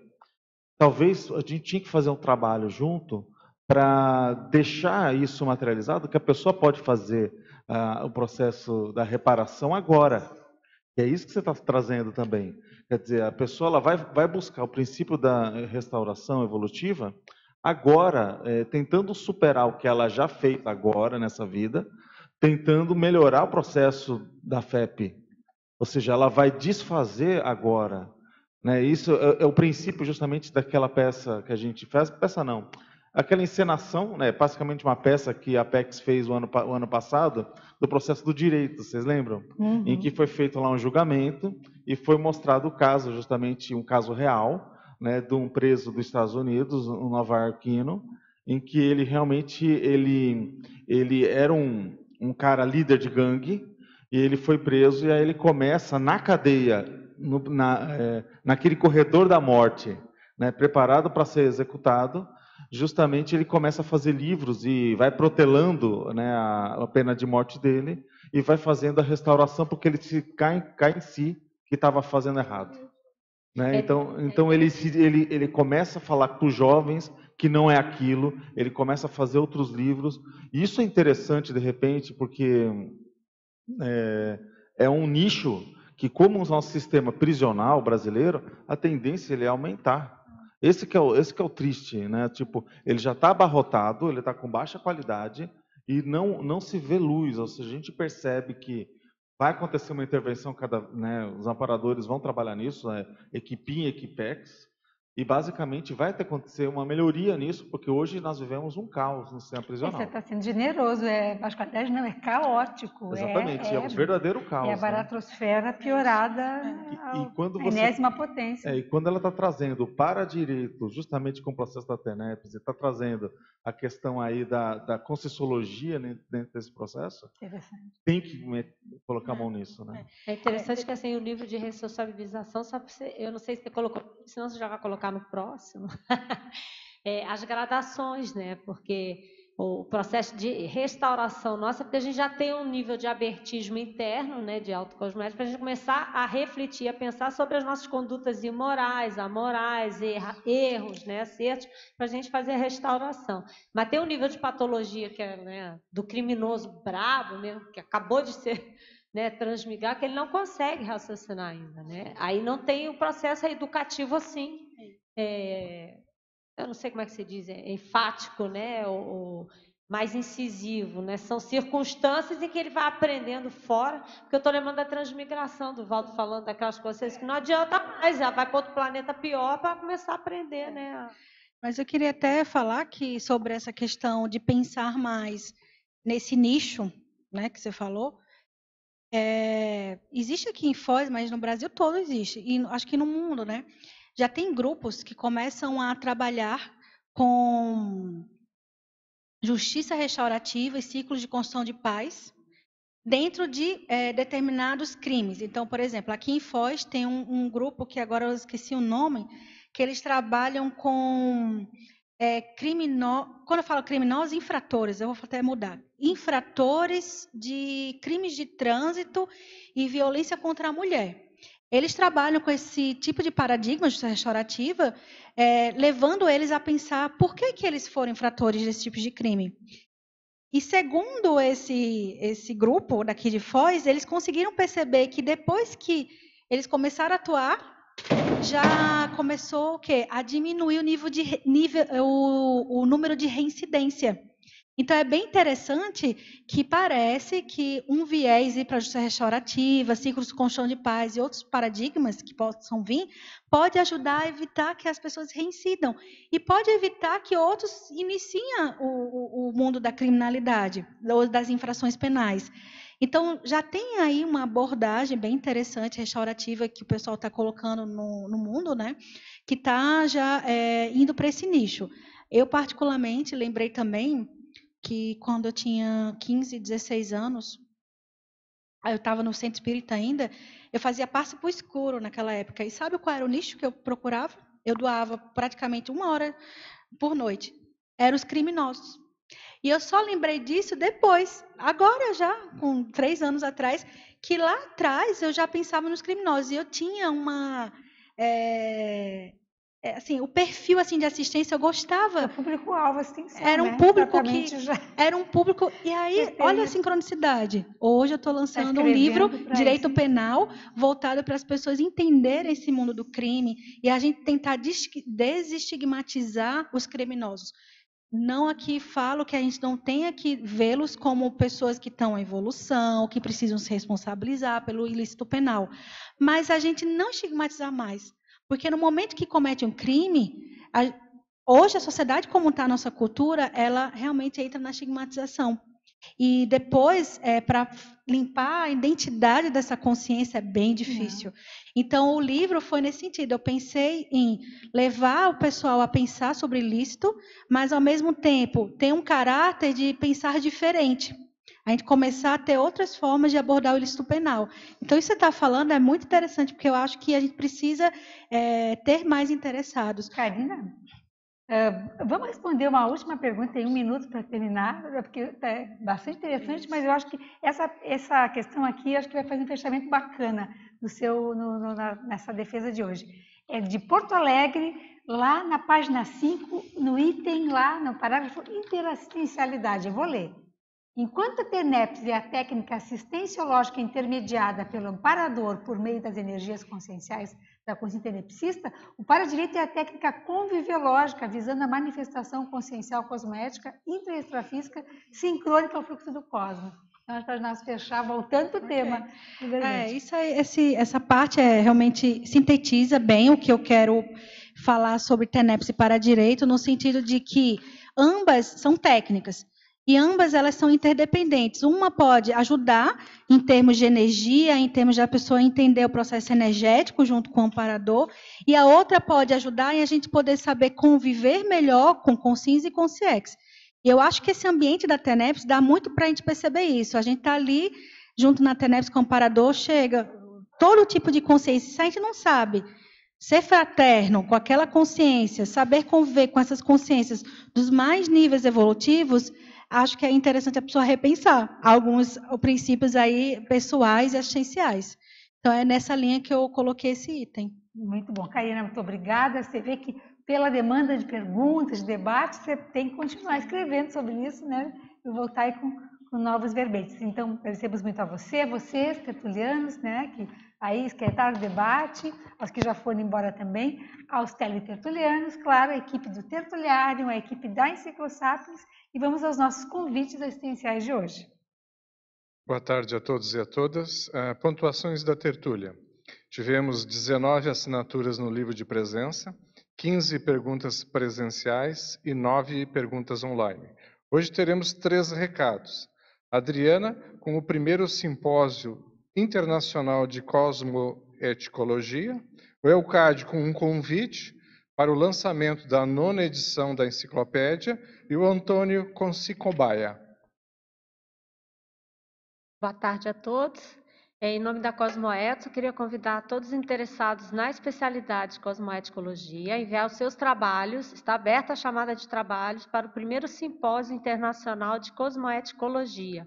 [SPEAKER 4] Talvez a gente tinha que fazer um trabalho junto para deixar isso materializado, que a pessoa pode fazer o processo da reparação agora. E é isso que você está trazendo também. Quer dizer, a pessoa ela vai buscar o princípio da restauração evolutiva agora, tentando superar o que ela já fez agora nessa vida, tentando melhorar o processo da FEP. Ou seja, ela vai desfazer agora. Né? Isso é o princípio justamente daquela peça que a gente fez. Peça não. Aquela encenação, né, basicamente uma peça que a Apex fez o ano passado, do processo do direito, vocês lembram? Uhum. Em que foi feito lá um julgamento e foi mostrado o caso, justamente um caso real, né, de um preso dos Estados Unidos, um nova-iorquino, em que ele realmente ele era um cara líder de gangue, e ele foi preso, e aí ele começa na cadeia, naquele corredor da morte, né, preparado para ser executado. Justamente ele começa a fazer livros e vai protelando, né, a pena de morte dele e vai fazendo a restauração porque ele cai em si que estava fazendo errado. Né? Então ele começa a falar com os jovens que não é aquilo, ele começa a fazer outros livros. E isso é interessante, de repente, porque é um nicho que como o nosso sistema prisional brasileiro, a tendência ele é aumentar. Esse que é o triste, né? Tipo, ele já está abarrotado, ele está com baixa qualidade e não se vê luz. Ou seja, a gente percebe que vai acontecer uma intervenção, né, os amparadores vão trabalhar nisso, né, equipinha, equipex, e basicamente vai ter que acontecer uma melhoria nisso, porque hoje nós vivemos um caos no sistema prisional.
[SPEAKER 2] Você está sendo generoso, baixa qualidade não, é caótico.
[SPEAKER 4] Exatamente, é um verdadeiro caos.
[SPEAKER 2] É a baratrosfera piorada à enésima potência.
[SPEAKER 4] E quando ela está trazendo para direito, justamente com o processo da TENEPS, está trazendo a questão aí da conscienciologia dentro desse processo, tem que colocar a mão nisso, né?
[SPEAKER 7] É interessante que assim, o nível de ressocialização, eu não sei se você colocou, senão você já vai colocar no próximo, as gradações, né? Porque o processo de restauração nossa, porque a gente já tem um nível de abertismo interno, né, de autocosmética, para a gente começar a refletir, a pensar sobre as nossas condutas imorais, amorais, erros, né, acertos, para a gente fazer a restauração. Mas tem um nível de patologia que é, né, do criminoso brabo mesmo, que acabou de ser, né, transmigrar, que ele não consegue raciocinar ainda, né? Aí não tem o processo educativo assim, eu não sei como é que se diz, enfático, né, ou mais incisivo, né? São circunstâncias em que ele vai aprendendo fora, porque eu estou lembrando da transmigração do Valdo falando daquelas coisas que não adianta mais, já vai para outro planeta pior para começar a aprender, né?
[SPEAKER 1] Mas eu queria até falar que sobre essa questão de pensar mais nesse nicho, né, que você falou. Existe aqui em Foz, mas no Brasil todo existe, e acho que no mundo, né? Já tem grupos que começam a trabalhar com justiça restaurativa e ciclos de construção de paz dentro de determinados crimes. Então, por exemplo, aqui em Foz tem um grupo que agora eu esqueci o nome, que eles trabalham com quando eu falo criminosos, infratores, eu vou até mudar. Infratores de crimes de trânsito e violência contra a mulher. Eles trabalham com esse tipo de paradigma de justiça restaurativa, levando eles a pensar por que eles foram infratores desse tipo de crime. E segundo esse grupo daqui de Foz, eles conseguiram perceber que depois que eles começaram a atuar, já começou o quê? A diminuir o número de reincidência. Então, é bem interessante que parece que um viés para a justiça restaurativa, ciclos de construção de paz e outros paradigmas que possam vir, pode ajudar a evitar que as pessoas reincidam e pode evitar que outros iniciem o mundo da criminalidade ou das infrações penais. Então, já tem aí uma abordagem bem interessante, restaurativa, que o pessoal está colocando no mundo, né? Que está já indo para esse nicho. Eu, particularmente, lembrei também que quando eu tinha 15, 16 anos, eu estava no centro espírita ainda, eu fazia passe para o escuro naquela época. E sabe qual era o nicho que eu procurava? Eu doava praticamente 1 hora por noite. Eram os criminosos. E eu só lembrei disso depois, agora já, com 3 anos atrás, que lá atrás eu já pensava nos criminosos. E eu tinha uma... assim, o perfil assim de assistência eu gostava.
[SPEAKER 2] O público-alvo, assistencial,
[SPEAKER 1] era um público era um público. E aí, olha a sincronicidade. Hoje eu estou lançando um livro, Direito Penal, voltado para as pessoas entenderem esse mundo do crime e a gente tentar desestigmatizar os criminosos. Não aqui falo que a gente não tenha que vê-los como pessoas que estão em evolução, que precisam se responsabilizar pelo ilícito penal, mas a gente não estigmatizar mais. Porque no momento que comete um crime, hoje a sociedade, como está a nossa cultura, ela realmente entra na estigmatização. E depois, para limpar a identidade dessa consciência, é bem difícil. Então, o livro foi nesse sentido. Eu pensei em levar o pessoal a pensar sobre ilícito, mas, ao mesmo tempo, ter um caráter de pensar diferente. A gente começar a ter outras formas de abordar o ilícito penal. Então, isso que você está falando é muito interessante, porque eu acho que a gente precisa ter mais interessados.
[SPEAKER 2] Karina, vamos responder uma última pergunta, tem 1 minuto para terminar, porque é bastante interessante, mas eu acho que essa questão aqui acho que vai fazer um fechamento bacana nessa defesa de hoje. É de Porto Alegre, lá na página 5, no item lá, no parágrafo interassistencialidade. Eu vou ler. Enquanto a TENEPS é a técnica assistenciológica intermediada pelo amparador por meio das energias conscienciais da consciência tenepsista, o paradireito é a técnica conviviológica visando a manifestação consciencial cosmoética intra e extrafísica sincrônica ao fluxo do cosmos. Então, para nós fechar, voltando para o tema.
[SPEAKER 1] Isso aí, essa parte realmente sintetiza bem o que eu quero falar sobre TENEPS e paradireito, no sentido de que ambas são técnicas. E ambas elas são interdependentes. Uma pode ajudar em termos de energia, em termos de a pessoa entender o processo energético junto com o amparador, e a outra pode ajudar em a gente poder saber conviver melhor com consciência e consciex. E eu acho que esse ambiente da TENEPS dá muito para a gente perceber isso. A gente está ali, junto na TENEPS com o amparador, chega todo tipo de consciência. Se a gente não sabe ser fraterno com aquela consciência, saber conviver com essas consciências dos mais níveis evolutivos, acho que é interessante a pessoa repensar alguns princípios aí pessoais e assistenciais. Então, é nessa linha que eu coloquei esse item.
[SPEAKER 2] Muito bom. Karina, muito obrigada. Você vê que pela demanda de perguntas, de debates, você tem que continuar escrevendo sobre isso, né? E voltar aí com novos verbetes. Então, agradecemos muito a vocês, tertulianos, né? Que aí esquentaram o debate, aos que já foram embora também, aos teletertulianos, claro, a equipe do Tertuliário, a equipe da Enciclosapiens, e vamos aos nossos convites assistenciais de hoje.
[SPEAKER 8] Boa tarde a todos e a todas. Pontuações da tertúlia. Tivemos 19 assinaturas no livro de presença, 15 perguntas presenciais e 9 perguntas online. Hoje teremos 3 recados. A Adriana, com o primeiro simpósio internacional de cosmoeticologia, o Elcade com um convite para o lançamento da 9ª edição da enciclopédia e o Antônio com Cicobaia.
[SPEAKER 7] Boa tarde a todos. Em nome da Cosmoetos, eu queria convidar todos os interessados na especialidade de cosmoeticologia a enviar os seus trabalhos. Está aberta a chamada de trabalhos para o primeiro simpósio internacional de cosmoeticologia.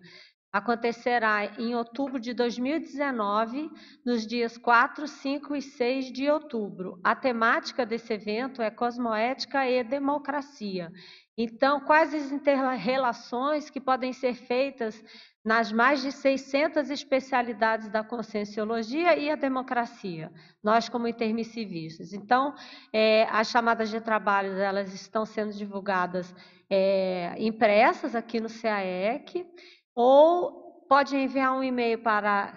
[SPEAKER 7] Acontecerá em outubro de 2019, nos dias 4, 5 e 6 de outubro. A temática desse evento é cosmoética e democracia. Então, quais as interrelações que podem ser feitas nas mais de 600 especialidades da conscienciologia e a democracia, nós como intermissivistas. Então, as chamadas de trabalhos, elas estão sendo divulgadas impressas aqui no CAEC, ou pode enviar um e-mail para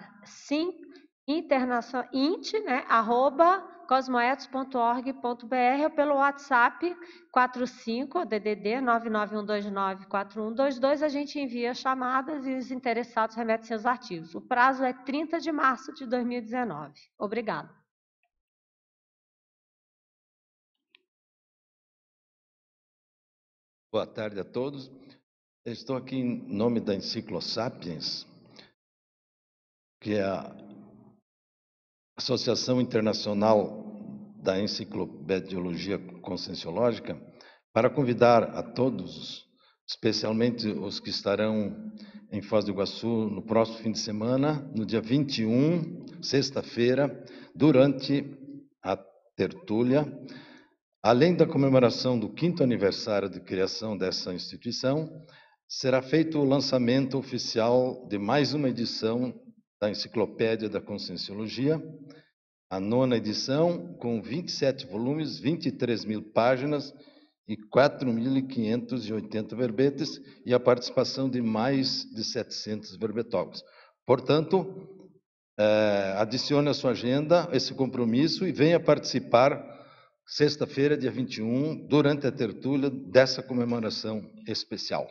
[SPEAKER 7] int@cosmoetos.org.br ou pelo WhatsApp 45 DDD 991294122. A gente envia chamadas e os interessados remetem seus artigos. O prazo é 30 de março de 2019. Obrigada.
[SPEAKER 9] Boa tarde a todos. Estou aqui em nome da Enciclosapiens, que é a Associação Internacional da Enciclopediologia Conscienciológica, para convidar a todos, especialmente os que estarão em Foz do Iguaçu no próximo fim de semana, no dia 21, sexta-feira, durante a tertúlia, além da comemoração do 5º aniversário de criação dessa instituição, será feito o lançamento oficial de mais uma edição da Enciclopédia da Conscienciologia, a 9ª edição, com 27 volumes, 23.000 páginas e 4.580 verbetes, e a participação de mais de 700 verbetógrafos. Portanto, adicione à sua agenda esse compromisso e venha participar sexta-feira, dia 21, durante a tertúlia dessa comemoração especial.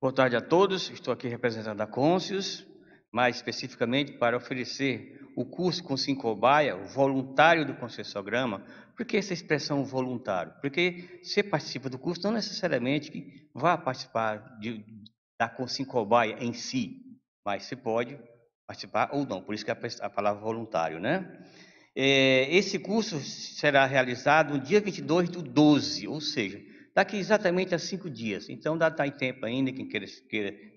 [SPEAKER 10] Boa tarde a todos, estou aqui representando a Conscius, mais especificamente para oferecer o curso com Cicobaia, o voluntário do Conscienciograma. Por que essa expressão voluntário? Porque você participa do curso não necessariamente que vá participar da Cicobaia em si, mas você pode participar ou não, por isso que é a palavra voluntário, né? Esse curso será realizado no dia 22/12, ou seja, daqui exatamente a 5 dias. Então, dá tempo ainda, quem queira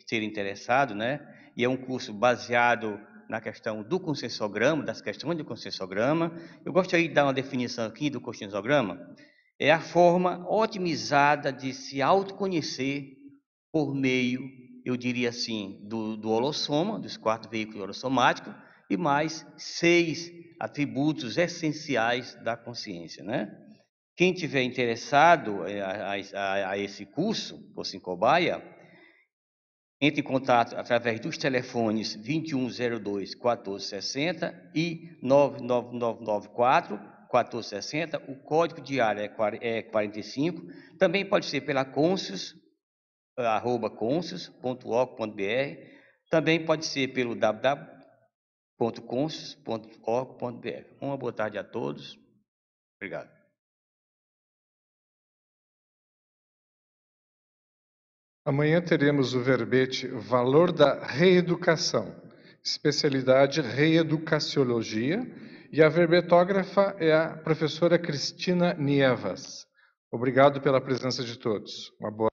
[SPEAKER 10] ser interessado, né? E é um curso baseado na questão do conscienciograma, das questões do conscienciograma. Eu gostaria de dar uma definição aqui do conscienciograma. é a forma otimizada de se autoconhecer por meio, eu diria assim, do holossoma, dos 4 veículos holossomáticos, e mais 6 atributos essenciais da consciência, né? Quem tiver interessado a esse curso, por Sincobaia, entre em contato através dos telefones 2102-1460 e 99994-1460. O código de área é 45. Também pode ser pela Consus, @consus.org.br. Também pode ser pelo www.consus.org.br. Uma boa tarde a todos. Obrigado.
[SPEAKER 8] Amanhã teremos o verbete Valor da Reeducação, especialidade Reeducaciologia, e a verbetógrafa é a professora Cristina Nievas. Obrigado pela presença de todos. Uma boa